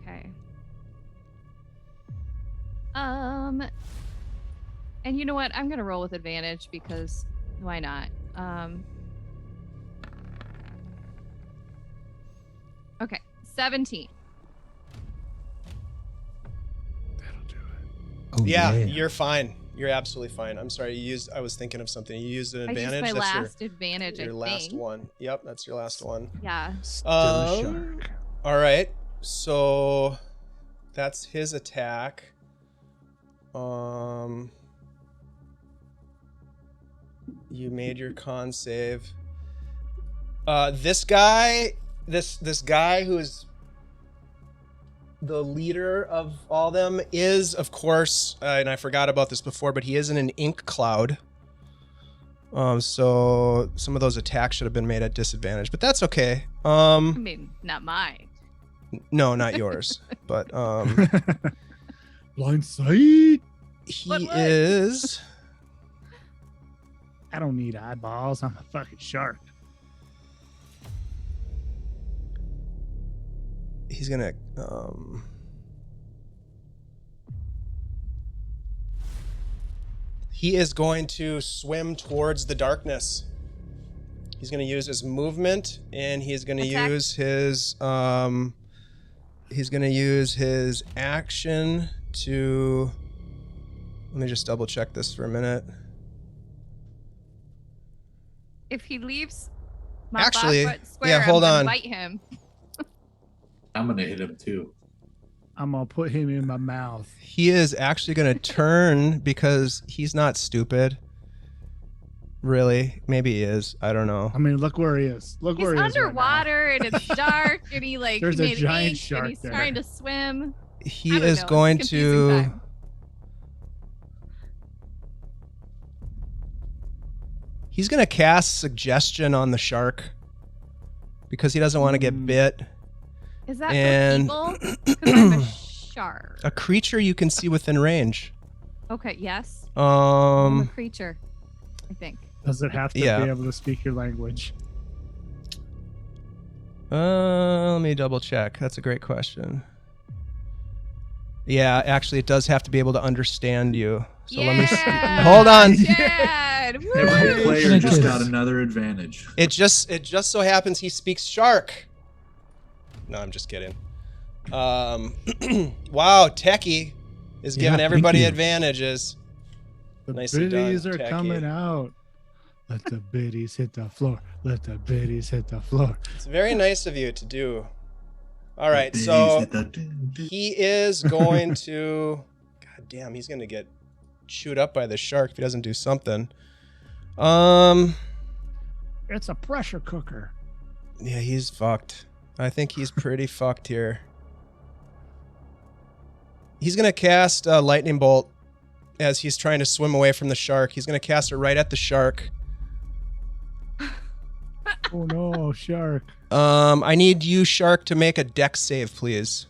Okay. And you know what? I'm gonna roll with advantage because why not? Okay, 17. That'll do it. Oh, Yeah, you're fine. You're absolutely fine. I'm sorry. I was thinking of something. You used an I advantage. used my That's last advantage, your I last think. one. Yep, that's your last one. Yeah. Still a Um, shark. All right. So that's his attack. You made your con save. This guy who is the leader of all them is, of course, and I forgot about this before, but he is in an ink cloud. So some of those attacks should have been made at disadvantage, but that's okay. I mean, not mine. No, not yours, but Blind sight. he What? is. I don't need eyeballs. I'm a fucking shark. He's gonna he is going to swim towards the darkness. He's gonna use his movement, and he's gonna Attack. use his action to. Let me just double check this for a minute. if he leaves my Actually, 5 foot square, yeah, hold I'm gonna on. bite him. I'm gonna hit him too. I'm gonna put him in my mouth. He is actually going to turn because he's not stupid. Really? Maybe he is. I don't know. I mean, look where he is. Look He's where he is. right now. underwater and it's dark and he like There's he a made giant ink shark and he's there. trying to swim. He I don't is know, it's going confusing to. time. He's going to cast suggestion on the shark because he doesn't want to get bit. Is that And- for people? Because I'm a shark. A creature you can see within range. Okay, yes. I'm a Um. creature, I think. Does it have to Yeah. be able to speak your language? Let me double check. That's a great question. Yeah, actually, it does have to be able to understand you. So let me. Hold on. Dad! Every Woo! player just Yes. got another advantage. It just so happens he speaks shark. No, I'm just kidding. Wow, Techie is Yeah, giving thank everybody you. advantages. The Nicely done, biddies are Techie. coming out. Let the biddies hit the floor. Let the biddies hit the floor. It's very nice of you to do. All right, Biddies so hit the- he is going to. God damn, he's going to get chewed up by the shark if he doesn't do something. It's a pressure cooker. Yeah, he's fucked. I think he's pretty fucked here. He's going to cast a lightning bolt as he's trying to swim away from the shark. He's going to cast it right at the shark. Oh no, shark. I need you, shark, to make a dex save, please.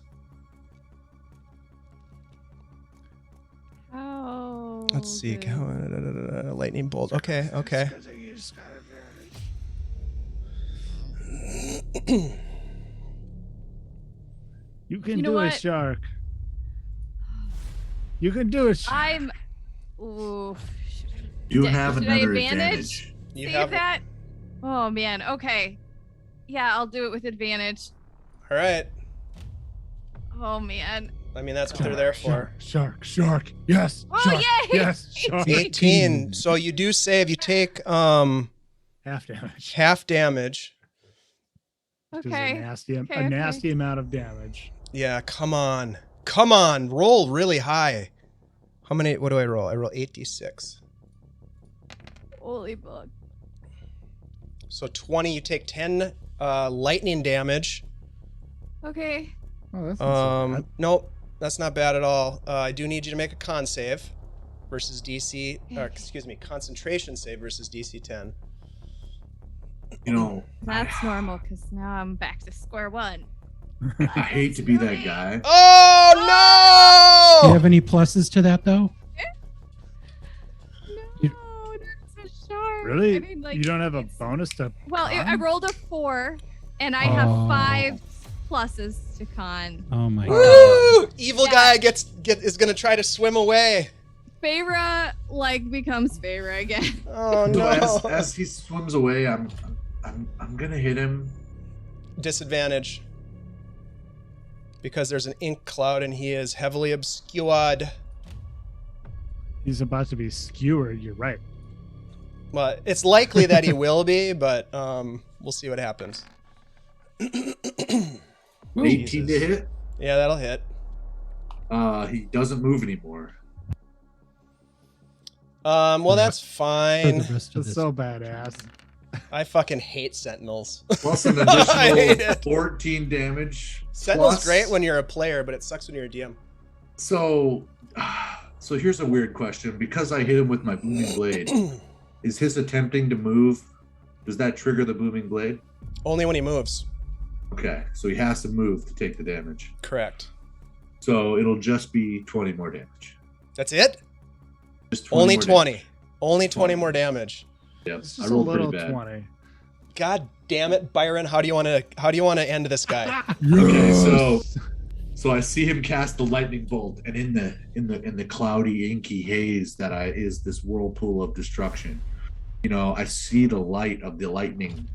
Oh. Let's see. good. Lightning bolt. Okay, okay. You can You know do it, what? shark. You can do it. Shark. I'm. Ooh. You Should have I another advantage? advantage. You Save have. that? Oh man. Okay. Yeah, I'll do it with advantage. All right. Oh man. I mean, that's what they're there for. Shark. Yes. Oh shark. yay! Yes, shark. 18. So you do save. You take Half damage. half damage. Which is Okay. a nasty, Okay, a okay. nasty amount of damage. Yeah, come on. Come on. Roll really high. How many? What do I roll? I roll 8d6. Holy bug. So 20. You take 10 lightning damage. Okay. Oh, that's not so bad. Nope. That's not bad at all. I do need you to make a con save versus DC. Excuse me, concentration save versus DC 10. You know, That's normal because now I'm back to square one. I hate to be that guy. Oh Do you no! have any pluses to that though? You- No, there's a shark. Really? I mean, like, You don't have a it's- bonus to. Well, I con? rolled a 4, and I have Oh. 5 pluses to con. Oh my god. Woo! Evil Yeah. guy is gonna try to swim away. Feyre like becomes Feyre again. Oh So no! as he swims away, I'm gonna hit him. Disadvantage. Because there's an ink cloud and he is heavily obscured. He's about to be skewered. You're right. Well, it's likely that he will be, but we'll see what happens. 18 to hit. Yeah, that'll hit. He doesn't move anymore. Well, that's For fine. the rest of That's this. so badass. I fucking hate Sentinels. Plus an I hate additional it. 14 damage. Sentinel's plus- great when you're a player, but it sucks when you're a DM. So here's a weird question. Because I hit him with my booming blade, is his attempting to move? Does that trigger the booming blade? Only when he moves. Okay, so he has to move to take the damage. Correct. So it'll just be 20 more damage. That's it? Just 20 Only more 20. damage. Only 20 20. more damage. Yep, It's I just a rolled little pretty bad. 20. God damn it, Byron. How do you want to end this guy? Okay, so I see him cast the lightning bolt, and in the cloudy, inky haze that is this whirlpool of destruction, I see the light of the lightning,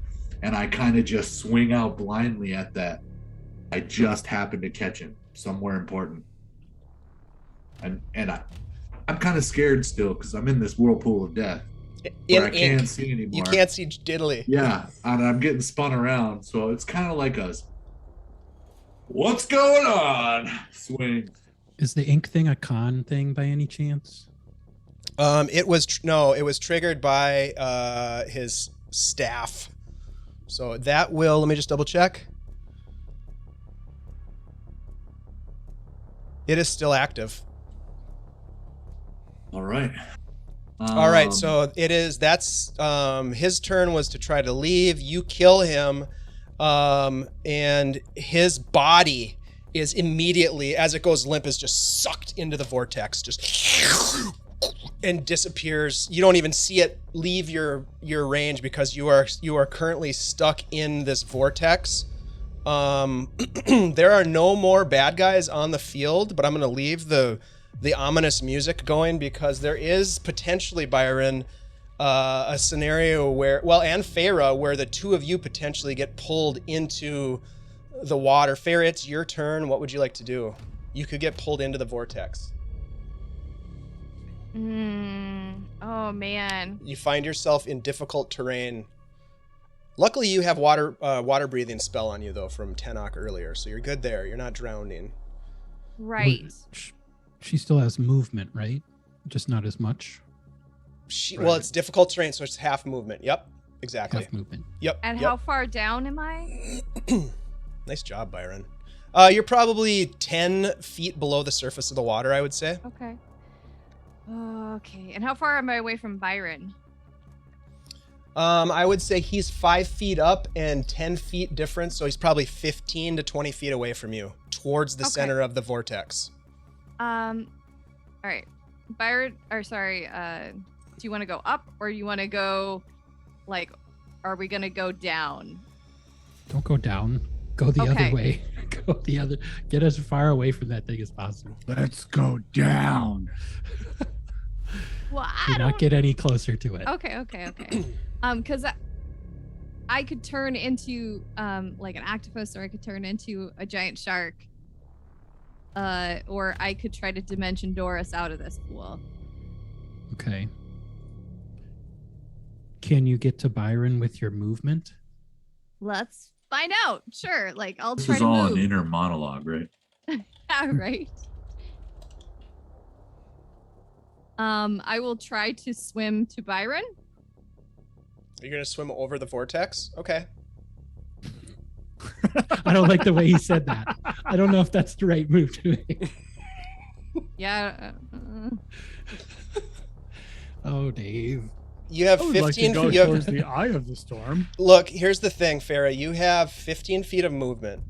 and I kind of just swing out blindly at that. I just happen to catch him somewhere important, and I'm kind of scared still because I'm in this whirlpool of death. where I ink. can't see anymore. You can't see diddly. Yeah, and I'm getting spun around, so it's kind of like a "what's going on" swing. Is the ink thing a con thing by any chance? It was it was triggered by his staff. So that will, let me just double check. It is still active. All right. All right, so that's his turn was to try to leave. You kill him, and his body is immediately, as it goes limp, is just sucked into the vortex, just and disappears. You don't even see it leave your range because you are currently stuck in this vortex. There are no more bad guys on the field, but I'm gonna leave the ominous music going because there is potentially, Byron, a scenario where, and Farah, where the two of you potentially get pulled into the water. Farah, it's your turn. What would you like to do? You could get pulled into the vortex. Oh man. You find yourself in difficult terrain. Luckily, you have water breathing spell on you though from Tenoch earlier, so you're good there. You're not drowning. Right. She still has movement, right? Just not as much. Well, it's difficult terrain, so it's half movement. Yep, exactly. Half movement. Yep. And yep. how far down am I? Nice job, Byron. You're probably 10 feet below the surface of the water, I would say. Okay. Okay. And how far am I away from Byron? I would say he's 5 feet up and 10 feet difference, so he's probably 15 to 20 feet away from you, towards the center of the vortex. All right. Byron, do you want to go up or you want to go, are we going to go down? Don't go down. Go the Okay. other way. Go the other. Get as far away from that thing as possible. Let's go down. Well, Do not get any closer to it. Okay. Because I could turn into like an octopus, or I could turn into a giant shark, or I could try to dimension door us out of this pool. Okay. Can you get to Byron with your movement? Let's find out. Sure. I'll This try is to all move. an inner monologue, right? Yeah, right. I will try to swim to Byron. You're going to swim over the vortex? Okay. I don't like the way he said that. I don't know if that's the right move to make. Yeah. Oh, Dave. You have I would like to 15 go feet. You towards have, the eye of the storm. look, here's the thing, Farah. You have 15 feet of movement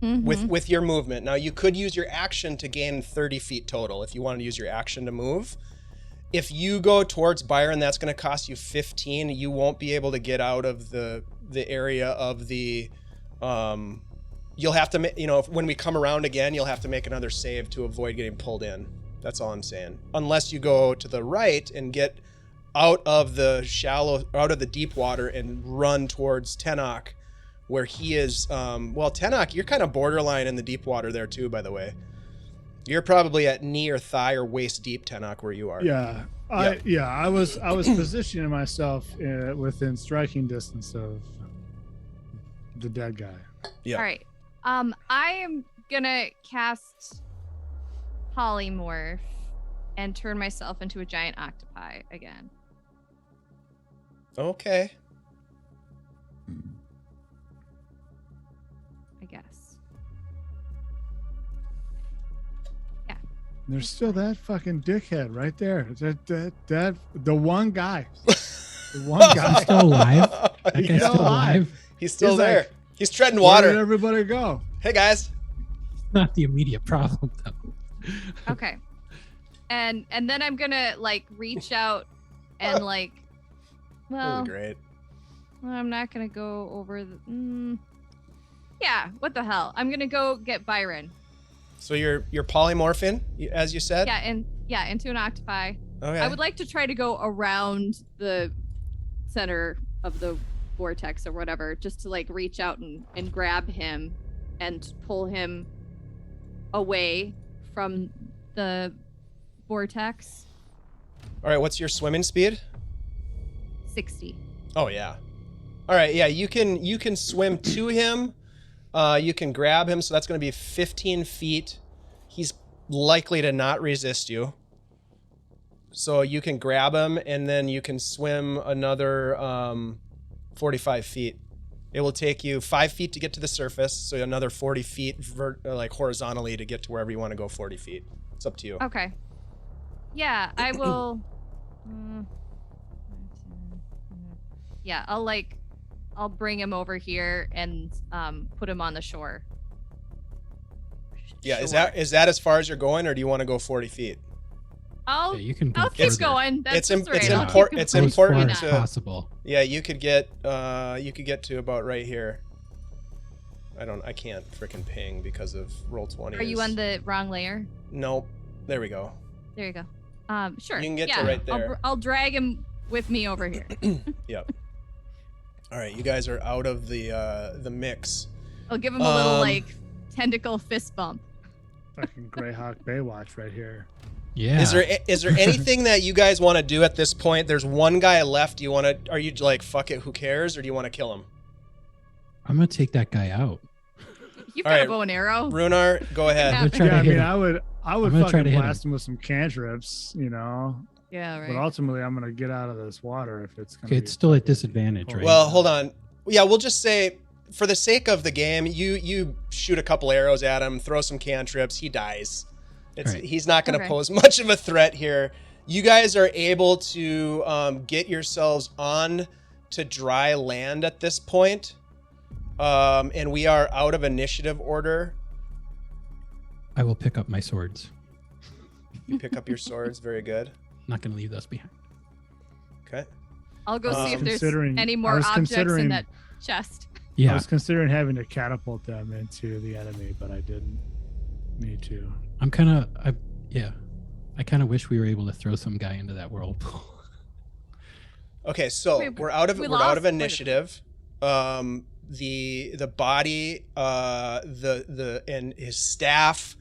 Mhm. with your movement. Now, you could use your action to gain 30 feet total if you wanted to use your action to move. If you go towards Byron, that's going to cost you 15. You won't be able to get out of the area of the... you'll have to, when we come around again, you'll have to make another save to avoid getting pulled in. That's all I'm saying. Unless you go to the right and get out of the deep water and run towards Tenoch, where he is. Tenoch, you're kind of borderline in the deep water there too, by the way. You're probably at knee or thigh or waist deep, Tenoch, where you are. Yeah. I was positioning myself within striking distance of the dead guy. Yeah. All right. I am gonna cast polymorph and turn myself into a giant octopi again. Okay. I guess. There's still that fucking dickhead right there. That the one guy. The one guy. Still alive? That guy's Yeah. still alive? He's still He's there. like, He's treading Where water. did everybody go? Hey guys. Not the immediate problem, though. Okay. And then I'm gonna reach out and That well, was great. I'm not gonna go over the. Yeah. What the hell? I'm gonna go get Byron. So you're polymorphing, as you said? Yeah, into an octopi. Okay. I would like to try to go around the center of the vortex or whatever, just to reach out and grab him and pull him away from the vortex. All right, what's your swimming speed? 60. Oh yeah. All right, yeah, you can swim to him. You can grab him, so that's going to be 15 feet. He's likely to not resist you. So you can grab him, and then you can swim another 45 feet. It will take you 5 feet to get to the surface, so another 40 feet like horizontally to get to wherever you want to go 40 feet. It's up to you. Okay. Yeah, I will. Yeah, I'll bring him over here and put him on the shore. Yeah, Sure. is that as far as you're going, or do you want to go 40 feet? Yeah, you can go I'll keep further. going. It's That's right. Yeah. I'll keep It's going. Go as far important as to- possible. Yeah, you could get to about right here. I can't freaking ping because of Roll20. Are you on the wrong layer? Nope. There we go. There you go. Sure. You can get to yeah, right there. I'll drag him with me over here. Yep. All right, you guys are out of the mix. I'll give him a little Um, tentacle fist bump. Fucking Greyhawk Baywatch right here. Yeah. Is there anything that you guys want to do at this point? There's one guy left. Are you like, fuck it, who cares, or do you want to kill him? I'm gonna take that guy out. You've All got right, a bow and arrow. Runar, go Yeah. ahead. I'm gonna try Yeah, to I hit mean, him. I would I'm gonna try fucking to hit blast him with some cantrips, you know. Yeah, right. But ultimately, I'm gonna get out of this water if it's gonna Okay, be it's still at fucking disadvantage, right? Well, hold on. Yeah, we'll just say, for the sake of the game, you shoot a couple arrows at him, throw some cantrips, he dies. Right. He's not going to Okay. pose much of a threat here. You guys are able to get yourselves on to dry land at this point. And we are out of initiative order. I will pick up my swords. You pick up your swords. Very good. Not gonna leave those behind. Okay. I'll go see if there's considering- any I more was objects in considering- that chest. I Yeah. was considering having to catapult them into the enemy, but I didn't need to. I kind of wish we were able to throw some guy into that whirlpool. Okay, so Wait, we're out of we we're out of lost? initiative. The body, and his staff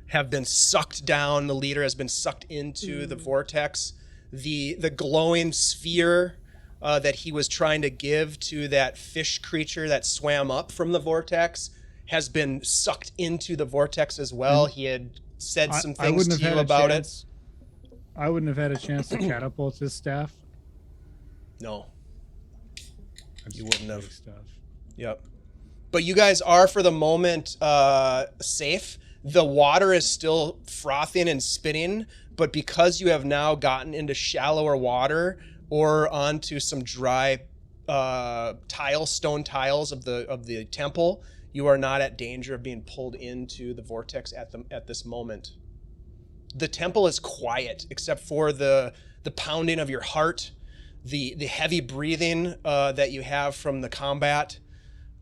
have been sucked down. The leader has been sucked into the vortex. The glowing sphere that he was trying to give to that fish creature that swam up from the vortex has been sucked into the vortex as well. He had said some things to you about it. I wouldn't have had a chance to catapult his staff. No. I just You wouldn't have. take Stuff. Yep. But you guys are, for the moment, safe. The water is still frothing and spitting, but because you have now gotten into shallower water or onto some dry stone tiles of the temple, you are not at danger of being pulled into the vortex at this moment. The temple is quiet except for the pounding of your heart, the heavy breathing that you have from the combat,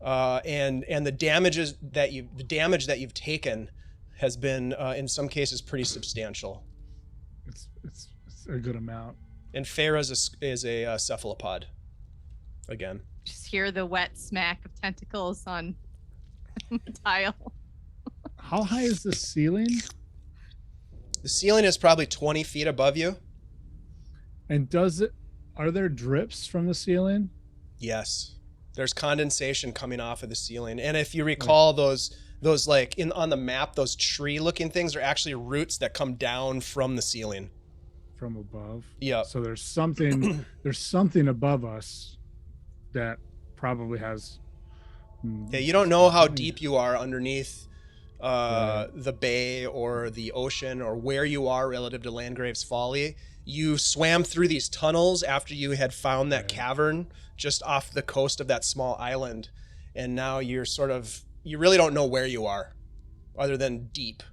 and the damage that you've taken has been in some cases pretty substantial. It's a good amount. And Farah's is a cephalopod. Again. Just hear the wet smack of tentacles on tile. How high is the ceiling? The ceiling is probably 20 feet above you. And are there drips from the ceiling? Yes. There's condensation coming off of the ceiling. And if you recall those like on the map, those tree looking things are actually roots that come down from the ceiling. From above? Yeah. So there's something above us that probably has Yeah, you don't know how deep you are underneath the bay or the ocean or where you are relative to Landgrave's Folly. You swam through these tunnels after you had found that cavern just off the coast of that small island. And now you really don't know where you are other than deep.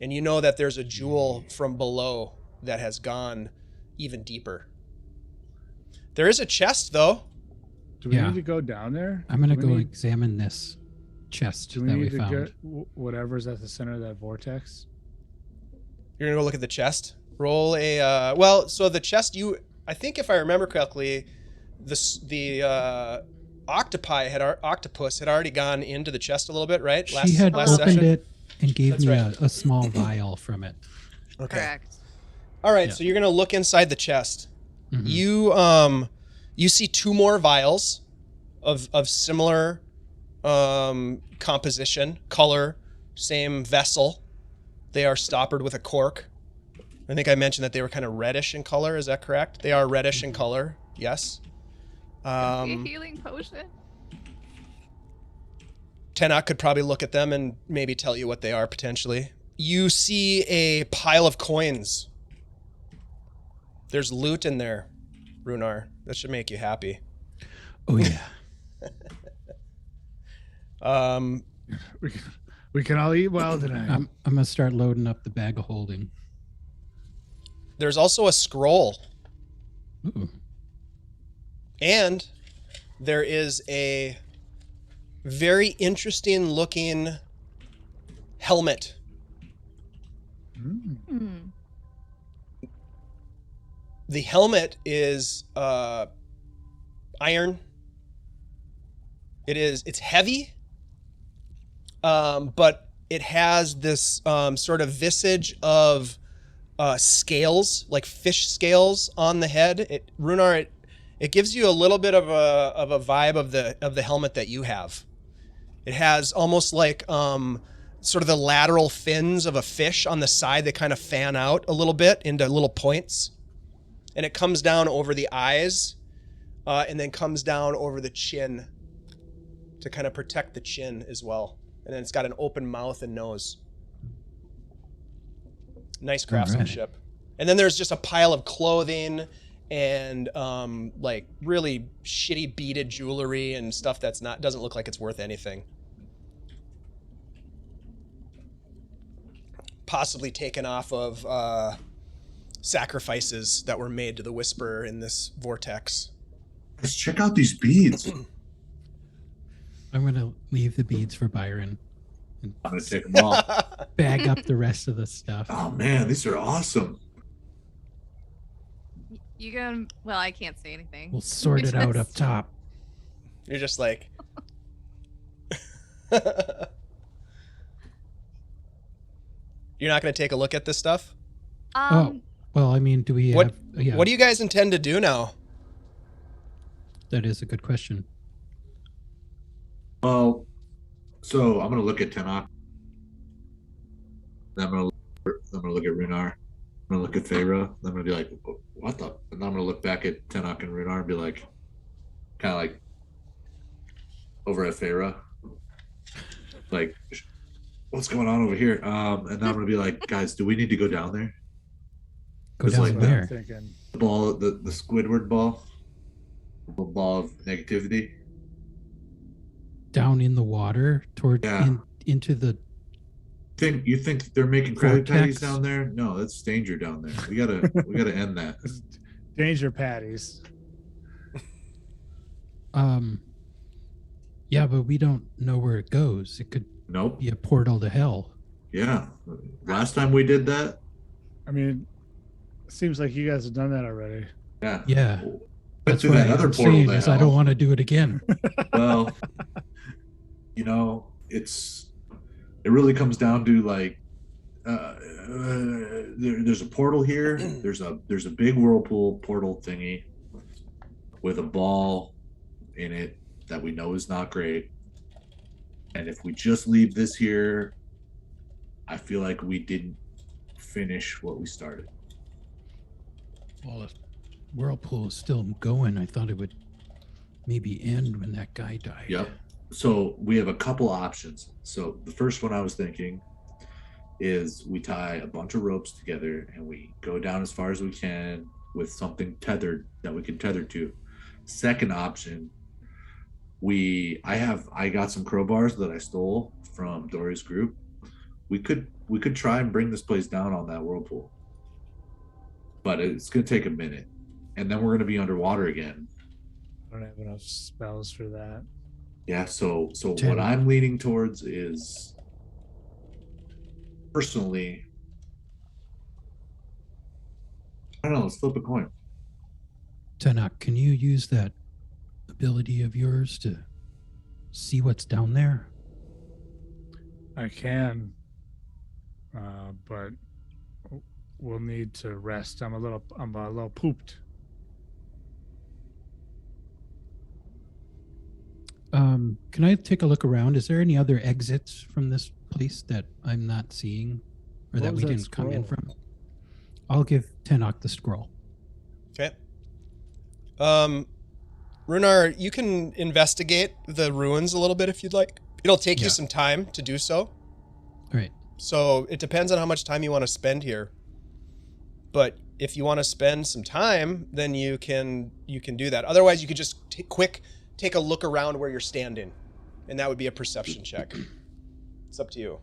And you know that there's a jewel from below that has gone even deeper. There is a chest though. Do we Yeah. need to go down there? I'm gonna Do we go need- examine this chest Do we that need we to found. get whatever's at the center of that vortex? You're gonna go look at the chest. Roll a so the chest, I think if I remember correctly, the octopus had already gone into the chest a little bit, right? She had last opened session? it and gave That's me right. a small vial from it. Okay. Correct. All right, Yeah. so you're gonna look inside the chest. Mhm. You see 2 more vials of similar composition, color, same vessel. They are stoppered with a cork. I think I mentioned that they were kind of reddish in color. Is that correct? They are reddish in color. Yes. Could be a healing potion. Tenoch could probably look at them and maybe tell you what they are potentially. You see a pile of coins. There's loot in there, Rhunar. That should make you happy. Oh yeah. We can all eat well tonight. I'm gonna start loading up the bag of holding. There's also a scroll. Ooh. And there is a very interesting looking helmet. Hmm. The helmet is iron. It's heavy, but it has this sort of visage of scales, like fish scales on the head. Rhunar, it gives you a little bit of a vibe of the helmet that you have. It has almost like sort of the lateral fins of a fish on the side that kind of fan out a little bit into little points. And it comes down over the eyes and then comes down over the chin to kind of protect the chin as well. And then it's got an open mouth and nose. Nice craftsmanship. Right. And then there's just a pile of clothing and like really shitty beaded jewelry and stuff doesn't look like it's worth anything. Possibly taken off of sacrifices that were made to the Whisperer in this vortex. Let's check out these beads. I'm gonna leave the beads for Byron. And I'm gonna take them all. bag up the rest of the stuff. Oh man, these are awesome. You gonna? Well, I can't say anything. We'll sort it out up top. You're just like. You're not going to take a look at this stuff? Oh, well, I mean, do we what, have... Yeah. What do you guys intend to do now? That is a good question. Well, so I'm going to look at Tenoch. Then I'm going to look at Rhunar. I'm going to look at Feyre. Then I'm going to be like, what the? And then I'm going to look back at Tenoch and Rhunar and be like, kind of like, over at Feyre. Like, what's going on over here? And then I'm going to be like, guys, do we need to go down there? Go down like there. The ball, the Squidward ball. The ball of negativity. Down in the water toward into the... You think they're making Krabby Patties down there? No, that's danger down there. We gotta end that. Danger patties. Yeah, but we don't know where it goes. It could be a portal to hell. Yeah. Last time we did that. I mean, it seems like you guys have done that already. Yeah. Yeah. That's what that other portal is I don't want to do it again. Well, you know, it really comes down to like there's a portal here. There's a big whirlpool portal thingy with a ball in it that we know is not great. And if we just leave this here, I feel like we didn't finish what we started. Well, if whirlpool is still going, I thought it would maybe end when that guy died. Yep. So we have a couple options. So the first one I was thinking is we tie a bunch of ropes together and we go down as far as we can with something tethered that we can tether to. Second option, I got some crowbars that I stole from Dory's group. We could try and bring this place down on that whirlpool, but it's gonna take a minute, and then we're gonna be underwater again. I don't have enough spells for that. Yeah, so what I'm leaning towards is, personally, I don't know, let's flip a coin. Tenoch, can you use that ability of yours to see what's down there? I can, but we'll need to rest. I'm a little pooped. Can I take a look around? Is there any other exits from this place that I'm not seeing or What that was we that didn't come in scroll? from? I'll give Tenoch the scroll. Okay. Rhunar, you can investigate the ruins a little bit if you'd like. It'll take you Yeah. some time to do so. All right. So it depends on how much time you want to spend here. But if you want to spend some time, then you can do that. Otherwise, you could just take a look around where you're standing, and that would be a perception check. It's up to you.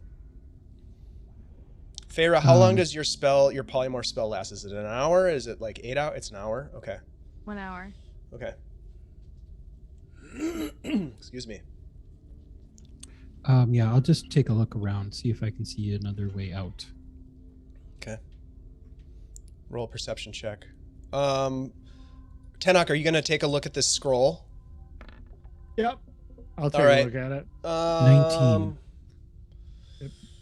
Feyre, how long does your polymorph spell last? Is it an hour? Is it like 8 hours? It's an hour. Okay. 1 hour. Okay. Excuse me. Yeah, I'll just take a look around, see if I can see another way out. Okay. Roll a perception check. Tenoch, are you going to take a look at this scroll? Yep. I'll take All right. a look at it. 19.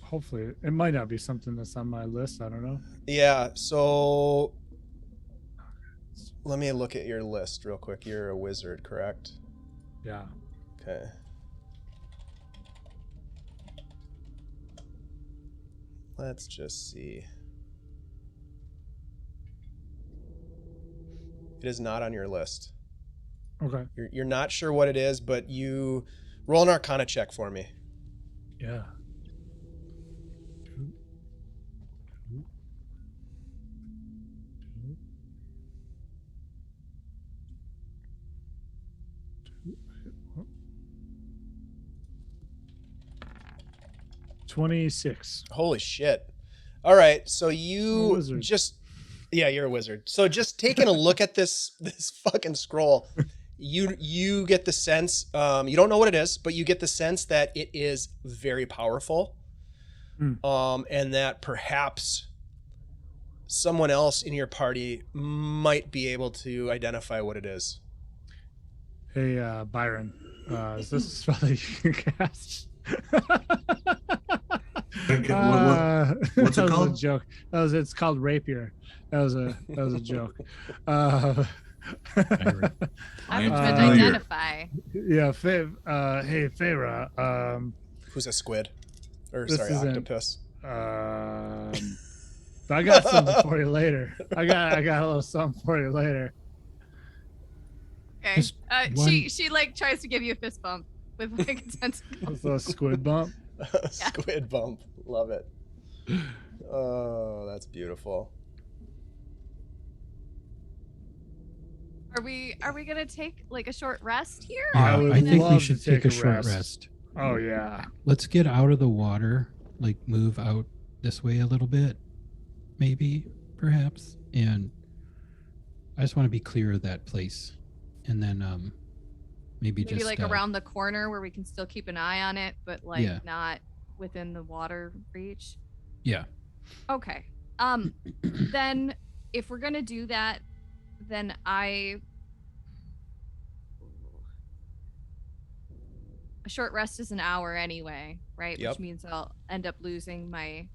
Hopefully, it might not be something that's on my list. I don't know. Yeah, so let me look at your list real quick. You're a wizard, correct? Yeah. Okay. Let's just see. It is not on your list. Okay. You're not sure what it is, but you roll an Arcana check for me. Yeah. 26. Holy shit. All right, so I'm a you wizard. yeah, you're a wizard. So just taking a look at this fucking scroll, you get the sense, you don't know what it is, but you get the sense that it is very powerful. And that perhaps someone else in your party might be able to identify what it is. Hey, Byron, is this a spell that you can cast? What's it that was called? a joke. It's called rapier. That was a joke. I'm am to familiar. identify. Yeah, hey, Feyre. Who's a squid? Or This sorry, isn't- octopus. I got something for you later. I got a little something for you later. Okay. Just She like tries to give you a fist bump with like a tentacle. It's a little squid bump. Squid bump. Love it. Oh, that's beautiful. Are we gonna take like a short rest here? Yeah, would I think we love should to take take a a short rest. rest. Oh yeah. Let's get out of the water, like move out this way a little bit, maybe, perhaps. And I just want to be clear of that place. And then maybe Maybe just like around the corner where we can still keep an eye on it, but like Yeah. not within the water reach. Yeah. Okay. Then if we're gonna do that, then a short rest is an hour anyway, right? Yep. Which means I'll end up losing my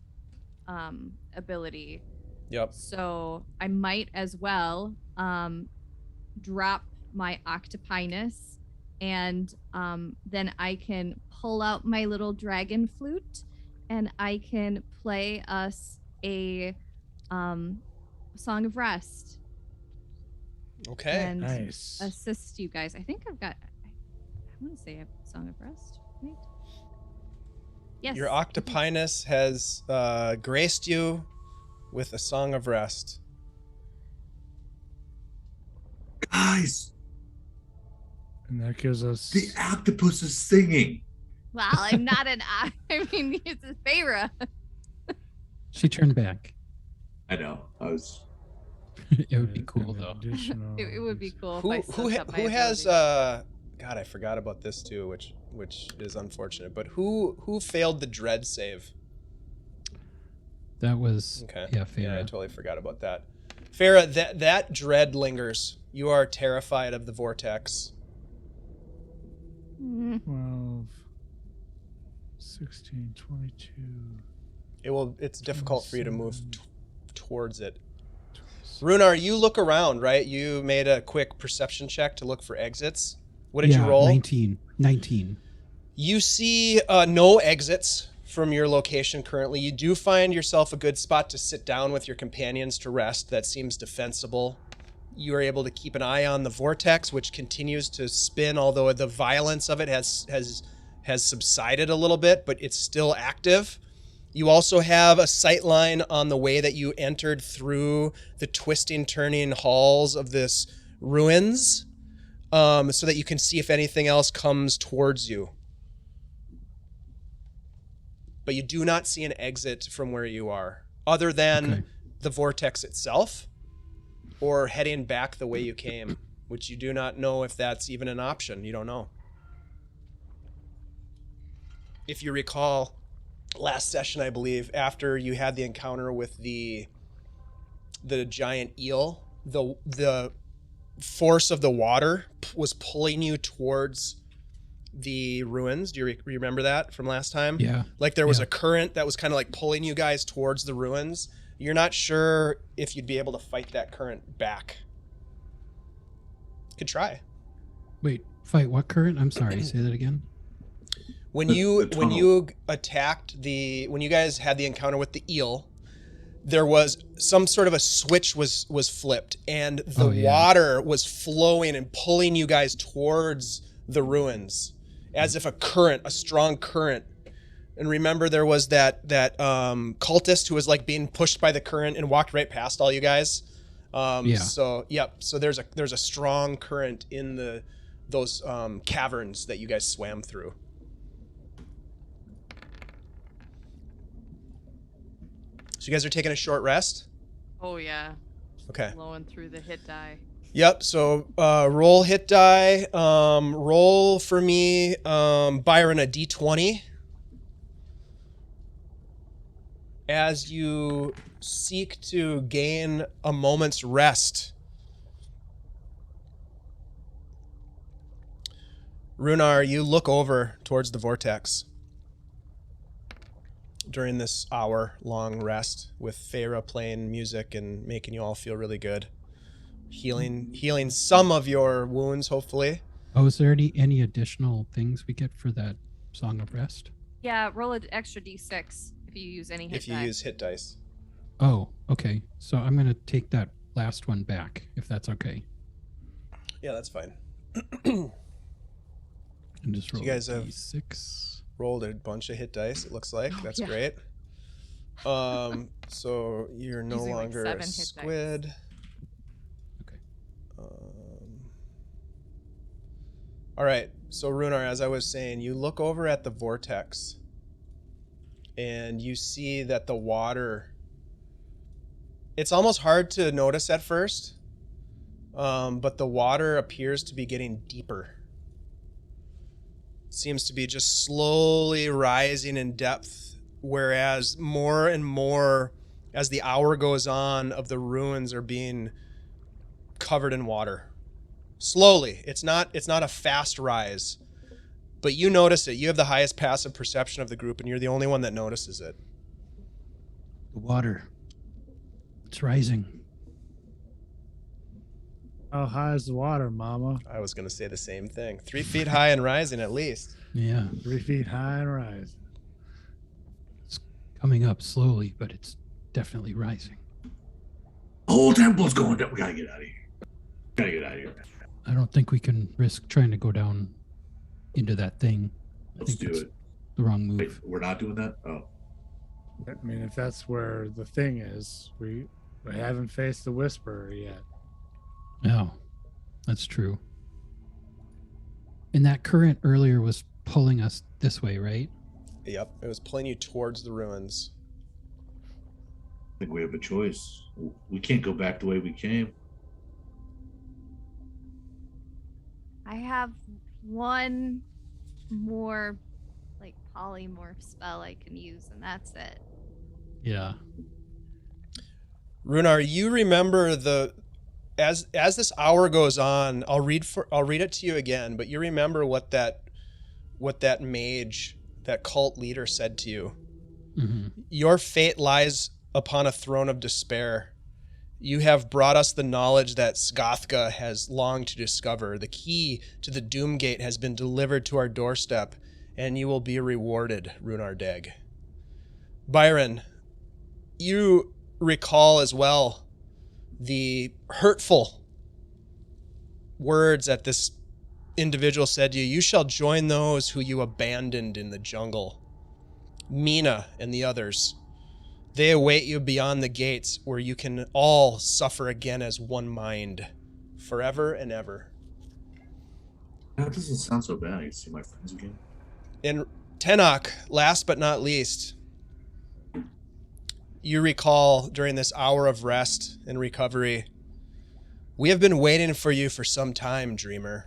ability. Yep. So I might as well drop my octopinus, and then I can pull out my little dragon flute, and I can play us a song of rest Okay. and Nice. assist you guys. I think I've got. I want to say a song of rest, right? Yes. Your octopinus has graced you with a song of rest. Guys, And that gives us the octopus is singing. Well, I'm not an. I mean, it's a Feyre. She turned back. I know. I was. It would be cool an though. additional- It would be cool Who if I still kept my who has ability. God, I forgot about this too, which is unfortunate. But who failed the dread save? That was Okay. yeah, fair. Yeah, I totally forgot about that. Farah, that dread lingers. You are terrified of the vortex. Mm, 12, 16, 22. It's difficult for you to move 27. towards it. 26. Rhunar, you look around, right? You made a quick perception check to look for exits. What did you roll? 19. You see no exits from your location currently. You do find yourself a good spot to sit down with your companions to rest. That seems defensible. You are able to keep an eye on the vortex, which continues to spin, although the violence of it has subsided a little bit, but it's still active. You also have a sight line on the way that you entered through the twisting, turning halls of this ruins, so that you can see if anything else comes towards you. But you do not see an exit from where you are, other than the vortex itself, or heading back the way you came, which you do not know if that's even an option. You don't know. If you recall, last session, I believe, after you had the encounter with the giant eel, the force of the water was pulling you towards the ruins. Do you remember that from last time? Yeah. Like there was a current that was kind of like pulling you guys towards the ruins. You're not sure if you'd be able to fight that current back. Could try. Wait, fight what current? I'm sorry, say that again. When you attacked when you guys had the encounter with the eel, there was some sort of a switch was flipped, and the water was flowing and pulling you guys towards the ruins, as if a strong current. And remember, there was that cultist who was like being pushed by the current and walked right past all you guys. So there's a strong current in those caverns that you guys swam through. So you guys are taking a short rest? Oh, yeah. Okay. Blowing through the hit die. Yep, so roll hit die. Roll for me, Byron, a d20. As you seek to gain a moment's rest. Rhunar, you look over towards the vortex during this hour-long rest with Feyre playing music and making you all feel really good. Healing some of your wounds, hopefully. Oh, is there any additional things we get for that Song of Rest? Yeah, roll an extra d6 if you use any hit If you use hit dice. Oh, okay. So I'm going to take that last one back, if that's okay. Yeah, that's fine. And just roll you guys have d6. Rolled a bunch of hit dice, it looks like. That's great. So you're no Using, like, longer 7 a hit dice. squid. Okay. All right. So Rhunar, as I was saying, you look over at the vortex and you see that the water, it's almost hard to notice at first, but the water appears to be getting deeper. Seems to be just slowly rising in depth, whereas more and more as the hour goes on of the ruins are being covered in water. Slowly. It's not a fast rise, but you notice it. You have the highest passive perception of the group, and you're the only one that notices it. The water. It's rising. How high is the water, Mama? I was going to say the same thing. 3 feet high and rising at least. Yeah. 3 feet high and rising. It's coming up slowly, but it's definitely rising. Whole temple's going down. We gotta get out of here. I don't think we can risk trying to go down into that thing. Let's do that's it. The wrong move. Wait, we're not doing that? Oh. I mean, if that's where the thing is, we haven't faced the Whisperer yet. No, that's true. And that current earlier was pulling us this way, right? Yep, it was pulling you towards the ruins. I think we have a choice. We can't go back the way we came. I have one more like polymorph spell I can use, and that's it. Yeah. Rhunar, you remember as this hour goes on, I'll read it to you again, but you remember what that mage, that cult leader said to you. Mm-hmm. Your fate lies upon a throne of despair. You have brought us the knowledge that Sgothka has longed to discover. The key to the Doomgate has been delivered to our doorstep, and you will be rewarded, Rhunar Deg. Byron, you recall as well the hurtful words that this individual said to you. You shall join those who you abandoned in the jungle. Mina and the others. They await you beyond the gates where you can all suffer again as one mind, forever and ever. That doesn't sound so bad. I can see my friends again. And Tenoch, last but not least, you recall during this hour of rest and recovery, we have been waiting for you for some time, Dreamer.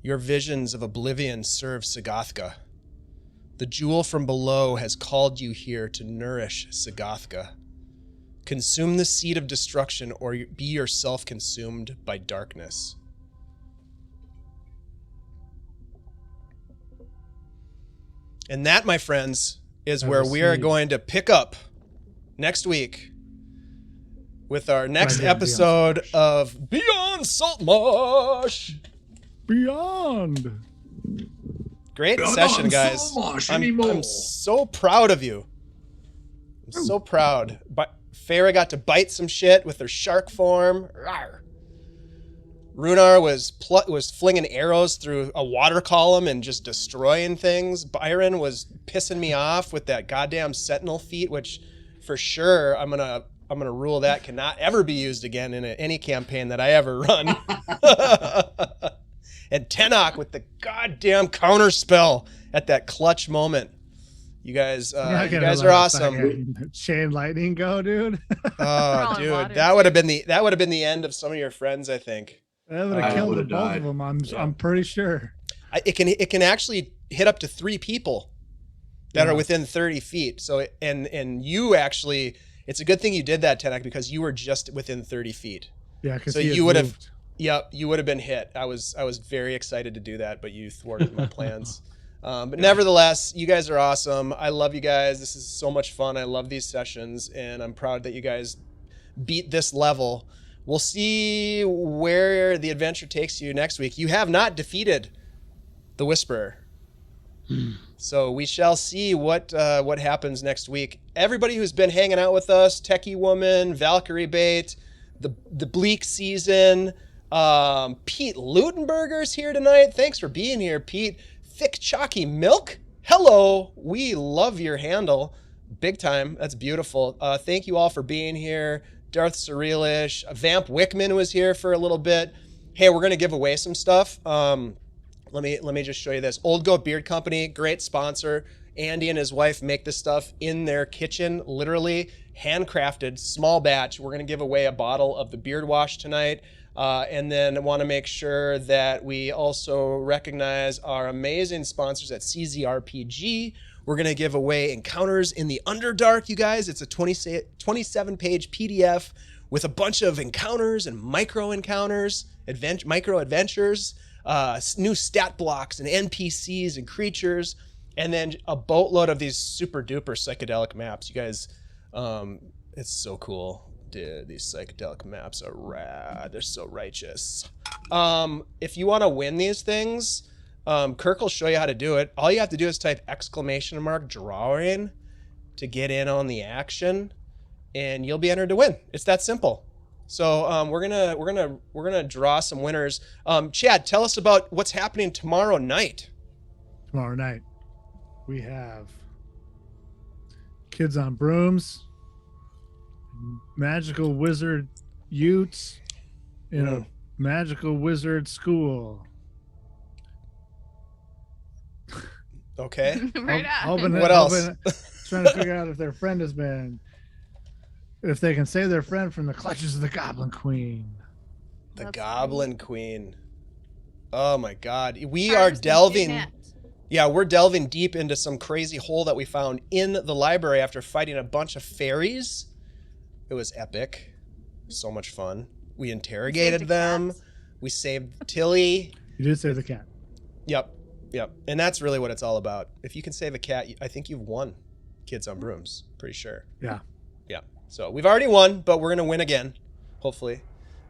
Your visions of oblivion serve Sgothka. The jewel from below has called you here to nourish Sgothka. Consume the seed of destruction or be yourself consumed by darkness. And that, my friends, is where we are going to pick up next week with our next episode of Beyond Saltmarsh. Beyond. Great session, guys. I'm so proud of you. I'm so proud. But Farah got to bite some shit with her shark form. Rawr. Rhunar was flinging arrows through a water column and just destroying things. Byron was pissing me off with that goddamn sentinel feat, which for sure I'm gonna rule that cannot ever be used again in any campaign that I ever run. And Tenoch with the goddamn counter spell at that clutch moment. You guys are awesome. Chain lightning go, dude. Oh, dude, that would have been the end of some of your friends, I think. That would have killed the both of them. I'm pretty sure. It can actually hit up to 3 people that are within 30 feet. So and you actually, it's a good thing you did that, Tenoch, because you were just within 30 feet. Yeah, because so you would have. Yep, you would have been hit. I was very excited to do that, but you thwarted my plans. But nevertheless, you guys are awesome. I love you guys. This is so much fun. I love these sessions, and I'm proud that you guys beat this level. We'll see where the adventure takes you next week. You have not defeated the Whisperer. So we shall see what happens next week. Everybody who's been hanging out with us, Techie Woman, Valkyrie Bait, the Bleak Season, Pete Lutenberger's here tonight. Thanks for being here, Pete. Thick Chalky Milk. Hello. We love your handle. Big time. That's beautiful. Thank you all for being here. Darth Surrealish. Vamp Wickman was here for a little bit. Hey, we're going to give away some stuff. Let me just show you this. Old Goat Beard Company, great sponsor. Andy and his wife make this stuff in their kitchen, literally handcrafted, small batch. We're going to give away a bottle of the beard wash tonight. And then I want to make sure that we also recognize our amazing sponsors at CZRPG. We're going to give away Encounters in the Underdark, you guys. It's a 27-page PDF with a bunch of encounters and micro encounters, micro adventures, new stat blocks and NPCs and creatures, and then a boatload of these super duper psychedelic maps. You guys, it's so cool. Dude, these psychedelic maps are rad. They're so righteous. If you want to win these things, Kirk will show you how to do it. All you have to do is type !drawing to get in on the action, and you'll be entered to win. It's that simple. So we're gonna draw some winners. Chad, tell us about what's happening tomorrow night. Tomorrow night, we have Kids on Brooms, magical wizard Utes in a magical wizard school. Okay. Right on. What else? Trying to figure out if their friend has been, if they can save their friend from the clutches of the Goblin Queen. The Goblin Queen. Oh my God. We are delving. Yeah, we're delving deep into some crazy hole that we found in the library after fighting a bunch of fairies. It was epic. So much fun. We interrogated them. We saved Tilly. You did save the cat. Yep. And that's really what it's all about. If you can save a cat, I think you've won Kids on Brooms. Pretty sure. Yeah. So we've already won, but we're going to win again. hopefully.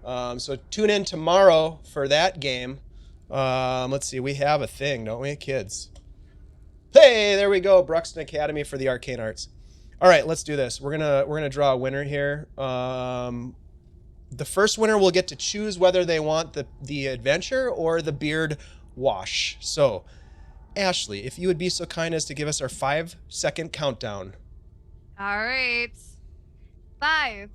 So tune in tomorrow for that game. Let's see, we have a thing, don't we, kids? Hey, there we go, Bruxton Academy for the Arcane Arts. All right, let's do this. We're gonna draw a winner here. The first winner will get to choose whether they want the adventure or the beard wash. So, Ashley, if you would be so kind as to give us our 5-second countdown. All right. 5,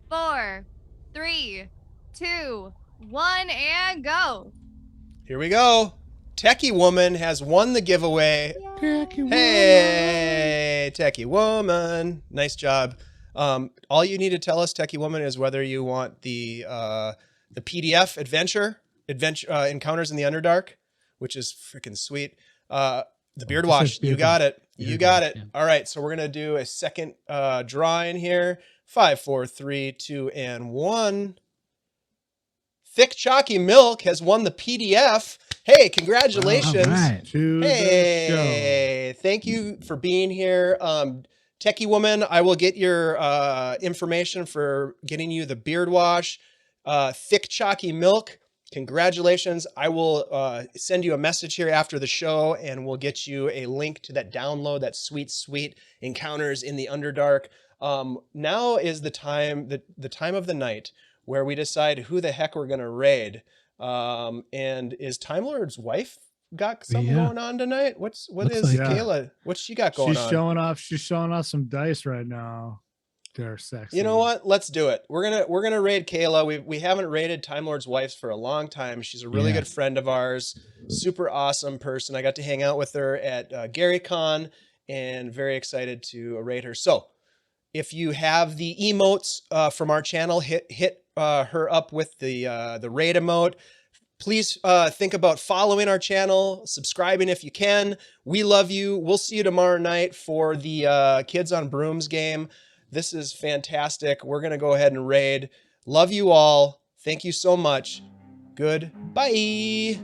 4, 3, 2, 1, and go. Here we go. Techie Woman has won the giveaway. Techie Hey, Techie Woman. Nice job. All you need to tell us, Techie Woman, is whether you want the PDF adventure Encounters in the Underdark, which is freaking sweet. The beard wash, you got it. You got it. All right, so we're gonna do a second drawing here. 5, 4, 3, 2, and 1. Thick Chalky Milk has won the PDF. Hey, congratulations. All right. To the Hey, thank you for being here. Techie Woman, I will get your information for getting you the beard wash. Thick Chalky Milk, congratulations. I will send you a message here after the show, and we'll get you a link to that download, that sweet, sweet Encounters in the Underdark. Now is the time of the night where we decide who the heck we're going to raid. And is Time Lord's wife got something going on tonight? What Looks is like- Kayla? What's she got going on? She's showing off some dice right now. They're sexy. You know what? Let's do it. We're gonna raid Kayla. We haven't raided Time Lord's wife for a long time. She's a really good friend of ours. Super awesome person. I got to hang out with her at GaryCon, and very excited to raid her. So, if you have the emotes from our channel, hit her up with the raid emote. Please think about following our channel, subscribing if you can. We love you. We'll see you tomorrow night for the Kids on Brooms game. This is fantastic. We're going to go ahead and raid. Love you all. Thank you so much. Goodbye.